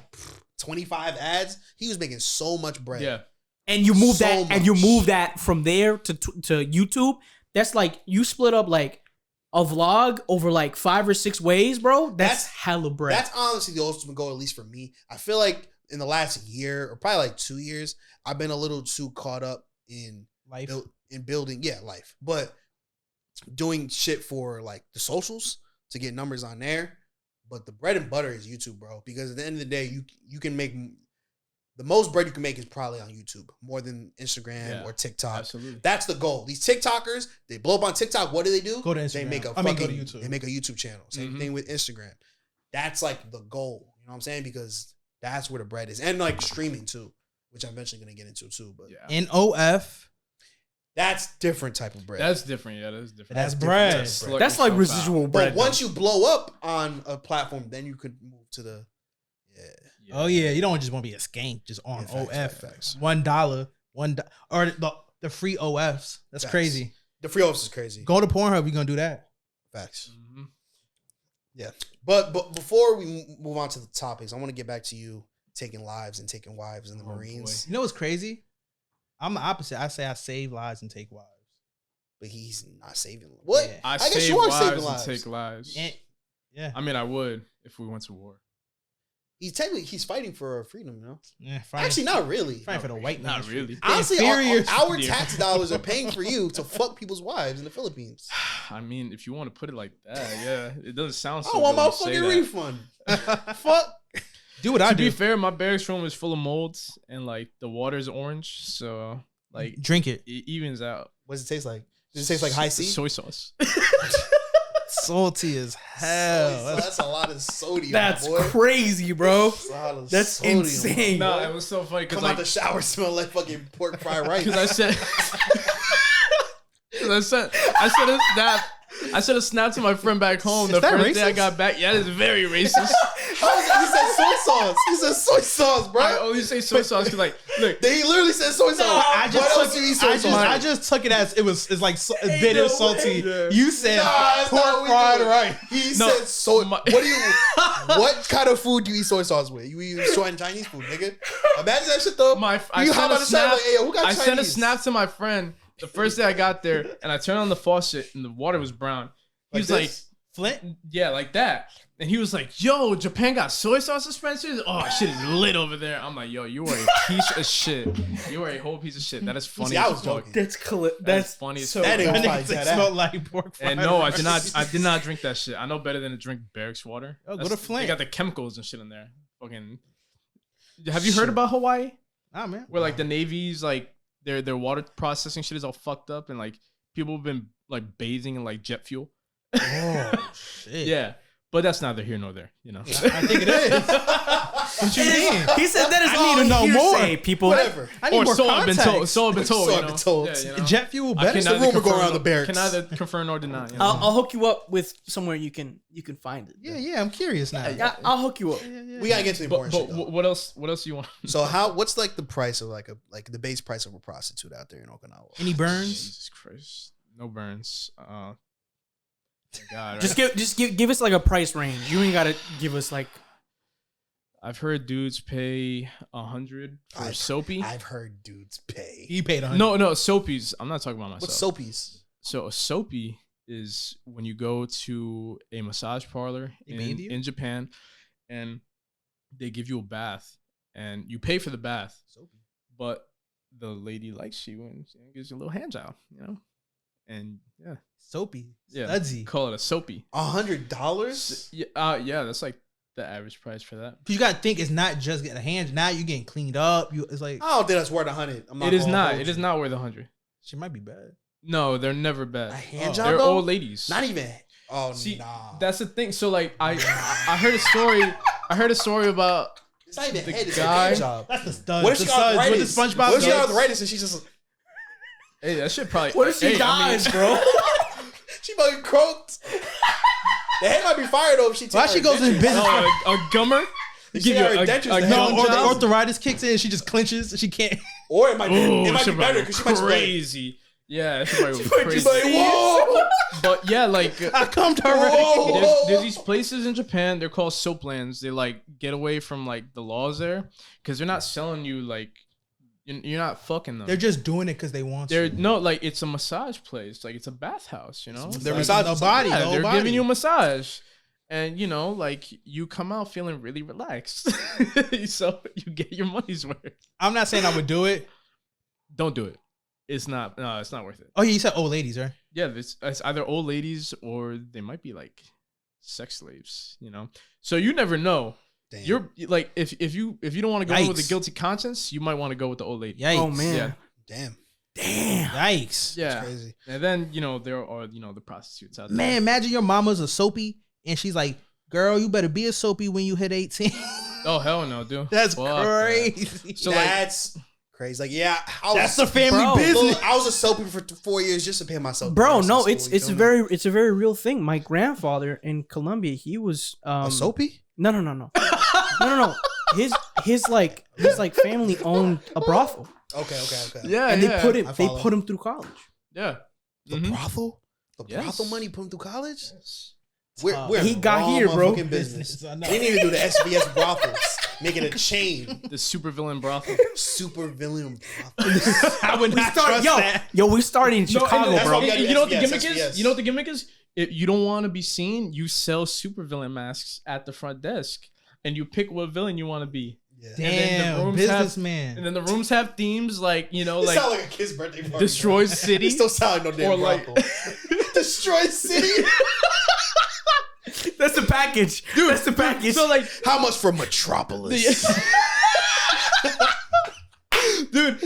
25 ads. He was making so much bread. Yeah. And you move So that, and you much. move that from there to YouTube. That's like you split up like a vlog over like 5 or 6 ways, bro. That's hella bread. That's honestly the ultimate goal, at least for me. I feel like in the last year or probably like 2 years, I've been a little too caught up in Life. building, life, but doing shit for like the socials to get numbers on there. But the bread and butter is YouTube, bro. Because at the end of the day, you can make the most bread you can make is probably on YouTube more than Instagram or TikTok. Absolutely. That's the goal. These TikTokers, they blow up on TikTok. What do? Go to They Instagram. make go to YouTube. They make a YouTube channel. Same thing with Instagram. That's like the goal. You know what I'm saying? Because that's where the bread is, and like streaming too, which I'm eventually gonna get into too. But Yeah. NOF. that's different type of bread. That's different. Yeah, that's different. That's different bread. type of Slurp That's like yourself out. residual But bread. once you blow up on a platform, then you could move to the Oh yeah, you don't just want to be a skank just on Yeah, facts, OF. facts. $1, or the free OFs. That's Facts. crazy. The free office is crazy. Go to Pornhub. You're gonna do that. Facts. Mhm. Yeah. But before we move on to the topics, I want to get back to you taking lives and taking wives in the Oh, Marines. You know what's crazy? I'm the opposite. I say I save lives and take wives. But he's not saving. What? Yeah. I guess save you are saving lives lives. and take lives. Yeah. I mean, I would if we went to war. He's fighting for fighting, you know? Yeah. Actually, not really. fighting for the white man. Not really. Honestly, inferiors. our Yeah. tax dollars are paying for you to fuck people's wives in the Philippines. I mean, if you want to put it like that, yeah, it doesn't sound so I want good my to say fucking that. refund. Fuck. Do what I To do. be fair, my barracks room is full of molds and like the water's orange, so like Drink it. it evens out. What does it taste like? Does it taste like high C? Soy sauce. Salty as hell. That's a lot of sodium, That's boy. crazy, bro. That's a lot of That's sodium, insane. bro. No, it was so funny because Come out like the shower smell like fucking pork fried rice. because I said I sent a snap to my friend back home the that first day I racist? got back. Yeah, it's very racist. How is it? He said soy sauce. He said soy sauce, bro. I only say soy sauce because like look. He literally said soy sauce. I just what took, else do you eat soy I sauce? I just took it as it's like bitter, no salty. way. You said Nah, that's not pork what fried we do. rice. He No, said soy. my- What kind of food do you eat soy sauce with? You eat soy and Chinese food, nigga. Imagine that shit though. I you sent hop a on the side snap. like, hey, yo, who got I Chinese? sent a snap to my friend the first day I got there, and I turned on the faucet, and the water was brown. He was like, this? Flint? Yeah, like that. And he was like, yo, Japan got soy sauce dispensers? Oh, shit is lit over there. I'm like, yo, you are a piece of shit. You are a whole piece of shit. That is funny. See, I was as fuck. joking. That's funny as so fuck. That ain't That probably nigga said said that. smelled like pork fries. And no, I did not drink that shit. I know better than to drink barracks water. Oh, go That's- to Flint. They got the chemicals and shit in there. Fucking. Have you heard about Hawaii? Nah, man. Where like the Navy's like their water processing shit is all fucked up and like people have been like bathing in like jet fuel. Oh, shit. Yeah. But that's neither here nor there, you know. I think it is. What you mean? He said that is I all need to know hearsay, more. people. Whatever. I need Or more so I've been context. told. So I've been told. So you I've know? been told. Yeah, you know? Jet fuel I better. can the neither rumor go confirm around the nor- barracks. Can neither confirm nor deny. You know? I'll hook you up with somewhere you can find it. Yeah, I'm curious now. I'll hook you up. We gotta get to the But, important shit. Though. what else? What else do you want? So what's like the price of like the base price of a prostitute out there in Okinawa? Any burns? Jesus Christ, no burns. God, Just right? give us like a price range. You ain't gotta give us like. I've heard dudes pay 100 for soapy. I've heard dudes pay. He paid 100. No, soapies. I'm not talking about myself. What's soapies? So a soapy is when you go to a massage parlor They bathe you? in Japan, and they give you a bath, and you pay for the bath, Soapy. but the lady likes you and gives you a little hand job, you know, and yeah, Soapy. yeah, Studsy. call it a soapy. $100? Yeah, that's like the average price for that. Cause you gotta think it's not just getting a hand. Now you're getting cleaned up. It's like I don't think that's worth 100. It is not. It is not worth 100. she might be bad. No, they're never bad. A hand Oh. job They're though? old ladies. Not even. Oh, See, nah. that's the thing. So like, I heard a story. I heard a story about It's not even the head. It's guy- a hand job. That's the stud. What if the she got studs arthritis? with the SpongeBob What if she got gets? arthritis and she's just hey, that shit probably. What if she hey, I mean, dies, bro? she fucking croaked? The head might be fired though if she. Why takes she her goes in dentures. business? Oh, a gummer? You Give see you how her a dentures, the No, hand or the job? arthritis kicks in. She just clenches. She can't. Or it might be. Ooh, It might be shit better because she might just be like, crazy. Yeah, she might be she's crazy. like, whoa. But yeah, like I come to her. Whoa. there's these places in Japan. They're called soaplands. They like get away from like the laws there because they're not selling you like you're not fucking them. They're just doing it because they want They're to. no, like it's a massage place, like it's a bathhouse, you know. They're Like, massaging the body. Yeah, the whole they're body. giving you a massage, and you know, like you come out feeling really relaxed, so you get your money's worth. I'm not saying I would do it. Don't do it. It's not. No, it's not worth it. Oh, yeah, you said old ladies, right? Yeah, it's either old ladies or they might be like sex slaves, you know. So you never know. Damn. You're like if you don't want to go in with a Yikes. guilty conscience, you might want to go with the old lady. Yikes. Oh man. Yeah. Damn. Yikes. Yeah. Crazy. And then there are the prostitutes out there. Man, imagine your mama's a soapy and she's like, girl, you better be a soapy when you hit 18. Oh hell no, dude. That's Fuck that. crazy. So like, That's crazy. Like, yeah, I was, That's the family Bro. business. I was a soapy for 4 years just to pay myself. Bro, to no, school, it's you it's a feel me? very real thing. My grandfather in Colombia, he was a soapy. No. No. His family owned a brothel. Okay. yeah, And yeah. they I put follow. him through college. Yeah. The Mhm. brothel. The Yes. brothel money put him through college. tough. We're He in the got wrong here, bro. motherfucking Business. Business, I know. They need to do the SBS brothels. Make it a chain. The supervillain brothel. Supervillain brothel. I would not trust that. We started in Chicago, that's bro. why we gotta do You know what the SBS, gimmick SBS. is? You know what the gimmick is? If you don't want to be seen, you sell supervillain masks at the front desk, and you pick what villain you want to be. Yeah. And then the Damn, rooms have- businessman. And then the rooms have themes like It like sound like a kid's birthday party. Destroy bro. City. It still sound like no damn Or like- brothel. Destroy City. That's the package. Dude, that's the package. so like How much for Metropolis? dude,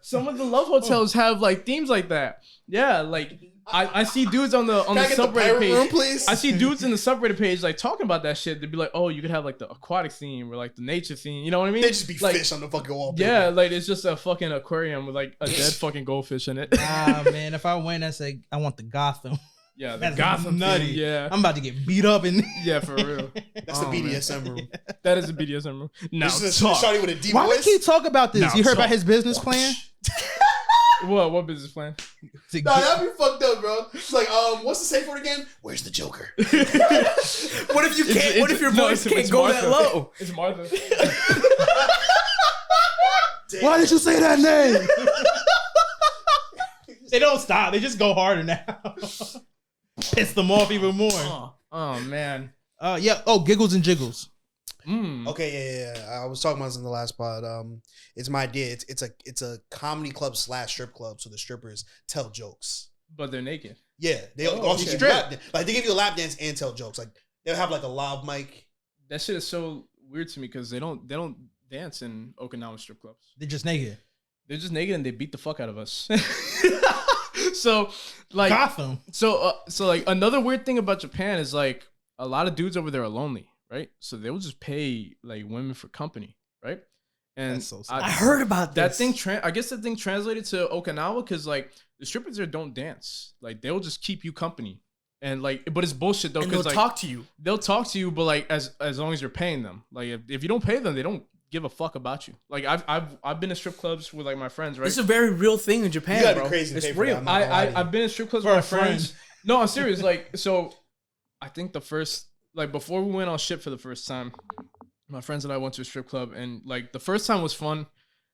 some of the love hotels have like themes like that. Yeah, like I see dudes on the Can I get the subreddit pirate page. room, please? I see dudes in the subreddit page like talking about that shit. They'd be like, "Oh, you could have like the aquatic theme or like the nature theme." You know what I mean? They just be like, fish on the fucking wall. Yeah, like it's just a fucking aquarium with like a dead fucking goldfish in it. Ah, man, if I win, I say I want the Gotham. Yeah, the That's Gotham nutty. theme. Yeah, I'm about to get beat up and yeah, for real. That's the Oh, man. BDSM room. That is a BDSM room. Now This is a talk. shawty with a deep why we voice. keep talking about this? Now You heard talk. about his business plan? What business plan? To Nah, get- that'd be fucked up, bro. It's like, what's the safe word again? Where's the Joker? What if you can't? What if your voice can't go that low? It's Martha. Why did you say that name? They don't stop. They just go harder now. Piss them off even more. Oh man. Yeah. Oh, Giggles and Jiggles. Okay, yeah. I was talking about this in the last pod. It's my idea. It's a comedy club / strip club. So the strippers tell jokes. But they're naked. Yeah, they also give you lap, like they give you a lap dance and tell jokes. Like they'll have like a live mic. That shit is so weird to me because they don't dance in Okinawa strip clubs. They're just naked. They're just naked and they beat the fuck out of us. So like Gotham. So like another weird thing about Japan is like a lot of dudes over there are lonely, right? So they'll just pay like women for company, right? And That's so sad. I heard about that this. thing. I guess that thing translated to Okinawa because like the strippers there don't dance. Like they'll just keep you company, and like, but it's bullshit though. And they'll Like, talk to you. They'll talk to you, but like as long as you're paying them. Like if you don't pay them, they don't give a fuck about you. Like I've been to strip clubs with like my friends, right? It's a very real thing in Japan, You gotta bro. be crazy to It's pay for real. that. I'm not gonna lie to you. I've been in strip clubs For with my a friend. friends. No, I'm serious. Like so, I think the first like before we went on ship for the first time, my friends and I went to a strip club, and like the first time was fun.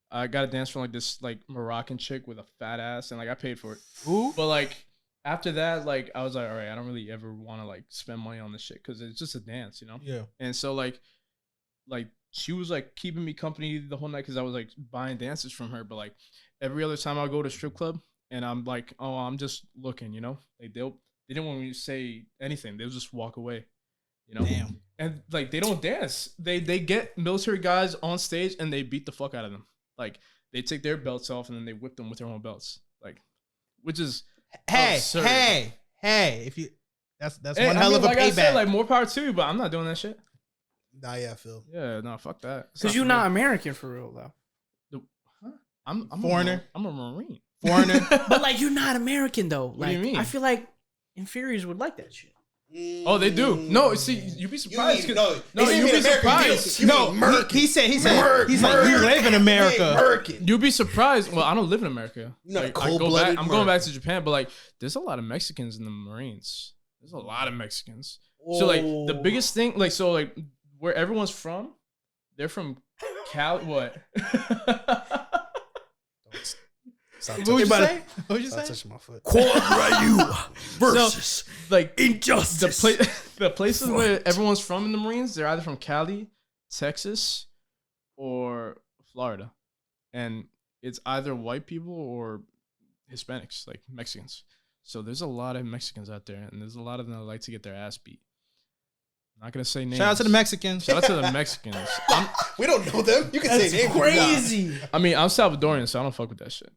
I got a dance from like this like Moroccan chick with a fat ass, and like I paid for it. Ooh. But like after that, like I was like, all right, I don't really ever want to like spend money on this shit because it's just a dance, you know. Yeah. And so like she was like keeping me company the whole night because I was like buying dances from her. But like every other time I go to a strip club and I'm like, oh, I'm just looking, you know. Like they didn't want me to say anything. They'll just walk away, you know. Damn. And like they don't dance. They get military guys on stage and they beat the fuck out of them. Like they take their belts off and then they whip them with their own belts. Like, which is absurd. Hey. If you, that's Hey, one hell of a like payback. I said, like more power to you, but I'm not doing that shit. Nah, yeah, Phil. Yeah, no, fuck that. It's Because for you're me. not American for real, though. I'm Foreigner. I'm a Marine. Foreigner. But like, you're not American though. What Like, do you mean? I feel like inferiors would like that shit. Oh, they do. No, see, you'd be surprised. You 'cause- mean, no, you'd be surprised. No, he said he live in America. American. You'd be surprised. Well, I don't live in America. You're not Like, a cold-blooded I'm going back to American. Japan, but like, there's a lot of Mexicans in the Marines. There's a lot of Mexicans. So like, the biggest thing, like, so like, where everyone's from, they're from Cali. What? Stop What would you touching- say? What would you Stop say? touching my foot. Ryu versus Like injustice. the places where everyone's from in the Marines, they're either from Cali, Texas, or Florida, and it's either white people or Hispanics, like Mexicans. So there's a lot of Mexicans out there, and there's a lot of them that like to get their ass beat. I'm not gonna say names. Shout out to the Mexicans. Shout out to the Mexicans. We don't know them. You can That's say names. but nah. crazy. I mean, I'm Salvadorian, so I don't fuck with that shit.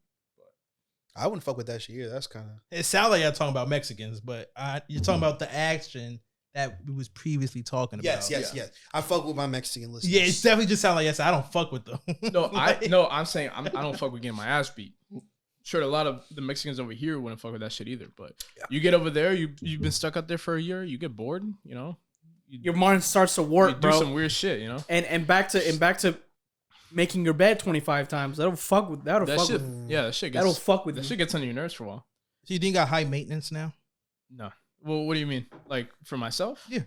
I wouldn't fuck with that shit either. That's kind of. It sounds like you're talking about Mexicans, but you're talking about the action that we was previously talking about. Yes. I fuck with my Mexican listeners. Yeah, it's definitely just sound like yes. I don't fuck with them. No, Like- I'm saying I don't fuck with getting my ass beat. Sure, a lot of the Mexicans over here wouldn't fuck with that shit either. But you get over there, you've been stuck out there for a year, you get bored, you know. Your mind starts to You work, do bro. some weird shit, you know. And back to making your bed 25 times. That'll fuck with That shit, yeah, that shit that'll gets fuck with that you. shit gets under your nerves for a while. So you think you got high maintenance now? No, well, what do you mean? Like for myself? Yeah.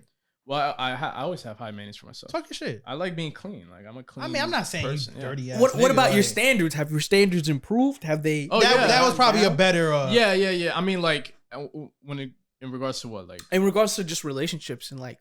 Well, I always have high maintenance for myself. Talk your shit. I like being clean. Like I'm a clean. I mean, I'm not saying person, you yeah. dirty ass. What nigga, about your like- standards? Have your standards improved? Have they? Oh, that, yeah. that was probably a better. Yeah. I mean, like in regards to what, like. In regards to just relationships and like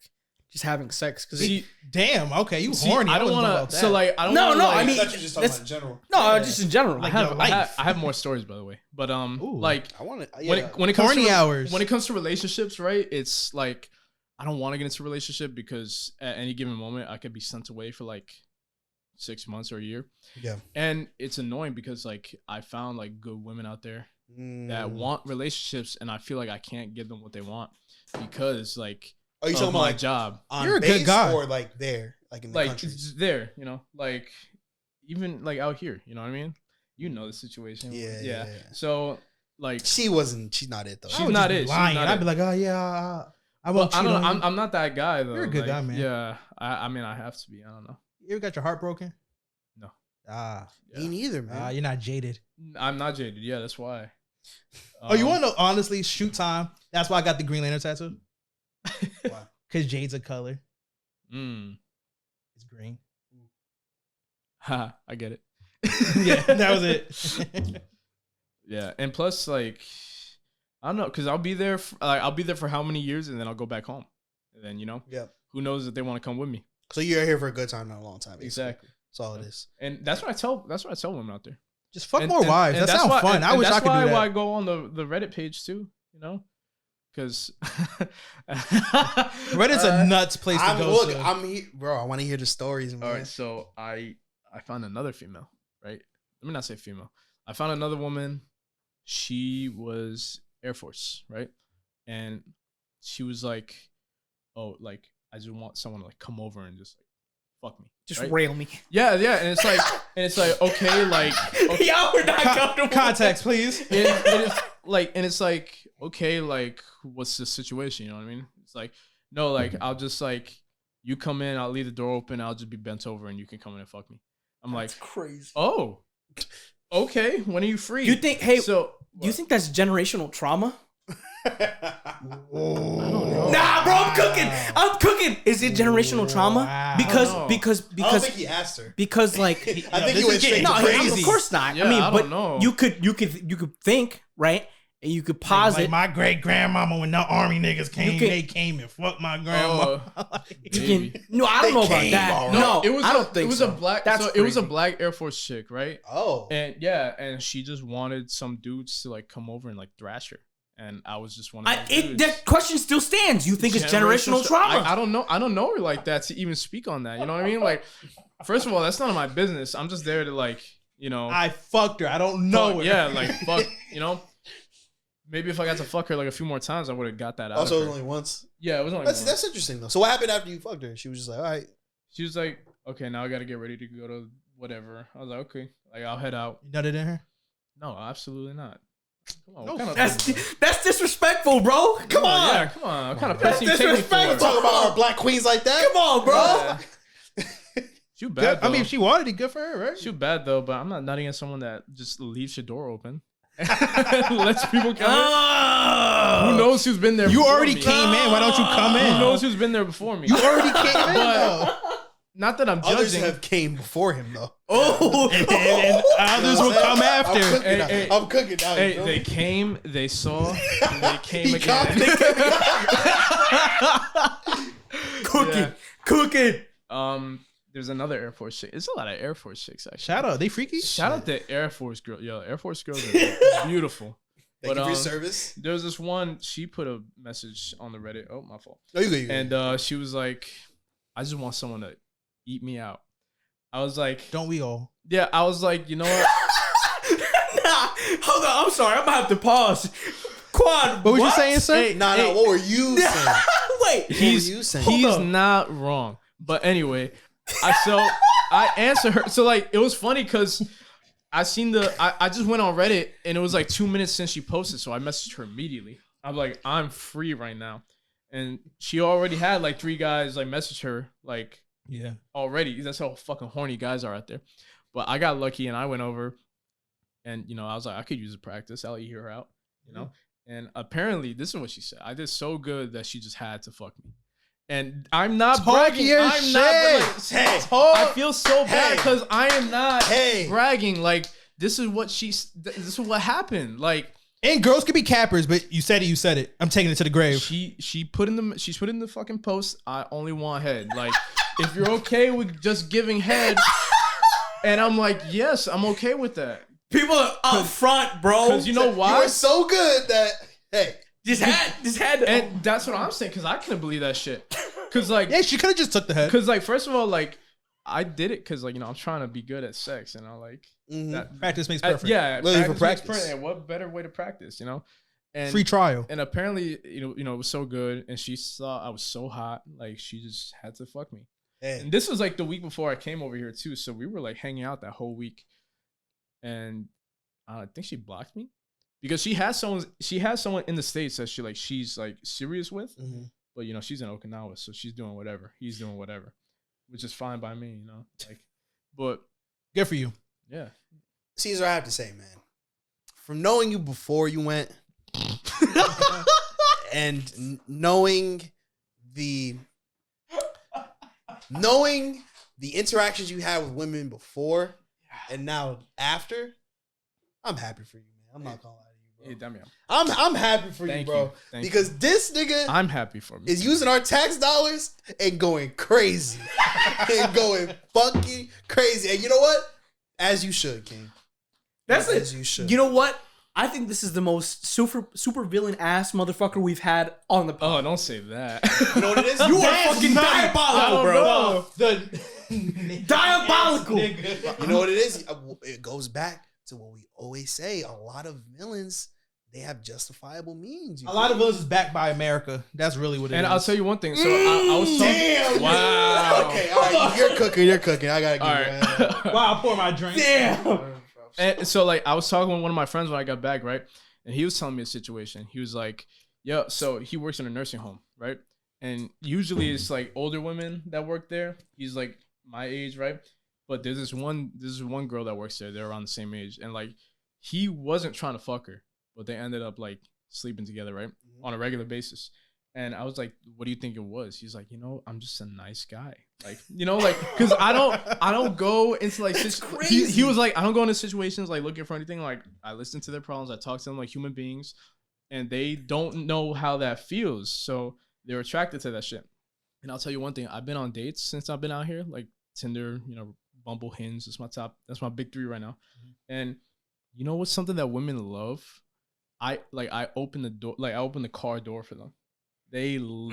just having sex, because See, Damn. Okay, you see, horny. I don't wasn't talking want about to. that. So like, I don't. No, wanna, no, like, I mean- I thought you were just talking that's- about in general. no, Yeah. just in general. Like, I your have, life. I have more stories, by the way, but Ooh. like I want to. when it comes Horny to hours. when it comes to relationships, right? It's like I don't want to get into a relationship because at any given moment I could be sent away for like 6 months or a year, Yeah. and it's annoying because like I found like good women out there Mm. that want relationships, and I feel like I can't give them what they want because like Are you of talking about my like job, on You're a good base guy. or like there, like in the like countries? it's there, you know, like even like out here, you know what I mean? You know the situation, Yeah. So like. She's not it though. I She's would not just be it. She's lying. not I'd it. be like, oh yeah, I Well, won't I cheat don't know. on you. I'm not that guy though. You're a good Like, guy, man. Yeah, I mean, I have to be. I don't know. You ever got your heart broken? No. Ah, Me neither, man. you're not jaded. I'm not jaded. Yeah, that's why. Oh, you want to know? Honestly, shoot time. That's why I got the Green Lantern tattoo. Why? Because jade's a color. It's green. Ha, I get it. Yeah, that was it. Yeah, and plus, like, I don't know, cause I'll be there. I'll be there for how many years, and then I'll go back home. and then Yep. who knows if they want to come with me. So you're here for a good time, not a long time. Basically. Exactly. That's all it is. And that's what I tell women out there. Just fuck more wives. That sounds fun. I wish I could do that. That's why I go on the Reddit page too. Because Reddit's a nuts place to go. Look, I'm here, bro. I want to hear the stories, man. All right, so I found another female, right? Let me not say female. I found another woman. She was Air Force, right? And she was like, "Oh, like I just want someone to like come over and just like fuck me, Just right? rail me. Yeah, and it's like, okay, like okay. Y'all were not comfortable. Context, please. And it's like, okay, like what's the situation? You know what I mean? It's like, no, like I'll just like you come in, I'll leave the door open, I'll just be bent over, and you can come in and fuck me. I'm That's like, crazy. oh, okay. When are you free? You think? Hey, so do you think that's generational trauma? I don't know. Nah, bro, I'm cooking. Is it generational trauma? Wow. Because I don't know. because I don't because think he asked her. because like I think this he went is getting straight to crazy. of course not. Yeah, I mean, I but don't know. you could think, right? And you could Like posit. my great grandmama, when the army niggas came, can- they came and fucked my grandma. You maybe. can, no, I don't know about came that. already. No, it was I don't think it was so. a black. That's so it was a crazy. black Air Force chick, right? Oh. And yeah, and she just wanted some dudes to like come over and like thrash her, and I was just one of those dudes. That question still stands. You think it's generational trauma? I don't know. I don't know her like that to even speak on that. You know what I mean? Like, first of all, that's none of my business. I'm just there to like, I fucked her. I don't know fuck, her. yeah, like fuck, Maybe if I got to fuck her like a few more times, I would have got that out. Also, it of was her. only once. Yeah, it was only That's once. that's interesting though. So what happened after you fucked her? She was just like, all right. She was like, okay, now I got to get ready to go to whatever. I was like, okay, like I'll head out. You nutted in her? No, absolutely not. Come on, No, what kind of That's disrespectful, bro. Come on. Yeah, come on. What kind of That's person you take me disrespectful. for? Talk about our black queens like that. Come on, bro. Yeah. She was bad. I mean, though. if she wanted it, good for her, right? She was bad though, but I'm not nutting at someone that just leaves your door open. Lets people come in. Who knows who's been there? You before already me? came in. Why don't you come in? Who knows who's been there before me? You already came in. though. Not that I'm Others judging. have came before him though. Oh, and others will come after. I'm cooking Hey, now. hey. I'm cooking now. Hey, you feel they me? came, they saw, and they came He again. cooking. There's another Air Force chick. It's a lot of Air Force chicks actually. Shout out. They freaky? Shout out to Air Force girl. Yo, Air Force girls are beautiful. Thank you for your um, service. There was this one. She put a message on the Reddit. Oh, my fault. No, you good. And she was like, "I just want someone to eat me out." I was like, Don't we all? "Yeah." I was like, you know what? Nah, hold on. I'm sorry. I'm gonna have to pause. Quad, What was you saying, sir? Hey, Nah, hey, what were you saying? Wait. What were you saying? Hold He's up. not wrong. But anyway, I answered her. So like, it was funny because I just went on Reddit and it was like 2 minutes since she posted, so I messaged her immediately. I'm like, I'm free right now, and she already had like 3 guys like message her like Yeah. already. That's how fucking horny guys are out there. But I got lucky and I went over, and I was like, I could use a practice. I'll eat her out, And apparently, this is what she said. I did so good that she just had to fuck me. And I'm not Talk bragging. your I'm shit. not. Hey, I feel so bad Hey. because I am not Hey. bragging. Like this is what this is what happened. Like And girls could be cappers, but you said it. You said it. I'm taking it to the grave. she put in the fucking post. I only want head. Like if you're okay with just giving head, and I'm like, yes, I'm okay with that. People are up front, bro. Because you know You why? were so good that hey, Just had. And that's what I'm saying, because I couldn't believe that shit. Because like, Yeah, she could have just took the head. because like, first of all, like, I did it because like I'm trying to be good at sex, like that. Practice makes perfect. Yeah, Literally for makes practice. perfect. And what better way to practice, And Free trial. and apparently, it was so good, and she saw I was so hot, like she just had to fuck me. hey. And this was like the week before I came over here too, so we were like hanging out that whole week, and I think she blocked me because she has someone in the States that she's like serious with, but she's in Okinawa, so she's doing whatever, he's doing whatever, which is fine by me, like, but Good for you. yeah. Cesar, I have to say, man, from knowing you before you went, and knowing the interactions you had with women before and now after, I'm happy for you, man. I'm not gonna lie to you, bro. Hey, Damian. I'm happy for you, Thank bro. you. Thank Because this nigga I'm happy for me. is using our tax dollars and going crazy. And going fucking crazy. And you know what? As you should, King. That's As it. you should. You know what? I think this is the most super villain ass motherfucker we've had on the pod. Oh, don't say that. You know what it is? You are That's fucking not- diabolical, bro. The Diabolical. You know what it is? It goes back to what we always say. A lot of villains, they have justifiable means. A lot of us is backed by America. That's really what it is. And I'll tell you one thing. So I was talking. Damn. Wow. Okay, all right. You're cooking. I gotta give All right. Wow, I pour my drink. Damn. And so like I was talking with one of my friends when I got back, right? And he was telling me a situation. He was like, "Yeah, so he works in a nursing home, right? And usually it's like older women that work there. He's like my age, right? But there's this one girl that works there. They're around the same age, and like he wasn't trying to fuck her, but they ended up like sleeping together, right, on a regular basis. And I was like, "What do you think it was?" He's like, I'm just a nice guy, like like because I don't go into like he was like, I don't go into situations like looking for anything. Like I listen to their problems, I talk to them like human beings, and they don't know how that feels, so they're attracted to that shit. And I'll tell you one thing: I've been on dates since I've been out here, like Tinder, Bumble, Hinge. That's my big 3 right now. And you know what's something that women love? I open the door, like I open the car door for them. They love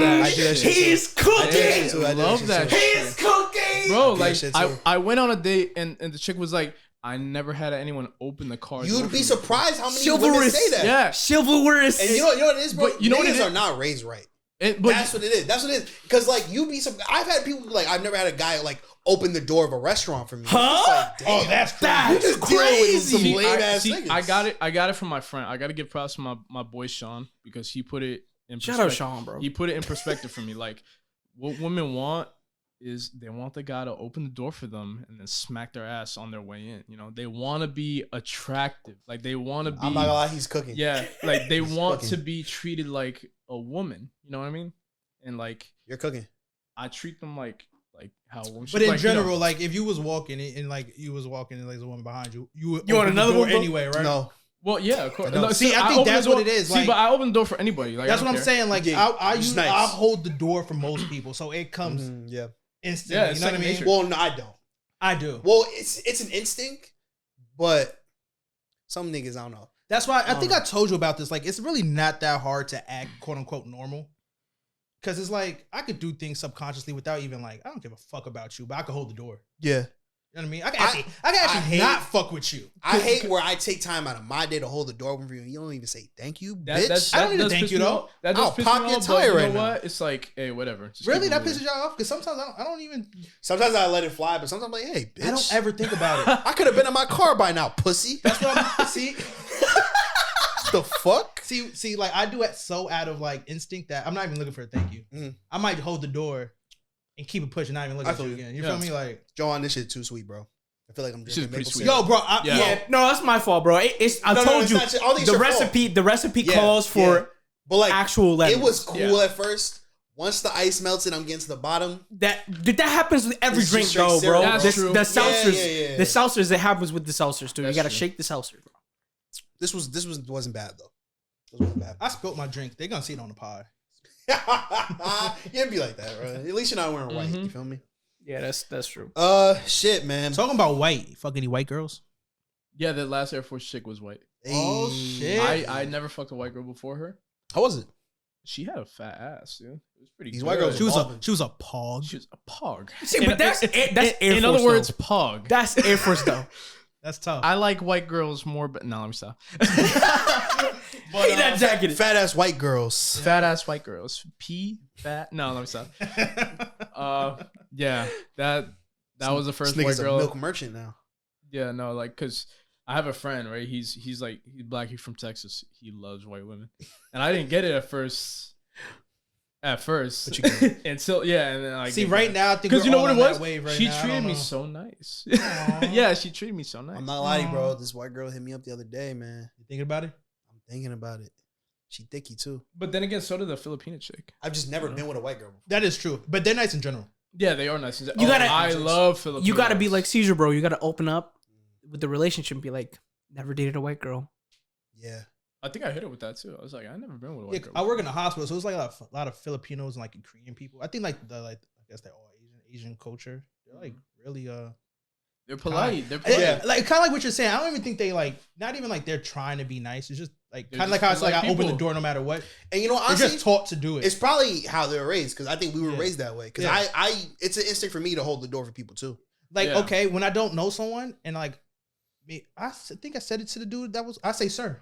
that shit. He's cooking. I Love that shit. He's cooking. Bro, that like shit too. I went on a date and the chick was like, I never had anyone open the car door. You'd for be me. surprised how many women Chivalrous. say that. Yeah. Chivalrous. And you know what it is, bro? But you know what it Niggas is? are not raised right. But That's what it is. That's what it is. Because like you be some. I've had people like I've never had a guy like open the door of a restaurant for me. Huh? It's like, damn. Oh, that's crazy. That's You just dealing with some crazy. lame ass niggas. I got it from my friend. I got to give props to my boy Sean, because he put it in Shout out perspective. Sean, bro. He put it in perspective for me. Like, what women want is they want the guy to open the door for them and then smack their ass on their way in. They want to be attractive. Like, they want to be. I'm not gonna lie, he's cooking. Yeah, like they want cooking. to be treated like a woman. You know what I mean? And like, You're cooking. I treat them like how a woman should. But in like, general, like if you was walking and like you was walking and like there's a woman behind you, you would You want open the another door one, bro? anyway, right? No. well, yeah, of course. No. No, See, I think open the that's door- what it is, See, like- but I open the door for anybody. Like, That's I what don't I'm care. saying. Like Yeah, I nice. hold the door for most people, so it comes Yeah. instantly. Yeah, you it's know what I second mean? nature. Well, no, I don't. I do. Well, it's an instinct, but some niggas I don't know. That's why I think I told you about this. Like, it's really not that hard to act quote unquote normal. Cause it's like I could do things subconsciously without even like I don't give a fuck about you, but I could hold the door. Yeah. You know what I mean? I can actually hate- not fuck with you. I hate where I take time out of my day to hold the door open for you and you don't even say thank you, bitch. I don't need to does thank piss you, me though. off. That does I'll piss pop me your off, tire but you right know now. what? It's like, hey, whatever. Just Really, keep that it moving. pisses y'all off? Because sometimes I don't even. Sometimes I let it fly, but sometimes I'm like, hey, bitch. I don't ever think about it. I could have been in my car by now, pussy. That's what I'm see. the fuck? See, like I do it so out of like instinct that I'm not even looking for a thank you. Mhm. I might hold the door and keep it pushing, not even look I at you feel you. again. You Yeah. feel me? Like, Joanne, this shit too sweet, bro. I feel like I'm This shit's drinking pretty maple sweet. syrup. yo, bro, Yeah. Yeah, no, that's my fault, bro. It's I No, told it's you not your- I don't think it's the your fault. recipe. The recipe Yeah, calls for yeah. But like, actual lemons. it was cool Yeah. at first. Once the ice melted, I'm getting to the bottom. that happens with every It's drink, just straight though, bro. syrup, That's This- true. The Yeah, seltzers, yeah. the seltzers. It happens with the seltzers too. You That's gotta true. shake the seltzers, bro. This wasn't bad though. This wasn't bad. I spilled my drink. They gonna see it on the pod. You didn't be like that, bro. At least you're not wearing white. Mhm. You feel me? Yeah, that's true. Shit, man. Talking about white, fuck any white girls. Yeah, the last Air Force chick was white. Oh, Hey. shit. I never fucked a white girl before her. How was it? She had a fat ass, dude. It was pretty. These good. white girls She was Evolving. a pog. She was a pog. See, but that's Air in Force, other words, though. pog. That's Air Force though. That's tough. I like white girls more, but no, let me stop. Hey, that jacket. Fat ass white girls. Fat ass white girls. Fat. No, let me stop. Yeah, that was the first This white nigga's a girl. milk merchant now. Yeah, no, like, cause I have a friend, right? He's black. He's from Texas. He loves white women, and I didn't get it at first. But you get it. Until and then I See, get right that. now, I think Because you know what it was? Wave right She now. I treated don't me know. so nice. Aw. Yeah, she treated me so nice. I'm not lying, bro. This white girl hit me up the other day, man. You thinking about it? I'm thinking about it. She thicky too. But then again, so did the Filipino chick. I've just never been with a white girl before. That is true, but they're nice in general. Yeah, they are nice. You gotta- I love Filipinos. You gotta be like Cesar, bro. You gotta open up with the relationship and be like, never dated a white girl. Yeah. I think I hit it with that too. I was like, I never been with a Yeah, white girl. I work in a hospital, so it was like a lot of Filipinos and like Korean people. I think I guess they're all Asian culture. They're like really They're polite. They're polite. yeah, like kind of like what you're saying. I don't even think they like not even like they're trying to be nice. It's just like They're kind of just like how it's like I polite open the people. door no matter what. And you know, They're honestly, just taught to do it. it's probably how they were raised because I think we were Yeah. raised that way. Because Yeah. I it's an instinct for me to hold the door for people too. Like Yeah. okay, when I don't know someone and like me, I think I said it to the dude that was I say sir.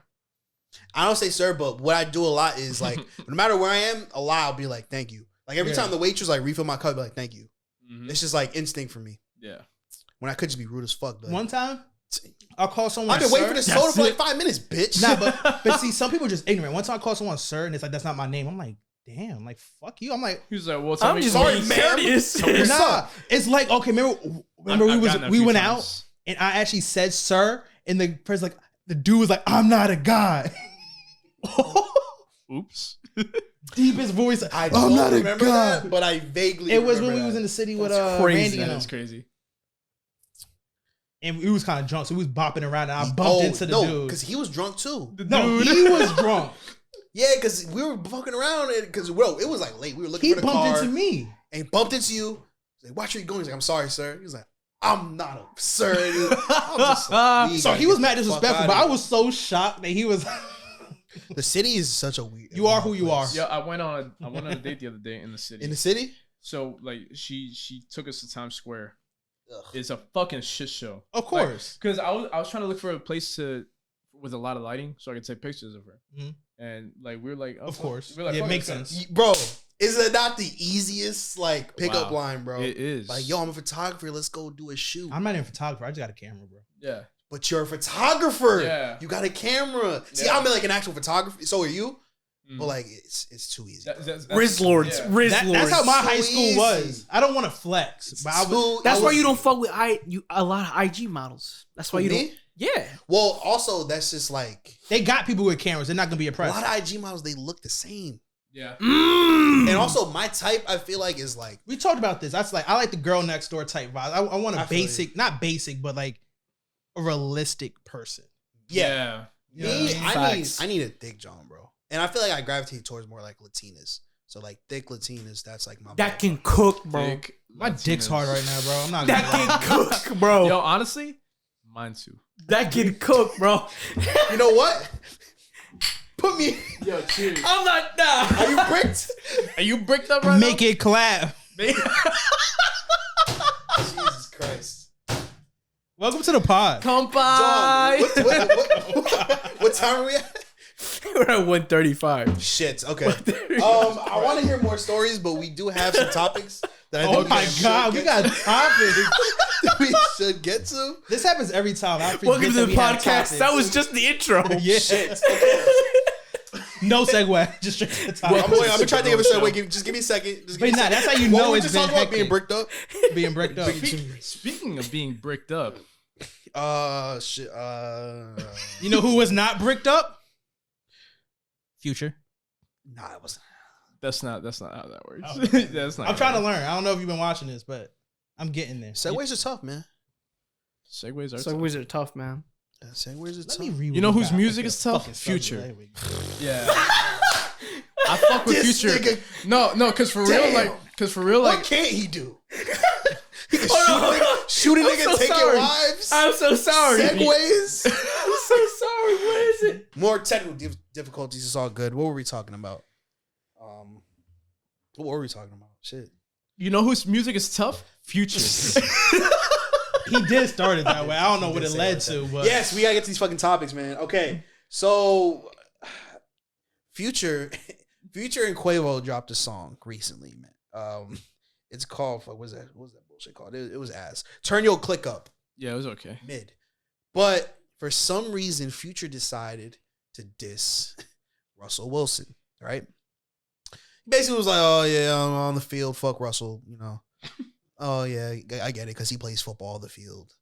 I don't say sir, but what I do a lot is like no matter where I am, a lot I'll be like thank you. Like every Yeah. time the waitress like refill my cup, I'll be like thank you. Mhm. It's just like instinct for me. Yeah. When I could just be rude as fuck. But One time, I'll call someone. I've been waiting for sir. this soda That's for like it. 5 minutes, bitch. Nah, but see, some people are just ignorant. One time I call someone sir, and it's like that's not my name. I'm like, damn, like fuck you. I'm like, He was like, well, tell I'm me. just sorry, being ma'am. courteous. What's nah. up? It's like okay, remember I've gotten that a we few went times. out and I actually said sir, and the person like the dude was like, I'm not a guy. Oops. Deepest voice. I I'm don't not a remember guy. that, but I vaguely It was remember when we that. was in the city with That's crazy. Randy and That's them. crazy. And we was kind of drunk, so we was bopping around, and I bumped into the dude. because he was drunk too. No, he was drunk. Yeah, because we were fucking around because it was like late. We were looking He for the bumped car into me. and he bumped into you. He's like, "Watch where you going." He's like, "I'm sorry, sir." He was like, "I'm not a sir." I'm just like, we So gotta he was get mad the fuck disrespectful, outta but I here. was so shocked that he was. The city is such a weird. You are who you place. Yeah, I went on a date the other day in the city. In the city. So like she took us to Times Square. Ugh. It's a fucking shit show. Of course. Because I was trying to look for a place with a lot of lighting so I could take pictures of her. Mhm. And like we were like, oh, Of course. we were like, Yeah, it fuck makes let's go. sense. Bro, is it not the easiest like pickup Wow. line, bro? It is. Like, yo, I'm a photographer. Let's go do a shoot. I'm not even a photographer. I just got a camera, bro. Yeah. But you're a photographer. Yeah. You got a camera. See, Yeah. I'm like an actual photographer. So are you. Mm. But like, it's too easy. That's- Riz Lords. yeah. Riz That's Lords. how my So high school easy. was. I don't want to flex, but I was. That's why was- you don't fuck with a lot of IG models. That's why you Me? don't. Yeah. Well, also that's just like They got people with cameras. They're not gonna be a impressed. lot of IG models. They look the same. Yeah. Mm. And also, my type, I feel like, is like We talked about this. That's like I like the girl next door type vibe. I want a I feel basic, not basic, but like a realistic person. me. Yeah. Facts. I need a thick John, bro. And I feel like I gravitate towards more like Latinas. So like thick Latinas, that's like my That vibe. can cook, bro. Thick My dick's hard right now, bro. I'm not. That Gonna lie. can cook, bro. Yo, honestly, mine too. That can cook, bro. You know what? Put me. Yo, cheers. I'm not. Nah. Are you bricked? Are you bricked up right Make it clap. Jesus Christ. Welcome to the pod. John, Kanpai. what time are we at? We're at 135. Shit. Okay. I want to hear more stories, but we do have some topics that I think Oh we my should god, we get got to. topics. we should get to. This happens every time. I forget Welcome to that the we have podcast. topics. That was just the intro. yeah. Shit. No segue. Just straight to the topic. I'm gonna try to think of a segue. Just give me a second. Just give But me a nah, second. that's how you What know were we it's just been talking about being hectic. bricked up. Being bricked up. Speaking of being bricked up, Shit. You know who was not bricked up? Future. Nah, it wasn't. that's not how that works. Oh. That's not. I'm how trying to that learn. I don't know if you've been watching this, but I'm getting there. Segways are tough, man. works. Segues are. Segues are tough, man. Yeah, segways are Let tough. me read. You know what we whose got. music Okay, is tough? fucking subject. Future. There we go. Yeah. I fuck with This Future. nigga- No, cause for real, What like, can't he do? He can Hold on. shoot a I'm nigga, so take sorry. your wives. I'm so sorry. Segways. I'm so sorry. What is it? More technical difficulties. It's all good. What were we talking about? What were we talking about? Shit. you know whose music is tough? Future. He did start it that way. I don't know He what did it say led like to, that. but Yes, we gotta get to these fucking topics, man. Okay, so Future and Quavo dropped a song recently, man. It's called what was that bullshit called? It was ass. Turn your click up Yeah, it was okay. mid, but for some reason, Future decided to diss Russell Wilson. Right? Basically, was like, "Oh yeah, I'm on the field. Fuck Russell," you know. Oh yeah, I get it because he plays football on the field.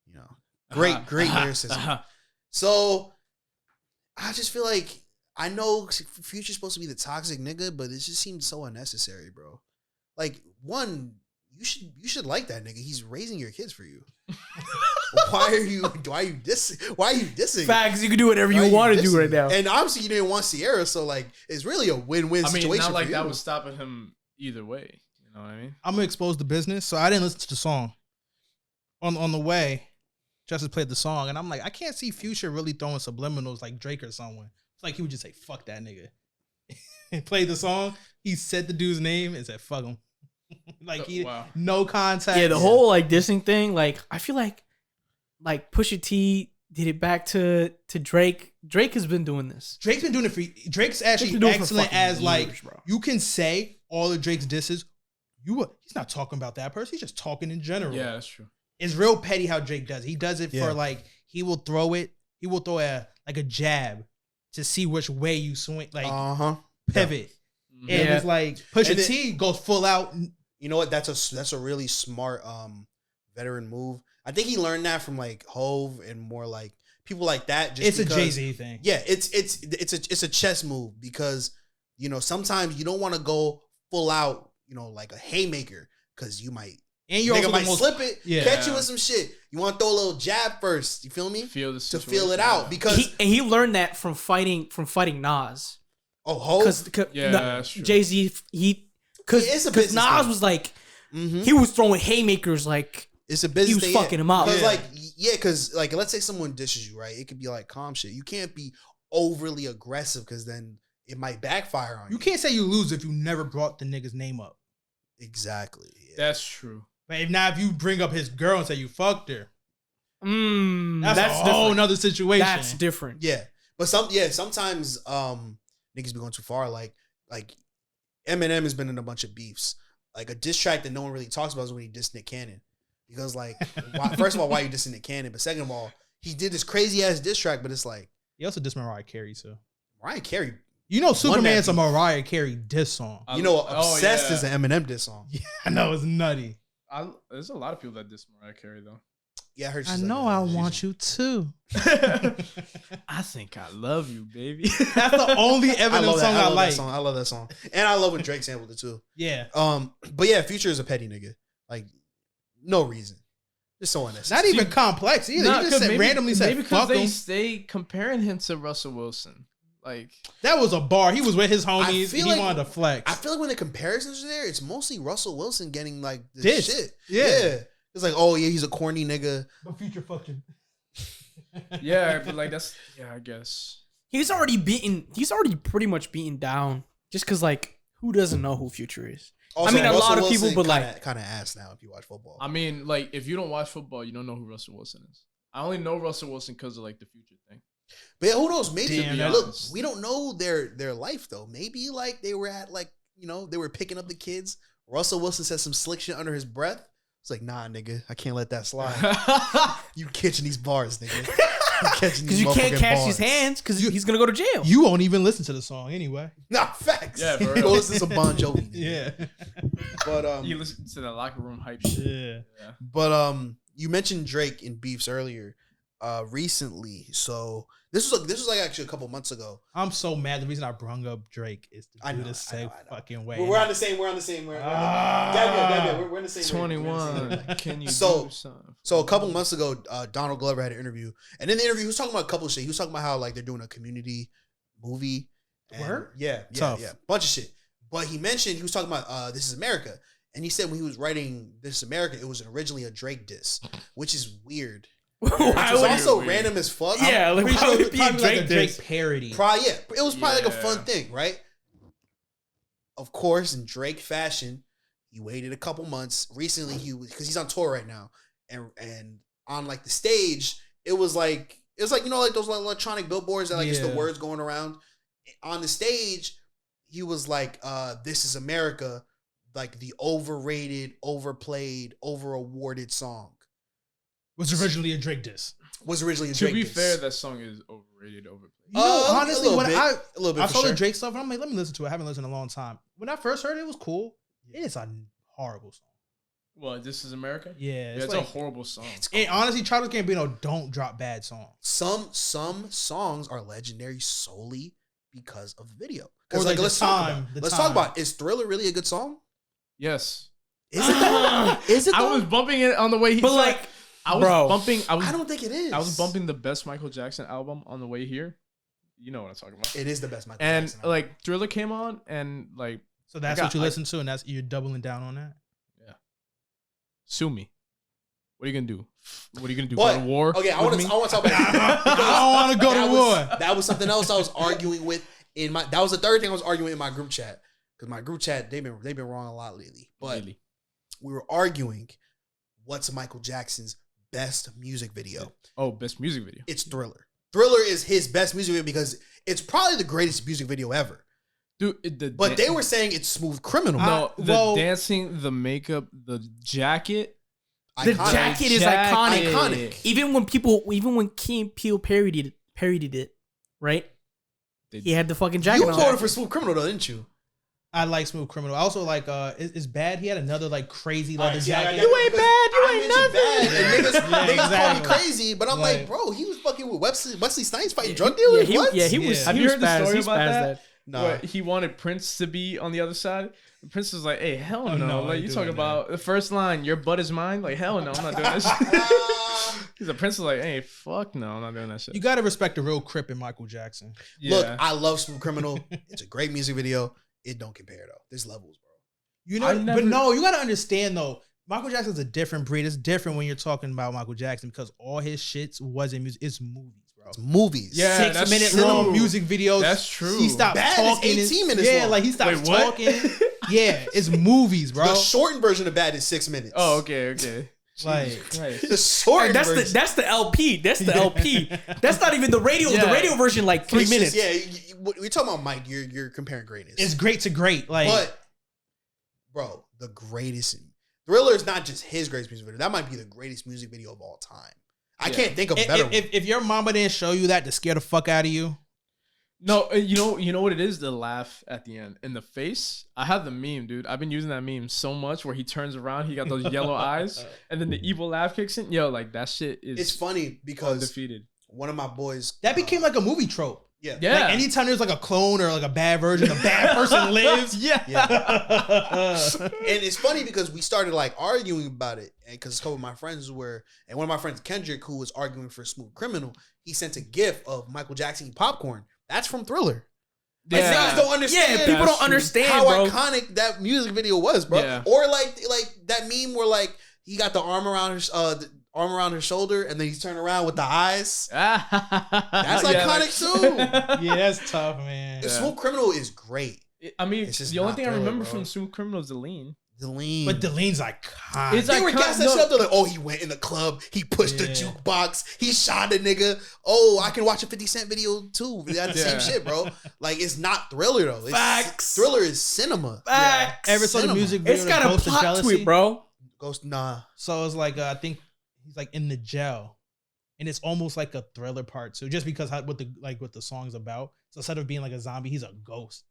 You know, great lyricism. So I just feel like I know Future's supposed to be the toxic nigga, but it just seems so unnecessary, bro. Like, one, you should like that nigga. He's raising your kids for you. Why are you dissing? Why are you dissing? Facts, you can do whatever Why you are want to do dissing? right now. And obviously you didn't want Sierra, so like it's really a win-win I mean, situation. not like for that you. was stopping him either way. You know what I mean? I'm gonna expose the business, so I didn't listen to the song. On the way, Justice played the song, and I'm like, I can't see Future really throwing subliminals like Drake or someone. It's like he would just say, "Fuck that nigga," and played the song. He said the dude's name and said, "Fuck him." Like he Wow. no contact. Yeah, the whole like dissing thing, like I feel like Pusha T did it back to Drake. Drake has been doing this. Drake's been doing it for. Drake's actually been doing it for excellent fucking as like years, bro. you can say all of Drake's disses. He's not talking about that person. He's just talking in general. Yeah, that's true. It's real petty how Drake does. He does it Yeah. for like he will throw a jab to see which way you swing, like pivot. Mhm. And Yeah. it's like Pusha And T goes full out. You know what? That's a really smart veteran move. I think he learned that from like Hove and more like people like that. Just It's because, a Jay-Z thing. Yeah, it's a chess move because sometimes you don't want to go full out, like a haymaker because you might And you're nigga also might the most, slip it, Yeah. catch you with some shit. You want to throw a little jab first. You feel me? Feel the To situation, feel it out yeah. because He learned that from fighting Nas. Hove. Because Yeah, that's true. Jay-Z It is a because business Nas thing. was like Mhm. he was throwing haymakers like It's a business. he was thing, fucking him up. Because like let's say someone dishes you, right? It could be like calm shit. You can't be overly aggressive because then it might backfire on you. you can't say you lose if you never brought the nigga's name up. Exactly. Yeah. That's true. But if you bring up his girl and say you fucked her, that's that's a whole different. nother situation. That's different. Yeah. But sometimes niggas be going too far. Like Eminem has been in a bunch of beefs. Like a diss track that no one really talks about is when he dissed Nick Cannon. Because like first of all, why you dissing Nick Cannon? But second of all, he did this crazy ass diss track, but it's like He also dissed Mariah Carey too. Mariah Carey. You know, Superman's a beat. Mariah Carey diss song. Obsessed yeah. is an Eminem diss song. Yeah, I know it's nutty. There's a lot of people that diss Mariah Carey though. Yeah, I heard. I know I want you too. I think I love you, baby. That's the only I Eminem love song that. I like. That song. I love that song, and I love when Drake sampled it too. Yeah, But yeah, Future is a petty nigga. Like, no reason. Just so unnecessary. not even complex either. Nah, You just 'cause randomly said maybe because fuck they him. stay comparing him to Russell Wilson. Like That was a bar. He was with his homies feel and he like- wanted to flex. I feel like when the comparisons are there, it's mostly Russell Wilson getting like this Dissed. shit. Yeah. It's like, oh yeah, he's a corny nigga. But Future fucking. yeah, but like that's I guess. He's already pretty much beaten down. Just because like who doesn't know who Future is? Also, I mean, a Russell lot of people, Wilson but like kind of ass now if you watch football. I mean, like if you don't watch football, you don't know who Russell Wilson is. I only know Russell Wilson because of like the Future thing. But yeah, who knows? Maybe Damn, look, that's- we don't know their life though. Maybe like they were at like they were picking up the kids. Russell Wilson said some slick shit under his breath. It's like, nah, nigga, I can't let that slide. You catching these bars, nigga. because you can't catch his hands because he's gonna go to jail. You won't even listen to the song anyway. Nah, facts. Yeah, for Go real. listen to some Bon Jovi. Nigga. Yeah. But You listen to the locker room hype shit. Yeah. Yeah. But you mentioned Drake in beefs earlier, recently. So this was like actually a couple months ago. I'm so mad. The reason I brung up Drake is to I do know, the I same know, I know. fucking way. We're on the same. We're on the same. We're in the same. 21. Can you So- do something? So a couple months ago, Donald Glover had an interview, and in the interview, he was talking about a couple of shit. He was talking about how like they're doing a community movie. and- Word? Yeah, Tough. bunch of shit. But he mentioned he was talking about This Is America, and he said when he was writing This Is America, it was originally a Drake diss, which is weird. Which Why was would also weird. random as fuck. Yeah, like Pretty why sure would it's it be probably like a Drake diss? parody. Probably, yeah. It was probably like a Yeah. fun thing, right? Of course, in Drake fashion, he waited a couple months. Recently, because he's on tour right now, and on like the stage, it was like like those electronic billboards that like it's the Yeah. words going around. On the stage, he was like, "This Is America," like the overrated, overplayed, over-awarded song. Was originally a Drake diss. Was originally a To Drake be diss. fair, that song is overrated, overplayed. You know, a honestly, little when bit. I a little bit I for saw sure. the Drake stuff, and I'm like, let me listen to it. I haven't listened in a long time. When I first heard it, it was cool. It is a horrible song. What? This Is America? Yeah, It's like, a horrible song. and honestly, Childish Gambino don't drop bad songs. Some songs are legendary solely because of the video. Or Because like like, let's talk about the let's time. talk about is Thriller really a good song? Yes. Is it though? Is it I though? was bumping it on the way he But said- like I was Bro. bumping. I don't think it is. I was bumping the best Michael Jackson album on the way here. You know what I'm talking about. It is the best Michael And Jackson album. like Thriller came on, and like So that's I what you got- listen to, and that's you're doubling down on that. sue me. What are you gonna do? What are you gonna do? But, Go to war? okay, I with want me? to talk about I don't want to go to war. That was something else I was arguing with in my. That was the third thing I was arguing in my group chat because my group chat they've been wrong a lot lately. But Really? we were arguing what's Michael Jackson's best music video. Oh, best music video. It's Thriller. Thriller is his best music video because it's probably the greatest music video ever. Dude, But they were saying it's Smooth Criminal. no, the well- dancing, the makeup, the jacket. The Iconic. jacket is Jacket. iconic. Even when Key and Peele parodied it, right? He had the fucking jacket You on. voted for Smooth Criminal though, didn't you? I like Smooth Criminal. I also like it's bad. He had another like crazy leather Alright, yeah, jacket. you ain't bad. You ain't nothing. And niggas, Yeah, niggas call me exactly. crazy, but I'm Like- like, bro, he was fucking with Wesley Snipes fighting drug dealers. Yeah, What? he was. Yeah. Have he you was heard the spazzed. story He about spazzed that? Nah. Where he wanted Prince to be on the other side. And Prince was like, "Hey, hell Oh, no! no, I Like ain't you doing talking about the first line, your butt is mine. Like hell no, I'm not doing that shit." He's a Prince was like, "Hey, fuck no, I'm not doing that shit." You gotta respect the real Crip in Michael Jackson. Look, Yeah. I love Smooth Criminal. It's a great music video. It don't compare though. There's levels, bro. You know, I never- but no, you gotta understand though. Michael Jackson's a different breed. It's different when you're talking about Michael Jackson because all his shits wasn't music. It's movies, bro. It's movies. Yeah, 6 that's minute true. long music videos. That's true. He stopped Bad is talking. 18 minutes Yeah, long. like he stopped Wait, what? talking. Yeah, it's movies, bro. The shortened version of Bad is 6 minutes. Oh, okay. Like- Jesus Christ. The shortened That's version. the LP. That's the LP. That's not even the radio. Yeah. The radio version like 3 It's minutes. just- yeah, we're talking about Mike. You're comparing greatness. It's great to great. Like But, bro, the greatest. Thriller is not just his greatest music video. That might be the greatest music video of all time. I Yeah. can't think of a better one. if your mama didn't show you that to scare the fuck out of you, No, you know what it is? The laugh at the end in the face. I have the meme, dude. I've been using that meme so much where he turns around, he got those yellow eyes, and then the evil laugh kicks in. Yo, like that shit is It's funny because undefeated. one of my boys that became like a movie trope. yeah. Yeah. Like anytime there's like a clone or like a bad version, a bad person lives. Yeah. And it's funny because we started like arguing about it, and because a couple of my friends were, and one of my friends Kendrick, who was arguing for Smooth Criminal, he sent a gif of Michael Jackson eating popcorn. That's from Thriller. Like, niggas don't understand. Yeah, people That's don't true. understand, how bro. iconic that music video was, bro. Yeah. Or like that meme where like he got the arm around his shoulder, and then he's turning around with the eyes. That's iconic too. Yeah, that's tough, man. The Smooth Criminal is great. I mean, It's just the only not thing I Thriller, remember bro. from Smooth Criminal is the lean. The lean. But Delene's iconic. It's They were iconic. gassing that No. shit up. They're like, oh, he went in the club. He pushed the Yeah. jukebox. He shot a nigga. Oh, I can watch a 50 Cent video too. That's the Yeah. same shit, bro. Like, it's not Thriller, though. It's, Facts. Thriller is cinema. Facts. Ever saw the Cinema. music video? It's to got a Ghost of plot Jealousy? tweet, bro. Ghost, nah. So it's like I think he's like in the jail, and it's almost like a Thriller part too, just because what the song's about. So instead of being like a zombie, he's a ghost,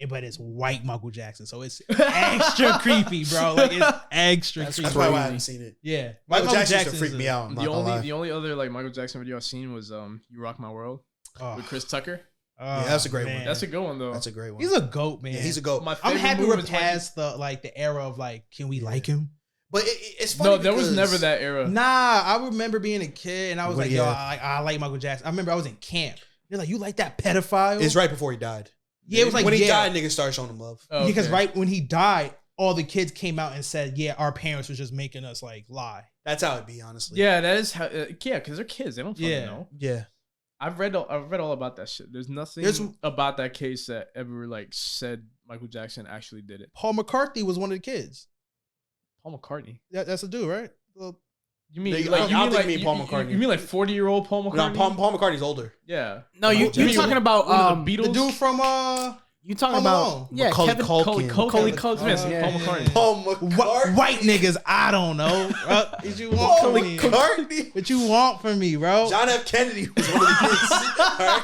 but it's white Michael Jackson, so it's extra creepy, bro. Like it's extra That's creepy. That's probably why I crazy. haven't seen it. Yeah, Michael Jackson used to Jackson's freak me out. I'm not gonna lie. The only other like Michael Jackson video I've seen was You Rock My World Oh, with Chris Tucker. Yeah, that's a great one. That's a good one though. That's a great one. He's a goat, man. Yeah, he's a goat. My I'm favorite happy movie we're is past the era of like, can we like him? But it's funny No, there was because- never that era. Nah, I remember being a kid and I was Well, like, yo, yeah. I like Michael Jackson. I remember I was in camp. They're like, you like that pedophile? It's right before he died. Yeah, it was like when he yeah. died, niggas started showing him love. Oh, Because okay. right when he died, all the kids came out and said, yeah, our parents was just making us like lie. That's how it be, honestly. Yeah, that is how. Yeah, because they're kids. They don't fucking Yeah. know. Yeah. I've read all about that shit. There's nothing There's- about that case that ever like said Michael Jackson actually did it. Paul McCartney was one of the kids. Paul McCartney. That's a dude, right? Well, You mean I like don't you mean think like you mean Paul McCartney. You mean like 40-year-old Paul No, McCartney? Paul McCartney's older. Yeah. No, you You you're talking about one of the Beatles. the dude from you talking Home about Alone. yeah, Macaulay Kevin Culkin. Macaulay Culkin. Culkin. Yeah, Paul yeah, McCartney. yeah. Paul McCartney. white niggas. I don't know. What you want Paul from me? McCartney. What you want from me, bro? John F. Kennedy was one of the kids. All right?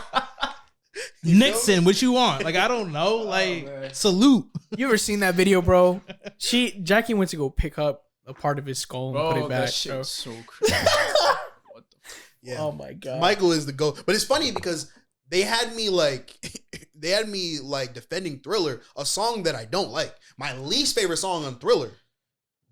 Nixon. What you want? Like I don't know. Like man. salute. You ever seen that video, bro? Jackie went to go pick up a part of his skull and put Bro, it back. that shit bro. was so crazy. What the fuck? Yeah. Oh my god. Michael is the GOAT. But it's funny because they had me like defending Thriller, a song that I don't like. My least favorite song on Thriller,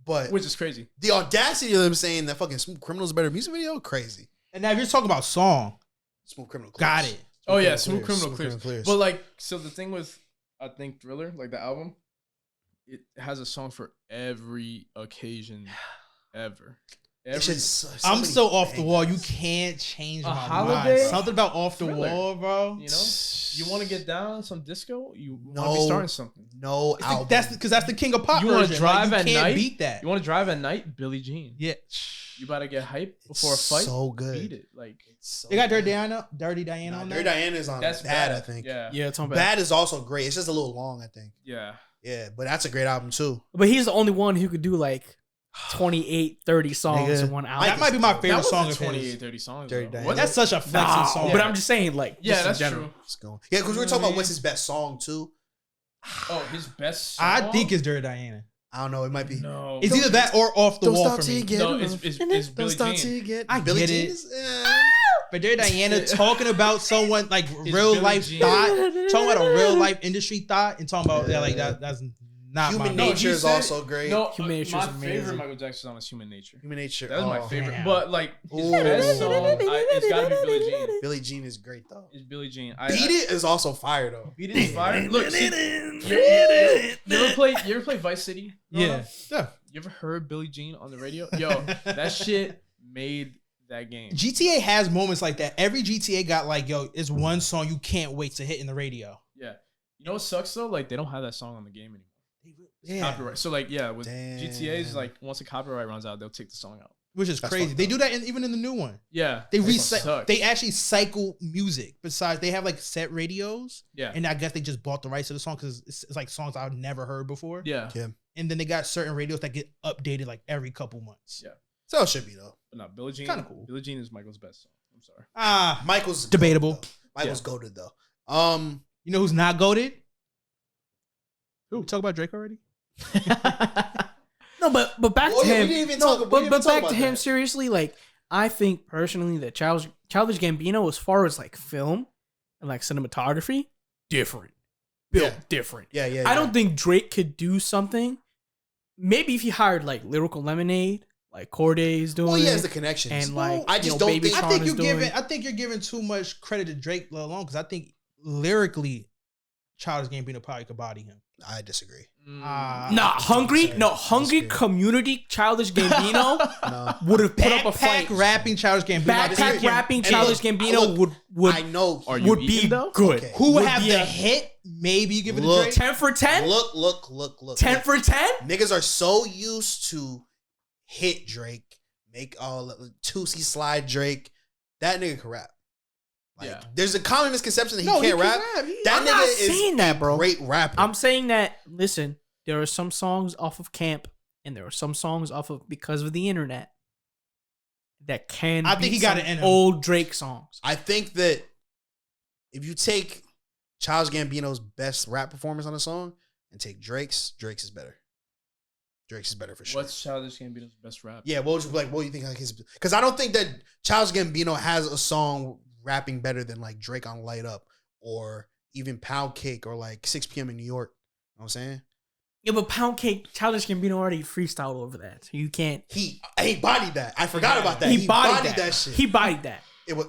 But which is crazy. the audacity of them saying that fucking Smooth Criminal's a better music video, crazy. And now if you're talking about song, Smooth Criminal clears. got it. Oh yeah, Smooth Criminal clears. clears. But like, so the thing with I think Thriller, like the album, it has a song for every occasion ever. It's just I'm many so off the wall. You bangers. can't change A my holiday mind. Something about off the Thriller. wall, bro. You know, you want to get down some disco. You want to No. be starting something. No album. That's because that's the king of pop. You wanna version. drive like, at you can't night? beat that. You want to drive at night, Billie Jean. Yeah. You about to get hyped It's before a fight. so good. Beat it. Like It's so They got Dirty good. Diana. Dirty Diana Nah, on Dirty there. Diana's on that's bad, bad. I think. Yeah. Yeah, it's on bad. Bad is also great. It's just a little long, I think. Yeah. Yeah, but that's a great album too. But he's the only one who could do like 28, 30 songs Nigga. in one album. That might be my That favorite was song the of 28, his. 30 songs. Dirty though. Diana. Was That's it? such a flexing Nah, song. but I'm just saying, like, Yeah, just in that's general. true. Let's go. Yeah, because we're talking about what's his best song too. Oh, his best song? I think it's Dirty Diana. I don't know. It might be. No. It's either that or off the wall for me. No, it's Don't stop Billie till you Jean. get. I Billie get Jean it. is, But Dirty Diana talking about someone like real Billie life Jean. thought, talking about a real life industry thought, and talking about like that's not Human my Nature he is said- also great. No, Human Nature my is amazing. favorite Michael Jackson song is Human Nature. Human Nature. That was my oh, favorite. damn. But like his Ooh. best song, it's gotta be Billie Jean. Billie Jean is great though. It's Billie Jean. Beat It is also fire though. Beat It is fire. Look, see, you ever play Vice City? growing Yeah. up? Yeah. You ever heard Billie Jean on the radio? Yo, that shit made that game. GTA has moments like that. Every GTA got like, yo, it's one song you can't wait to hit in the radio. Yeah. You know what sucks though? Like they don't have that song on the game anymore. Yeah. Copyright. So like yeah, with Damn. GTA's like once the copyright runs out, they'll take the song out. Which is That's crazy. fucked They up. do that even in the new one. Yeah. They That recycle. sucks. They actually cycle music. Besides, they have like set radios, Yeah. and I guess they just bought the rights to the song because it's like songs I've never heard before. Yeah. And then they got certain radios that get updated like every couple months. Yeah. So it should be though. But no, Billie Jean. Kinda cool. Billie Jean is Michael's best song. I'm sorry. Ah, Michael's Debatable. goated, though. Michael's goaded though. you know who's not goaded? Who? We talk about Drake already? No, but back Oh, to yeah, him. we didn't even No, talk- we but didn't even talk back to about him that. seriously. Like, I think personally that Childish Gambino, as far as like film and like cinematography, different, built Yeah. different. Yeah. I don't think Drake could do something. Maybe if he hired like Lyrical Lemonade, like Corday's doing, Well, he has it, the connections. and like I just don't Baby think- Sean I think is you doing. giving. I think you're giving too much credit to Drake alone because I think lyrically, Childish Gambino probably could body him. I disagree. Ah, Nah, hungry. sorry. No, hungry Disagree. community. Childish Gambino No. would have put up a backpack fight. rapping Childish Gambino. Backpack rapping And Childish look, Gambino look, would I know. Are you would be eating, though? good. Okay. Who would Would have be the a- hit? Maybe you give it to Look. Drake. 10 for 10? Look. 10 for 10? Niggas are so used to hit Drake, make all Tootsie slide Drake. That nigga can rap. Like, Yeah. there's a common misconception that he No, can't he rap. can rap. That I'm nigga not is saying that, bro. a great rapper. I'm saying that, listen, there are some songs off of Camp and there are some songs off of Because of the Internet that can I think beat he got some it in him. old Drake songs. I think that if you take Childish Gambino's best rap performance on a song and take Drake's is better. Drake's is better for sure. What's Childish Gambino's best rap? Yeah, what do you think like his? Because I don't think that Childish Gambino has a song rapping better than like Drake on Light Up or even Pound Cake or like 6 p.m. in New York. You know what I'm saying? Yeah, but Pound Cake, Childish Gambino already freestyled over that. So you can't. He bodied that. I forgot about that. He bodied that shit. He bodied that. It was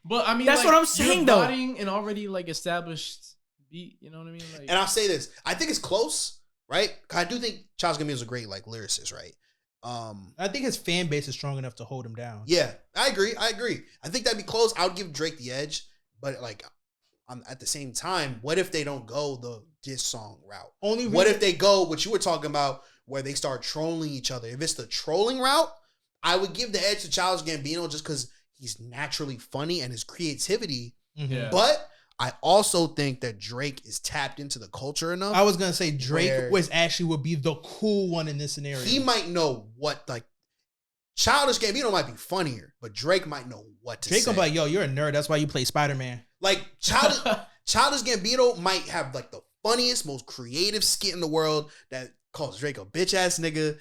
But I mean, That's like, what I'm saying, you're though. bodying an already like established beat. You know what I mean? Like, and I'll say this. I think it's close, right? 'Cause I do think Childish Gambino is a great like lyricist, right? I think his fan base is strong enough to hold him down. Yeah, I agree. I think that'd be close. I would give Drake the edge, but like at the same time, what if they don't go the diss song route? Only What reason- if they go what you were talking about, where they start trolling each other? If it's the trolling route, I would give the edge to Childish Gambino just because he's naturally funny and his creativity. Mhm. Yeah. But I also think that Drake is tapped into the culture enough. I was gonna say Drake Where- would be the cool one in this scenario. He might know what like Childish Gambino might be funnier, but Drake might know what to Drake say. gonna be like, yo, you're a nerd. That's why you play Spider-Man. Like Childish Gambino might have like the funniest, most creative skit in the world that calls Drake a bitch ass nigga.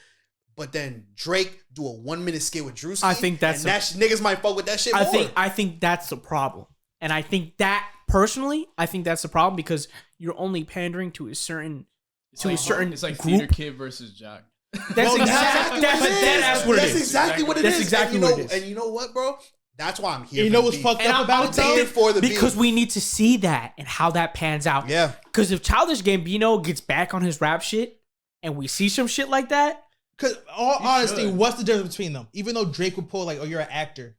But then Drake do a 1 minute skit with Drewski. I think that's and niggas might fuck with that shit more. I think that's the problem. And I think that personally, I think that's the problem because you're only pandering to a certain it's like certain it's like group. Theater Kid versus Jack. That's Bro, exactly what it is. that's what it That's is. exactly what it That's is. exactly and you know, what it is. And you know what, bro? That's why I'm here. You for know the what's beef. fucked And up about it I'm though? here for the because beef. we need to see that and how that pans out. Yeah. Because if Childish Gambino gets back on his rap shit and we see some shit like that, Because all honesty, should. what's the difference between them? Even though Drake would pull like, "Oh, you're an actor,"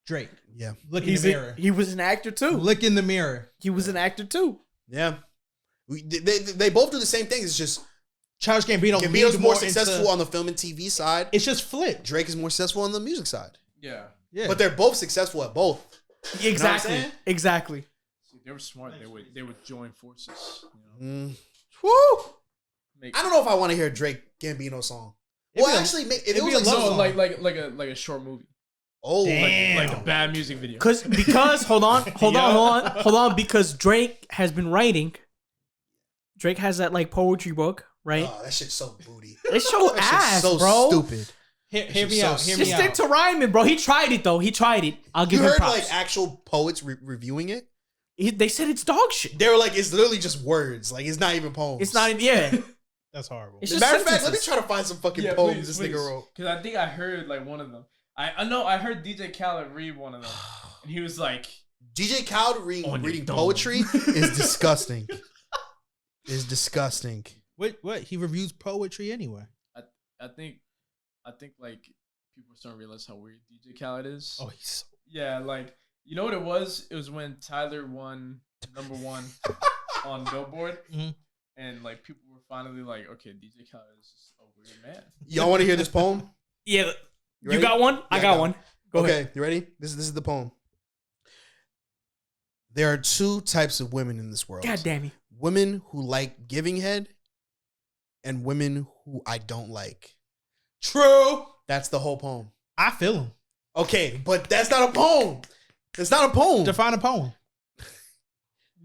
Drake, Yeah. look in the mirror. he was an actor too. Look in the mirror. He was an actor too. Yeah. They both do the same thing. It's just Childish Gambino Gambino's leans more into- successful on the film and TV side. It's just flipped. Drake is more successful on the music side. Yeah. Yeah, But they're both successful at both. Exactly. saying? Exactly. See, they were smart. They would join forces. You know? Woo! Make, I don't know if I want to hear a Drake Gambino song. It'd Well, be a- actually, if it'd it be was a like love some song. like a short movie. oh, Damn. Like a bad music video. Because hold on, because Drake has been writing. Drake has that like poetry book, right? oh, that shit's so booty. It's so That shit's ass, so bro. stupid. Hear me so out. Hear Just me stick out. to rhyming, bro. He tried it though. He tried it. I'll give You him heard props. like actual poets reviewing it? They said it's dog shit. They were like, it's literally just words. Like, it's not even poems. It's not. Yeah. That's horrible. It's As a just matter of fact, let me sentences. try to find some fucking poems this nigga wrote. Because I think I heard like one of them. I know I heard DJ Khaled read one of them, and he was like, DJ Khaled On your reading dome. poetry is disgusting. Is disgusting. What? He reviews poetry anyway. I think like people are starting to realize how weird DJ Khaled is. Oh, he's Yeah, like you know what it was? It was when Tyler won #1 on Billboard, Mhm. and like people were finally like, okay, DJ Khaled is just a weird man. Y'all want to hear this poem? Yeah. You ready? got one? Yeah, I got one. Go okay, ahead. you ready? This is the poem. There are two types of women in this world. God damn you. Women who like giving head and women who I don't like. true. That's the whole poem. I feel him. Okay, but that's not a poem. It's not a poem. Define a poem.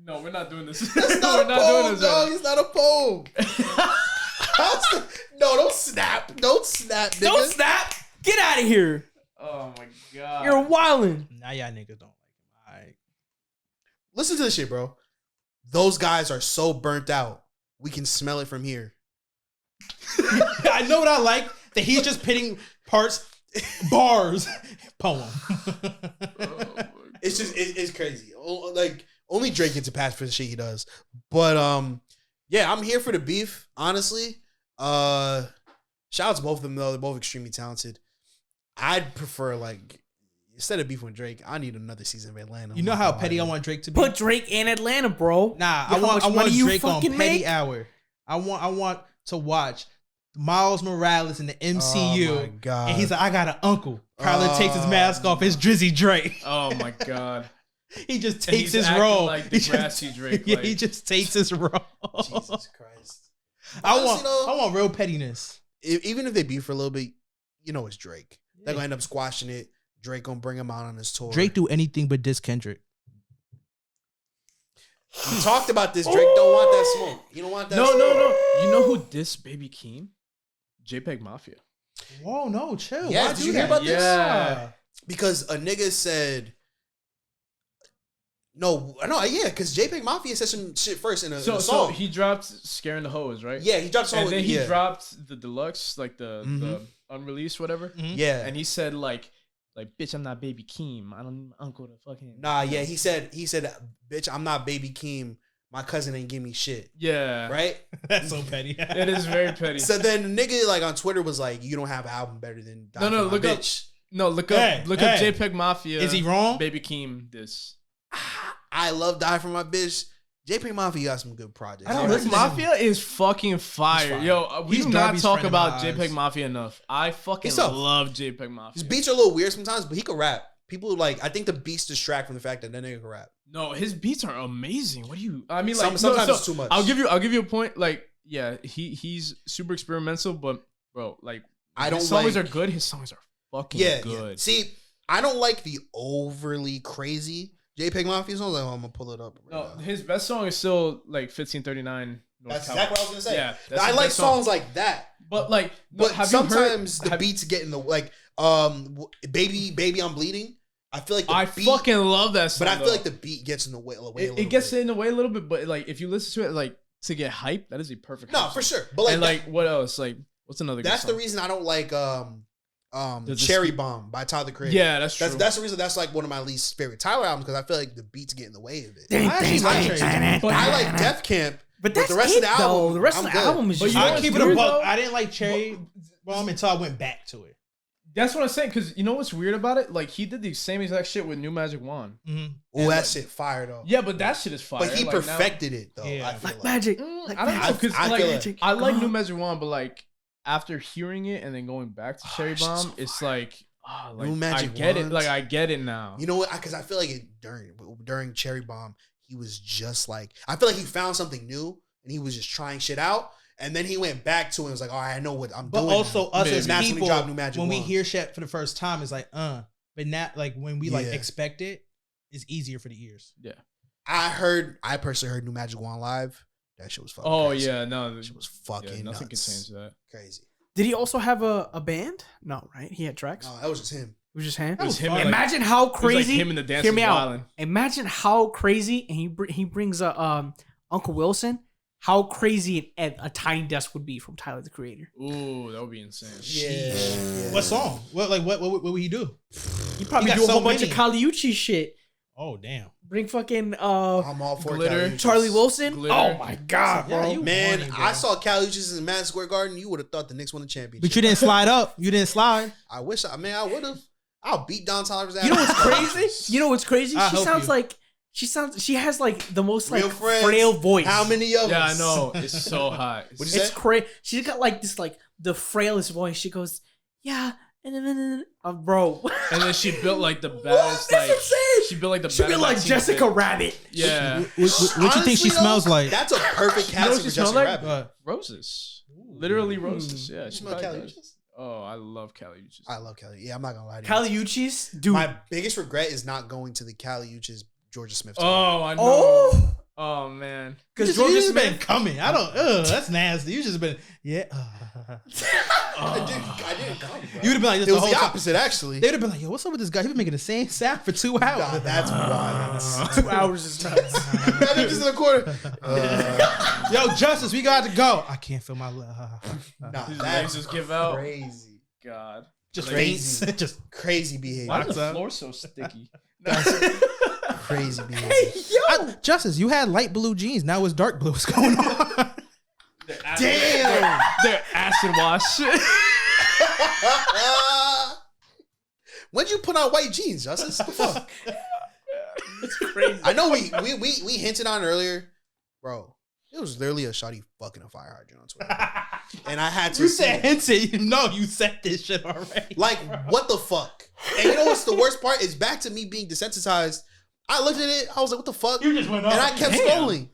No, we're not doing this. That's not we're a not poem, doing this. dog. Right It's not a poem. No, don't snap. Don't snap, nigga. Don't snap. Get out of here. now. Oh my god. You're wildin'. Now y'all niggas don't like him. All right. Listen to this shit, bro. Those guys are so burnt out. We can smell it from here. I know what I like. That he's just pitting parts, bars, poem. It's just it's crazy. Like only Drake gets a pass for the shit he does. But yeah, I'm here for the beef. Honestly, shout out to both of them though. They're both extremely talented. I'd prefer like instead of beef with Drake, I need another season of Atlanta. You know how petty I want Drake to be. Put Drake in Atlanta, bro. Nah, You know how much I money want you Drake on fucking Petty make? Hour. I want to watch Miles Morales in the MCU. Oh my God. And he's like, I got an uncle. Probably takes his mask off. It's Drizzy Drake. Oh my god. He just And takes he's his acting role. like the grassy Drake. Yeah, like, he just takes his role. Jesus Christ. I Honestly, though, want real pettiness. even if they beef for a little bit, you know it's Drake. They're gonna end up squashing it. Drake gonna bring him out on his tour. Drake do anything but diss Kendrick. We talked about this. Drake don't want that smoke. You don't want that no. smoke. You know who dissed Baby Keem? JPEG Mafia. Whoa, no, chill. Yeah, Why did do you hear that? about this? Yeah. Because a nigga said no, yeah, because JPEG Mafia said some shit first in a So song. he dropped Scaring the Hoes, right? Yeah, he dropped a song And with then he yeah. dropped the deluxe, like the Mhm. unreleased, whatever. Mhm. Yeah. And he said like, bitch, I'm not Baby Keem. I don't need my uncle to fucking. Nah, yeah, he said, bitch, I'm not Baby Keem. My cousin ain't give me shit. Yeah. Right? That's so petty. It is very petty. So then the nigga like on Twitter was like, you don't have an album better than Die No, For My look up- Bitch. No, look Hey, up look hey. up JPEG Mafia. Is he wrong? Baby Keem this. I love Die For My Bitch. JPEG Mafia got some good projects. I don't Right? listen to Mafia is fucking fire. fire. Yo, we He's do not Darby's talk friend in about my JPEG eyes. Mafia enough. I fucking He's tough. love JPEG Mafia. His beats are a little weird sometimes, but he can rap. People like, I think the beats distract from the fact that nigga can rap. No, his beats are amazing. What do you? I mean, like Sometimes no, it's too much. I'll give you a point. Like, yeah, he's super experimental, but bro, like, I don't his songs like- are good. His songs are fucking Yeah, good. yeah. See, I don't like the overly crazy JPEG Mafia songs. Like, oh, I'm gonna pull it up. Right No, now. his best song is still like 1539. North That's California. exactly what I was gonna say. Yeah, that's I his like best song. songs like that, But like, no, but have you heard- sometimes the have- beats get in the like, baby, I'm bleeding. I feel like the I beat, fucking love that song. but I feel though. like the beat gets in the way. it gets in the way a little bit, but like if you listen to it like to get hype, that is a perfect. No, hype for song. sure. But like, And like what else? Like What's another? That's good the song? reason I don't like Does Cherry this- Bomb by Tyler the Creator. Yeah, that's true. That's the reason that's like one of my least favorite Tyler albums because I feel like the beats get in the way of it. I actually like Cherry Bomb. I like Def Camp, But but that's the rest of the though. album, The rest of I'm the good. album is But just. you know I'll what's keep it a weird, buck. though? I didn't like Cherry Bomb until I went back to it. That's what I'm saying. Because you know what's weird about it? Like he did the same exact shit with New Magic Wand. Mm-hmm. Oh, that shit fire though. Yeah, but that shit is fire. But he Like, now- perfected it though. Yeah. I feel like magic. Like I don't know magic. because I like feel magic. I like New Magic Wand, but like after hearing it and then going back to Cherry it's just Bomb, so it's like, like New Magic I get it. Wands. Like I get it now. You know what? Because I feel like during Cherry Bomb, he was just like I feel like he found something new and he was just trying shit out. And then he went back to it and was like, all right, I know what I'm But doing. also us Maybe. as That's when he people, dropped New Magic when we Wand. hear shit for the first time, it's like, But not like when we like Yeah. expect it, it's easier for the ears. Yeah. I personally heard New Magic Wand live. That shit was fucking Oh crazy. yeah, no. That shit was fucking Yeah, nothing can nuts. change that. Crazy. Did he also have a band? No, right? He had tracks. No, that was just him. It was just him. It was him. fun. and, like, Imagine how it was, like, crazy. him and the Hear Dancing me out. Wildin'. Imagine how crazy, and he brings a Uncle Wilson. How crazy a Tiny Desk would be from Tyler the Creator. Ooh, that would be insane. Yeah. What song? What would he do? He probably got do a so whole bunch of many. Caliucci shit. Oh damn! Bring fucking I'm all for Glitter. Caliuchis. Charlie Wilson. Glitter. Oh my god, Yeah, bro. you- Man, Corny, bro. I saw Caliuchis in Madison Square Garden. You would have thought the Knicks won the championship. But you didn't slide up. You didn't slide. I wish. I would have. I'll beat Don Tolliver's ass. You know what's crazy? You know what's crazy? I'll She help sounds you. like she has like the most like Real friends. frail voice. How many of Yeah, I us? know. It's so hot. What'd you It's say? crazy. She's got like this like the frailest voice. She goes, yeah, bro. And then she built like the What? baddest. That's Like, what I'm saying. she built like the She baddest be like Latino Jessica bitch. Rabbit. Yeah. What you think she Honestly, though, smells like? That's a perfect You know what casting she for smell Jessica like? Rabbit. Roses. Literally roses. Yeah. You she smell probably Caliuchis? does. Oh, I love Caliuchis. I love Cali. Yeah, I'm not gonna lie to you. Caliuchis, dude. My biggest regret is not going to the Caliuchis Georgia Smith tour. Oh, I know. Oh, Oh man. because Georgia Georgia been Smith. coming. I don't. That's nasty. You just been yeah. I didn't come, bro. You would have been like this It the was whole the time. opposite, actually. They would have been like, yo, what's up with this guy? He been making the same sound for 2 hours. Nah, that's wild. 2 hours is nuts. That just in the corner. Yo, Justice, we got to go. I can't feel my love. Nah, His legs that's just give out. crazy. God. Just Crazy. faints. Just Crazy behavior. Why is the up. floor so sticky? Crazy behavior. Hey, yo. Justice, you had light blue jeans. Now it's dark blue. What's going on? Damn. They're acid wash. When'd you put on white jeans, Justice? What the fuck? It's crazy. I know we hinted on earlier, bro. It was literally a shawty fucking a fire hydrant on Twitter, and I had to You see said it. hinted. No, you said this shit already. Like, what the fuck? And you know what's the worst part? It's back to me being desensitized. I looked at it, I was like, what the fuck? You just went And up. I kept Damn. scrolling.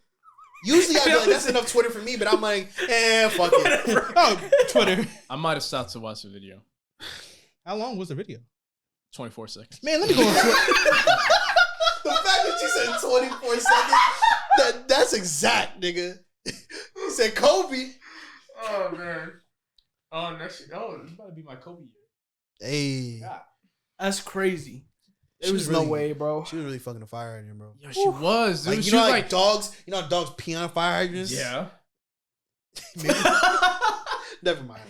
Usually I'd be like, that's enough Twitter for me, but I'm like, fuck it. Oh, Twitter. I might have stopped to watch the video. How long was the video? 24 seconds. Man, let me go on Twitter. The fact that you said 24 seconds, that's exact, nigga. You said Kobe. Oh man. Oh next year. Oh, it's about to be my Kobe year. Hey. God. That's crazy. She There was was no really- way, bro. She was really fucking a fire hydrant, bro. Yo, she was. Dude. Like, She you know, was like dogs, you know how dogs pee on fire hydrants? yeah. Never mind.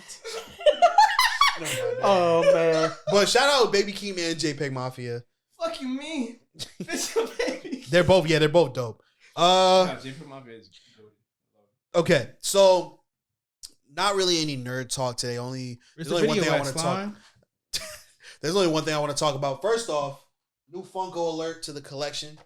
Never mind. Oh man. But shout out Baby Keem and JPEG Mafia. Fuck you, me. It's your baby. They're both dope. Okay, so not really any nerd talk today. Where's There's the only one video thing I at, want to Slime? talk. There's only one thing I want to talk about. First off, new Funko alert to the collection.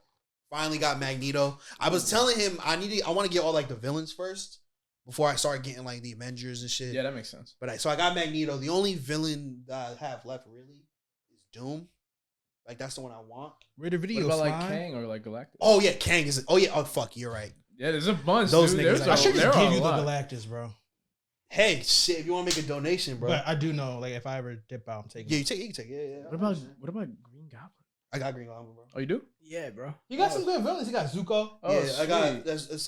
Finally got Magneto. I was telling him I want to get all like the villains first before I start getting like the Avengers and shit. Yeah, that makes sense. But so I got Magneto. The only villain that I have left really is Doom. Like that's the one I want. Where the What video? about like Slime? Kang or like Galactus? Oh yeah, Kang is. Oh yeah. Oh fuck, you're right. Yeah, there's a bunch. Those dude. niggas There's are- I should there just are give a you the lot. Galactus, bro. Hey, shit! If you want to make a donation, bro. But I do know, like, if I ever dip out, I'm taking. Yeah, it. you can take. Yeah. What about Green Goblin? I got Green Goblin, bro. Oh, you do? Yeah, bro. You got some good villains. You got Zuko. Oh, yeah, I got sweet. it's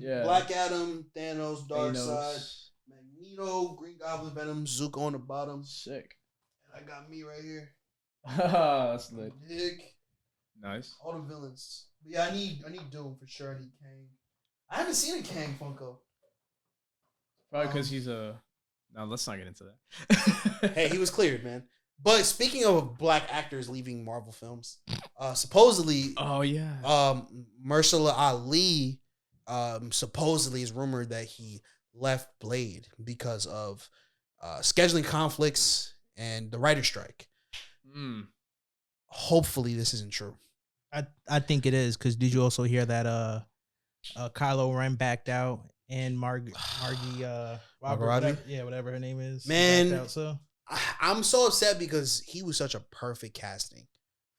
Yeah. Black Adam, Thanos, Darkseid, Thanos. Magneto, Green Goblin, Venom, Zuko on the bottom, Sick. and I got me right here. That's lit. Dick, Nice. all the villains. But yeah, I need Doom for sure. I need Kang. I haven't seen a Kang Funko. Probably because he's a No, let's not get into that. Hey, he was cleared, man. But speaking of black actors leaving Marvel films, supposedly, Oh yeah. Mahershala Ali, supposedly is rumored that he left Blade because of scheduling conflicts and the writer's strike. Hopefully, this isn't true. I think it is, because did you also hear that Kylo Ren backed out and Margie Robbie? whatever her name is, Man, backed out, so I'm so upset because he was such a perfect casting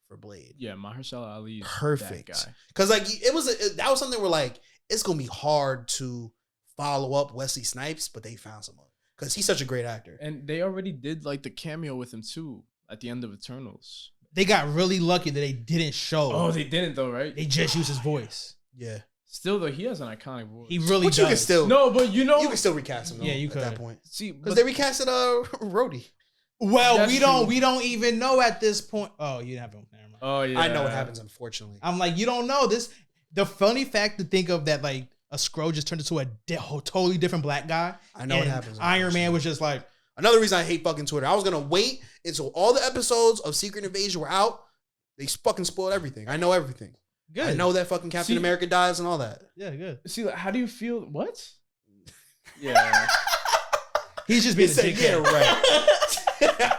for Blade. Yeah, Mahershala Ali is Perfect. that guy. Because like that was something where like it's gonna be hard to follow up Wesley Snipes, but they found someone because he's such a great actor. And they already did like the cameo with him too at the end of Eternals. they got really lucky that they didn't show. Oh, they didn't though, right? They just used his voice. Yeah, Still though, he has an iconic voice. He really but does. you can still but you can still recast him. Though, Yeah, you at could. that point see, because but they recasted Rhodey. Well, That's we don't even know at this point. Oh, you have him. Never mind. oh yeah, I know what happens, unfortunately. I'm like, you don't know this. The funny fact to think of that, like a Skrull just turned into a totally different black guy. I know what and happens. Iron Man was just like, Another reason I hate fucking Twitter. I was gonna wait until all the episodes of Secret Invasion were out. They fucking spoiled everything. I know everything. good. I know that fucking Captain See- America dies and all that. Yeah, good. See, like, how do you feel? What? Yeah. He's just being a said, dickhead. yeah, right.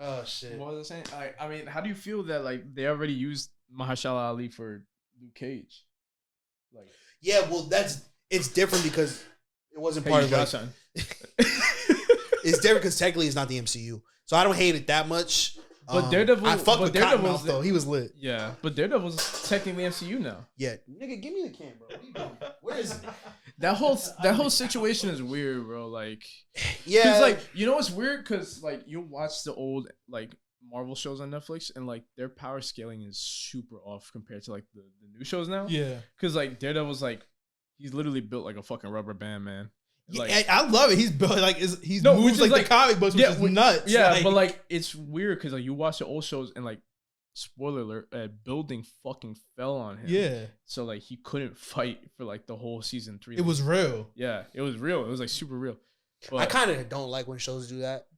Oh shit. What was I saying? I mean, how do you feel that like they already used Mahershala Ali for Luke Cage? Like, Yeah, well, it's different because it wasn't part of like, son. it's different because technically it's not the MCU, so I don't hate it that much. But Daredevil- I fuck but with Daredevil's Cottonmouth though. He was lit. Yeah, but Daredevil's technically MCU now. Yeah, nigga, give me the camera. What are you doing? Where is it? That whole situation is weird, bro. Like, Yeah, cause like you know what's weird? Cause like you watch the old like Marvel shows on Netflix, and like their power scaling is super off compared to like the new shows now. Yeah. Cause like Daredevil's like he's literally built like a fucking rubber band, man. Like, Yeah, I love it. He's built like he's No, which moves is like like- the comic books, which is nuts. yeah, but like it's weird because like you watch the old shows and like spoiler alert, a building fucking fell on him. yeah, So like he couldn't fight for like the whole season 3. it was real. Yeah, it was real. It was like super real. But I kind of don't like when shows do that.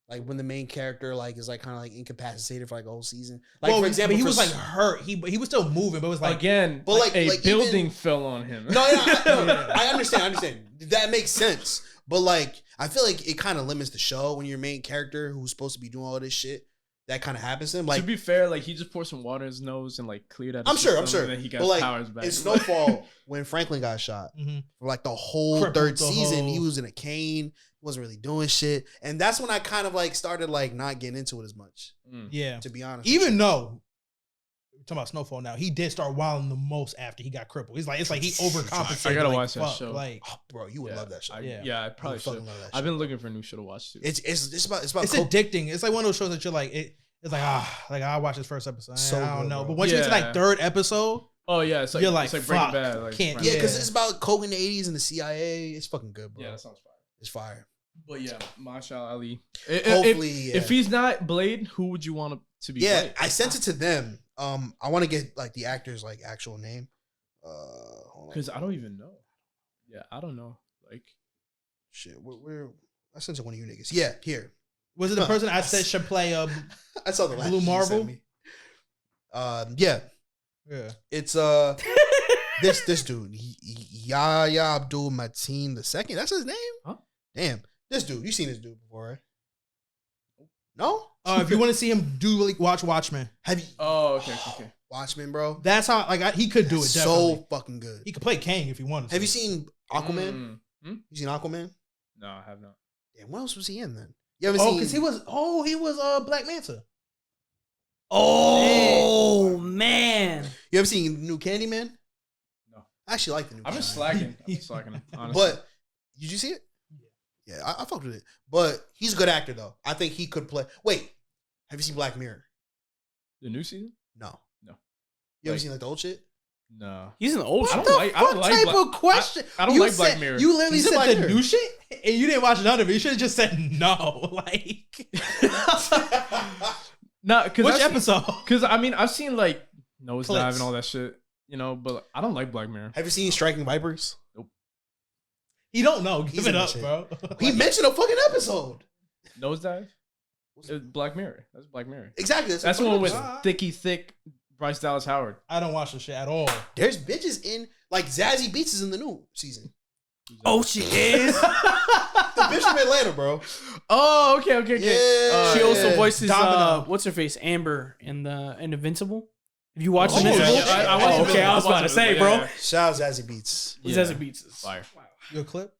Like when the main character like is like kind of like incapacitated for like a whole season. Like Well, for example, he for was like hurt. He was still moving, but it was like again, But, like- a like, building even- fell on him. no, I understand. That makes sense. But like, I feel like it kind of limits the show when your main character who's supposed to be doing all this shit, that kind of happens to him. Like, to be fair, like he just poured some water in his nose and like cleared out. I'm his sure, system, and then he got but his like, powers back. in Snowfall, when Franklin got shot Mhm. for like the whole Crippled third the season, whole- he was in a cane, wasn't really doing shit, and that's when I kind of like started like not getting into it as much, yeah. to be honest. Even though we're talking about Snowfall now, he did start wilding the most after he got crippled. He's like he overcompensated. I gotta like, watch that fuck, show. Like oh, bro, you would love that show. Yeah, I probably would fucking should. love that I've shit, been bro. looking for a new show to watch too. It's about it's addicting. It's like one of those shows that you're like it's like like I'll watch this first episode. So I don't good, know, bro. but once you get to Yeah. like third episode, Oh yeah, it's like You're like, it's like Breaking fuck, Bad. Like, can't- yeah, because Yeah. it's about Coke in the '80s and the CIA. It's fucking good, bro. yeah, that sounds fire. It's fire. But yeah, Mahershala Ali. Hopefully, if he's not Blade, who would you want to be? Yeah, Blade? I sent it to them. I want to get like the actor's like actual name. Hold on. Because I don't even know. Yeah, I don't know. Like, Shit, where I sent it to one of you niggas. Yeah, here. was it the person I said should play I saw the last Blue shit you Marvel? sent me. Yeah, yeah. it's this dude, Yahya Abdul Mateen II. That's his name. Huh? Damn, this dude. You seen this dude before, right? No. If you want to see him watch Watchmen. Have you? oh, okay. Watchmen, bro. That's how he could do it. That's Definitely. so fucking good. He could play Kang if he wanted. Have to. you seen Aquaman? Hmm? You seen Aquaman? No, I have not. Damn, what else was he in then? You haven't Oh, seen? because he was Black Manta. Oh man. You ever seen New Candyman? No. I actually like the new. I've been Candyman. slacking. I've been slacking. Honestly. But did you see it? Yeah, I fucked with it. But he's a good actor though. I think he could play. Wait, have you seen Black Mirror? the new season? No. No. You ever Like- seen like the old shit? No. He's an old I shit. don't like. I don't What like. type of question? I don't You like Black said- Mirror. You literally He said said Black the Mirror. new shit, and you didn't watch none of it. You should have just said no. Like, No, because which episode? Because I mean, I've seen like Nosedive Clips. and all that shit, you know, but I don't like Black Mirror. Have you seen Striking Vipers? Nope. He don't know. He's Give in it that up, shit. bro. He mentioned a fucking episode. Nosedive. It's Black Mirror. That's Black Mirror. Exactly. That's the one with episode. thick Bryce Dallas Howard. I don't watch the shit at all. There's bitches in like Zazie Beetz is in the new season. Oh, she is. The bitch from Atlanta, bro. Oh, okay. Yeah. She also voices Domino. what's her face, Amber in Invincible. Have you watched Oh, Invincible? yeah, I watched Oh, okay, I was about to Invincible. say, Yeah, bro. yeah. Shout out Zazie Beetz. It's as it beats. Fire. Your clip?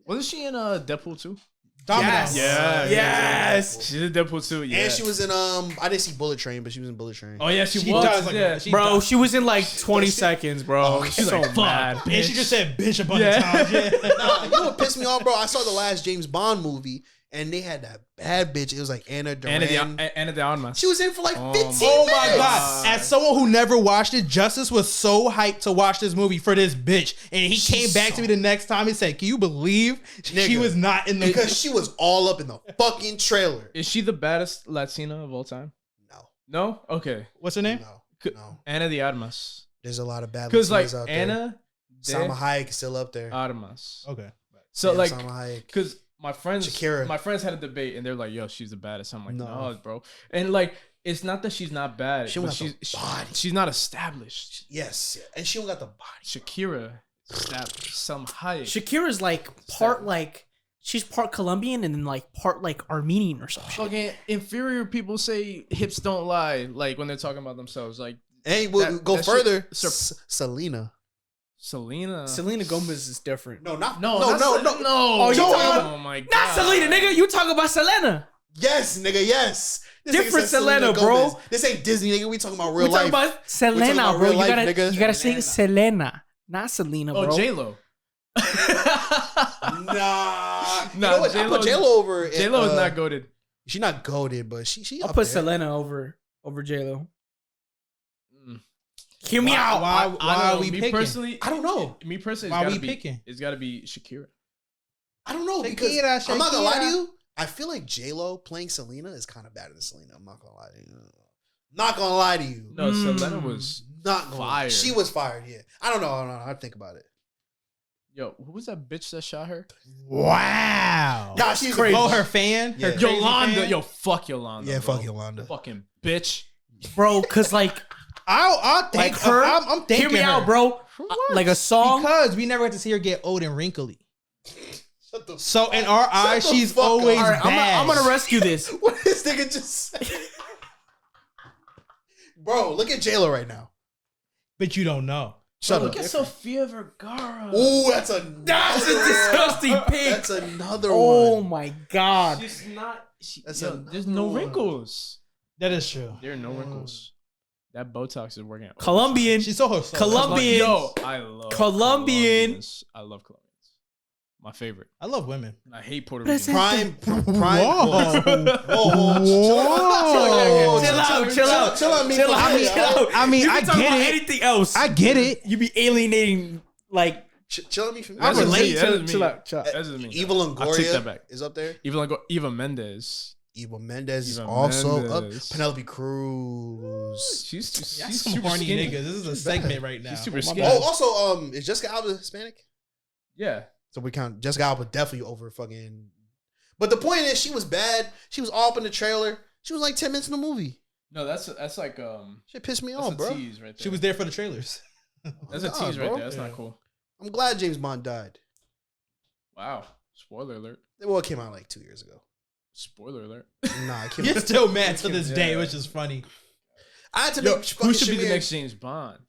Wasn't she in Deadpool 2? Domino. Yes. Yeah. Yes. She's in Deadpool 2. Yeah. And she was in I didn't see Bullet Train, but she was in Bullet Train. Oh yeah, she She was. does like yeah. she Bro, does. she was in like 20 seconds, bro. Okay. She's so Like, fuck, mad. And she just said bitch a bunch Yeah. of times. Yeah. Nah, you know what pissed me off, bro? I saw the last James Bond movie, and they had that bad bitch. It was like Anna Duran. Anna de Armas. She was in for like 15 Oh my minutes. god! As someone who never watched it, Justice was so hyped to watch this movie for this bitch, and he came back to me the next time and said, "Can you believe she Nigga. was not in the?" Because she was all up in the fucking trailer. Is she the baddest Latina of all time? No, No. Okay. What's her name? no. Anna de Armas. There's a lot of bad Because Latinas like out there. Anna Salma de Hayek is still up there. Armas. Okay. So Yeah, like, Salma Hayek. because my friends Shakira. had a debate and they're like, "Yo, she's the baddest." I'm like, No. "No, bro." And like, it's not that she's not bad. She but don't got the body. she's not established. Yes, and she don't got the body. Shakira, established. Some Hayek. Shakira's like part like she's part Colombian and then like part like Armenian or some shit. Fucking inferior people say hips don't lie. Like when they're talking about themselves, like Hey, we'll That- go that further. shit- Selena. Selena. Selena Gomez is different. No, not No, no, not no, Se- no. no. Oh, you Joanne. talking about Oh my god. not Selena, nigga? You talking about Selena? Yes, nigga. Yes. This nigga Different said Selena, bro. Gomez. This ain't Disney, nigga. We talking about real We talking life. about Selena, about bro. real life, you nigga. gotta say Selena, not Selena, bro. Oh, J Lo. Nah. You know what? I put J-Lo- J-Lo over. J Lo is not goaded. She's not goaded, but she I'll up put there. Selena over J Lo. Hear me Why- out. why- I why don't are know. we me picking? personally, I don't know. Me personally, Why it's we gotta be, picking? It's got to be Shakira. I don't know Shakira, because I'm not gonna lie to Shakira. you. I feel like J-Lo playing Selena is kind of better than Selena. I'm not gonna lie to you. Not gonna lie to you. No, Mm. Selena was. Not gonna lie. Fire. She was fired. Yeah. I don't know. I'd think about it. Yo, who was that bitch that shot her? Wow. Nah, she's Crazy. a Oh, her fan. Yeah. Her crazy Yolanda. fan? Yo, fuck Yolanda. Yeah, bro. fuck Yolanda. Fucking bitch. Bro, cause like I'll think like her. I'm thinking hear me her. out, bro. Like a song. Because we never got to see her get old and wrinkly. Shut the So in our eyes, the she's fuck up. always All right, bad. I'm gonna rescue this. What did this nigga just say? Bro, look at J-Lo right now. But you don't know. Shut Bro, up. look at Sofia Vergara. Ooh, that's a disgusting pic. That's another Oh one. my god. She's not. That's there's no another one. wrinkles. That is true. There are no wrinkles. That Botox is working. Colombian. She's so her. Colombian. Yo, I love Colombian. Colombians. I love Colombians. My favorite. I love women. I hate Puerto Ricans. Prime. Whoa. Chill out. Chill out. Chill out. I mean, You be I talking get about it. anything else. I get it. You be alienating like Chill on me for me. That's I just relate. me. That's just me. chill out. That's just me. Eva I'll take that Longoria back. is up there. Eva Mendes. Eva Mendes is Eva also Mendes. up. Penelope Cruz. She's That's some super horny skinny. niggas. This is a segment right now. She's super My skinny. bad. Oh, also, is Jessica Alba Hispanic? Yeah. So we count Jessica Alba definitely over fucking. But the point is, she was bad. She was all up in the trailer. She was like 10 minutes in the movie. No, that's like Shit pissed me that's off, a bro. tease right there. She was there for the trailers. That's a God, tease right bro. there. That's Yeah. not cool. I'm glad James Bond died. Wow. Spoiler alert. Well, it came out like 2 years ago. Spoiler alert. Nah, it came You're out. still mad to this Yeah. day, which is funny. I had to Yo, make who should be the Shamir- next James Bond?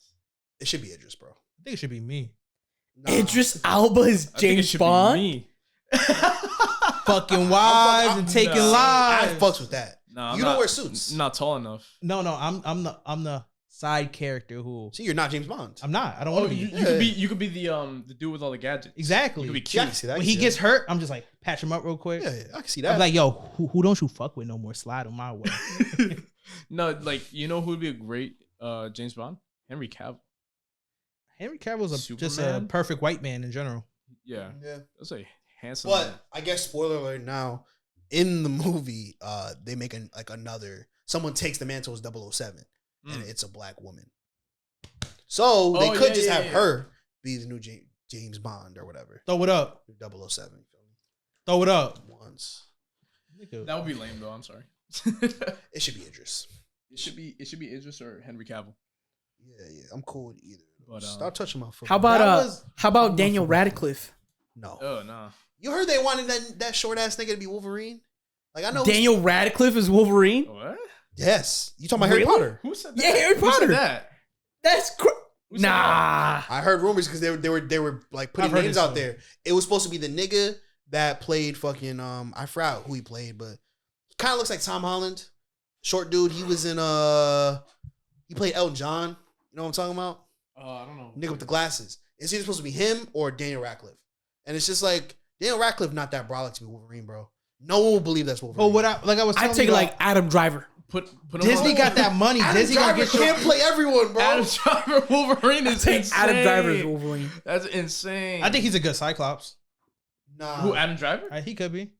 It should be Idris, bro. I think it should be me. Nah. Idris Alba is I think it James should Bond. be me. Fucking wives and taking Nah. I lives. fucks with that. No, I'm You not, don't wear suits. Not tall enough. No, I'm the side character who See, you're not James Bond. I'm not. I don't Oh, want to you, be. you could be the dude with all the gadgets. Exactly. You could be Yeah, I cute. can see that. I When can he see gets hurt, I'm just like patch him up real quick. that. Yeah, I can see I'm that. like, yo, who don't you fuck with no more? Slide on my way. No, like you know who would be a great James Bond? Henry Cavill. Henry Cavill's just a Superman? perfect white man in general. Yeah, yeah. that's a handsome. man. But I guess spoiler alert now. In the movie, they make another. Someone takes the mantle as 007, and Mm. it's a black woman. So they Oh, could yeah, just yeah, have yeah. her be the new James James Bond or whatever. Throw it up. 007. You feel me? Throw it up. Once. That would be lame though. I'm sorry. It should be Idris. It should be Idris or Henry Cavill. Yeah. I'm cool with either. But Stop touching my foot. How about Daniel Radcliffe? No. Oh no. You heard they wanted that short ass nigga to be Wolverine? Like I know Daniel Radcliffe is Wolverine. What? Yes. You talking about Really? Harry Potter? Who said that? Yeah, Harry Who said Potter. that? That's Who said that? nah. I heard rumors because they were like putting I've heard names this out one. there. It was supposed to be the nigga that played fucking I forgot who he played, but he kind of looks like Tom Holland. Short dude. He was in he played Elton John. You know what I'm talking about? I don't know. Nigga with the glasses. It's either supposed to be him or Daniel Radcliffe. And it's just like Daniel Radcliffe not that brolic to be Wolverine, bro. No one will believe that's Wolverine. But what I was I telling take you, like Adam Driver. Put him Disney on. got that money. Adam Disney gonna Driver get can't play everyone, bro. Adam Driver Wolverine is Take insane. Adam Driver's Wolverine. That's insane. I think he's a good Cyclops. Nah. Who, Adam Driver? He could be.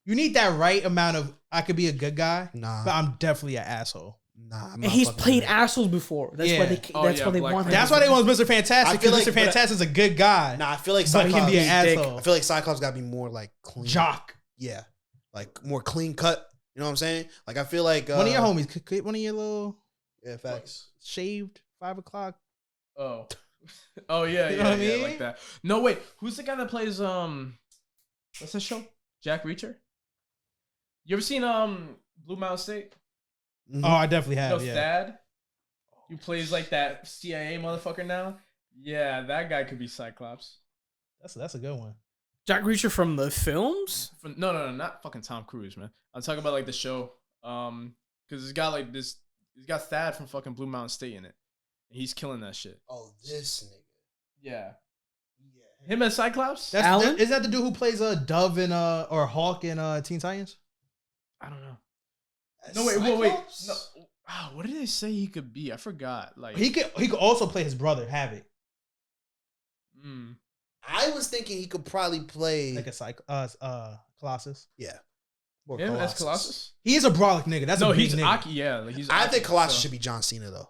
You need that right amount of I could be a good guy, Nah. but I'm definitely an asshole. Nah. I'm And not he's fucking played with it. assholes before. That's Yeah. why they. Oh, That's yeah, why they Black want him. That's why they want Mr. I Fantastic, feel because like- Mr. Fantastic's a good guy. Nah, I feel like but he can be an Cyclops. asshole. I feel like Cyclops got to be more like clean. Jock. Yeah. Like more clean cut. You know what I'm saying? Like I feel like One of your homies, one of your little Yeah, facts. shaved 5 o'clock. Oh. Oh yeah, You yeah, know what I yeah, mean? like that. No, wait. Who's the guy that plays what's that show? Jack Reacher? You ever seen Blue Mountain State? Mhm. Oh, I definitely You have. know Yeah. Thad? Who plays like that CIA motherfucker now? Yeah, that guy could be Cyclops. That's a good one. Jack Reacher from the films. No, not fucking Tom Cruise, man. I'm talking about like the show. Because it's got like this. It's got Thad from fucking Blue Mountain State in it. And he's killing that shit. Oh, this nigga. Yeah. Yeah. Him as Cyclops? Alan? Is that the dude who plays Dove in or Hawk in Teen Titans? I don't know. That's No, wait. Cyclops? No. Oh, what did they say he could be? I forgot. Like He could also play his brother Havoc, I was thinking he could probably play like a Colossus. yeah. Or him as Colossus? He is a brolic nigga. That's No, a big he's nigga. Aki. Yeah, like he's. I Aki, think Colossus so- should be John Cena though.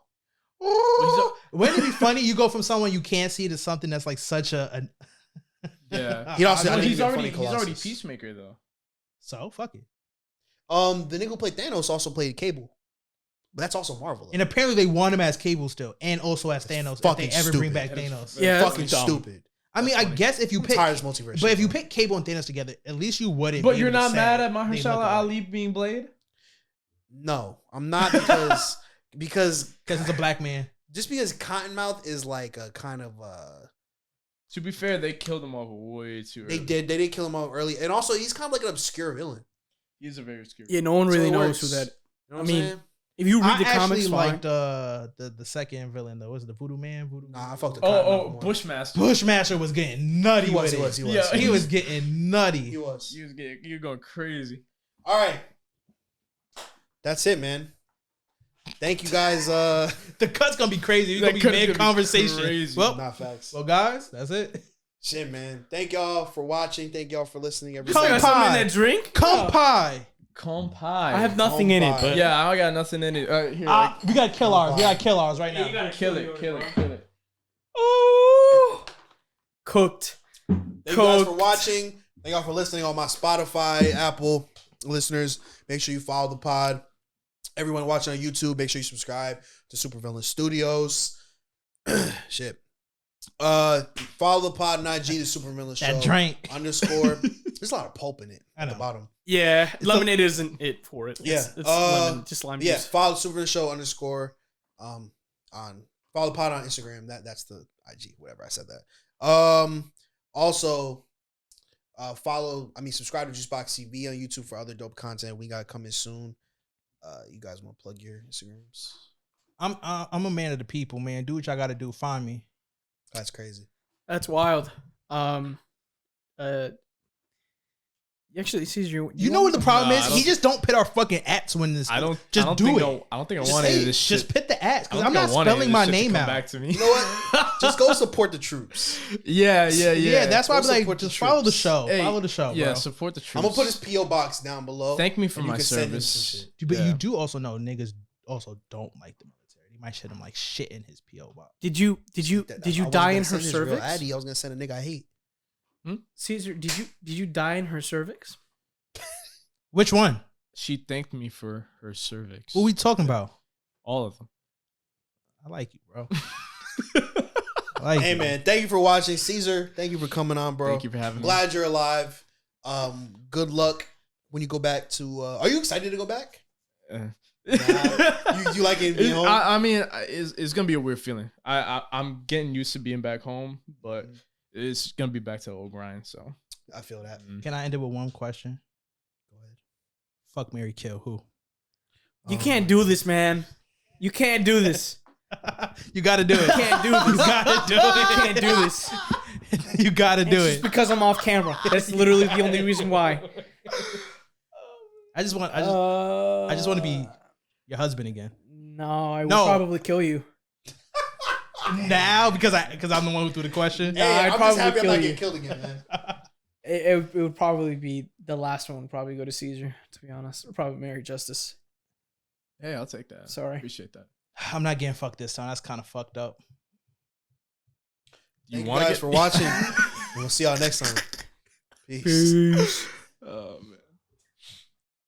Ooh. Wouldn't it be funny? You go from someone you can't see to something that's like such a Yeah. He'd also- No, I think he's he'd be already funny Colossus. Peacemaker though. So fuck it. The nigga who played Thanos also played Cable. But that's also Marvel. Though. And apparently they want him as Cable still, and also as Thanos if they fucking ever bring stupid. back That is- Thanos. Yeah, that's fucking dumb. stupid. I mean, That's I funny. guess if you I'm pick, tired of this multiverse. but if you bro. pick Cable and Thanos together, at least you wouldn't. But be you're able to not say mad at they look Mahershala alike. Ali being Blade? No, I'm not because because because it's a black man. just because Cottonmouth is like a kind of To be fair, they killed him off way too early. they did kill him off early, and also he's kind of like an obscure villain. He's a very scary. Yeah, no one So really it knows works. who that. You know what I I'm mean, saying? If you read I the comics, actually fine. liked the second villain though. Was it the Voodoo Man? Nah, I fucked the Oh, more. Bushmaster. Bushmaster was getting nutty. He was, with he it. was, he was. Yeah. He was getting nutty. He was. You're going crazy. All right, that's it, man. Thank you guys. The cut's gonna be crazy. It's That gonna be cut's mid gonna be conversation. crazy. Well, Not facts. well, guys, that's it. Shit, man. Thank y'all for watching. Thank y'all for listening. You Everybody. got something in that drink? Kanpai. Kanpai. I have nothing in it, Kanpai. but Yeah, I got nothing in it. Here, We gotta kill ours. We gotta kill ours right now. kill it. Ooh. Cooked. Thank you guys for watching. Thank y'all for listening on my Spotify, Apple listeners. Make sure you follow the pod. Everyone watching on YouTube, make sure you subscribe to Supervillain Studios. Shit. Follow the pod on IG, the Supervillain Show. That drink. _. There's a lot of pulp in it I at the know. bottom. Yeah, lemonade isn't it for it. Yeah. It's lemon, just lime Yeah, juice. follow the Supervillain Show _ on follow the pod on Instagram. That's the IG, whatever I said that. Also subscribe to Juicebox TV on YouTube for other dope content. We got coming soon. You guys want to plug your Instagrams? I'm a man of the people, man. Do what y'all gotta do. Find me. That's crazy. That's wild. Actually, Cesar, You know what the problem Nah, is? I don't- He just don't put our fucking ats when this. I don't just do think it. I don't think I Just want say any of it. this shit. Just put the ats I because don't I'm think not I want any spelling of my this shit to name come out. back to me. You know what? Just go support the troops. Yeah. Yeah, that's why I'm Go like, support the just follow the troops. show. Hey, Follow the show, Yeah, bro. support the troops. I'm gonna put his PO box down below. Thank me for and you my can send him some service. shit. But Yeah. you do also know niggas also don't like the military. They might send him like shit in his PO box. Did you die in her cervix? Addy, I was gonna send a nigga I hate. Caesar, did you die in her cervix? Which one? She thanked me for her cervix. What we talking about? All of them. I like you, bro. I like Hey you. man, thank you for watching. Caesar, thank you for coming on, bro. Thank you for having me. Glad you're alive. Good luck when you go back to. Are you excited to go back? You like it being home? I mean, it's gonna be a weird feeling. I'm getting used to being back home, but it's gonna be back to the old grind. So I feel that. Can I end it with one question? Go ahead. Fuck, marry, kill. Who? You can't do this, man. You can't do this. You got to do it. You can't do this. You got to do You it. can't do this. You got to do It's it. just because I'm off camera. That's literally the only reason why. I just want to be your husband again. No, I would No. probably kill you. Now because I'm the one who threw the question. Nah, Hey, I'd I'm probably just happy I'm kill not you. getting killed again, man. It would probably be the last one. Would probably go to Caesar. To be honest, or probably marry Justice. hey, I'll take that. Sorry. Appreciate that. I'm not getting fucked this time. That's kind of fucked up. Thank you wanna guys for watching. We'll see y'all next time. Peace. Peace. Oh man.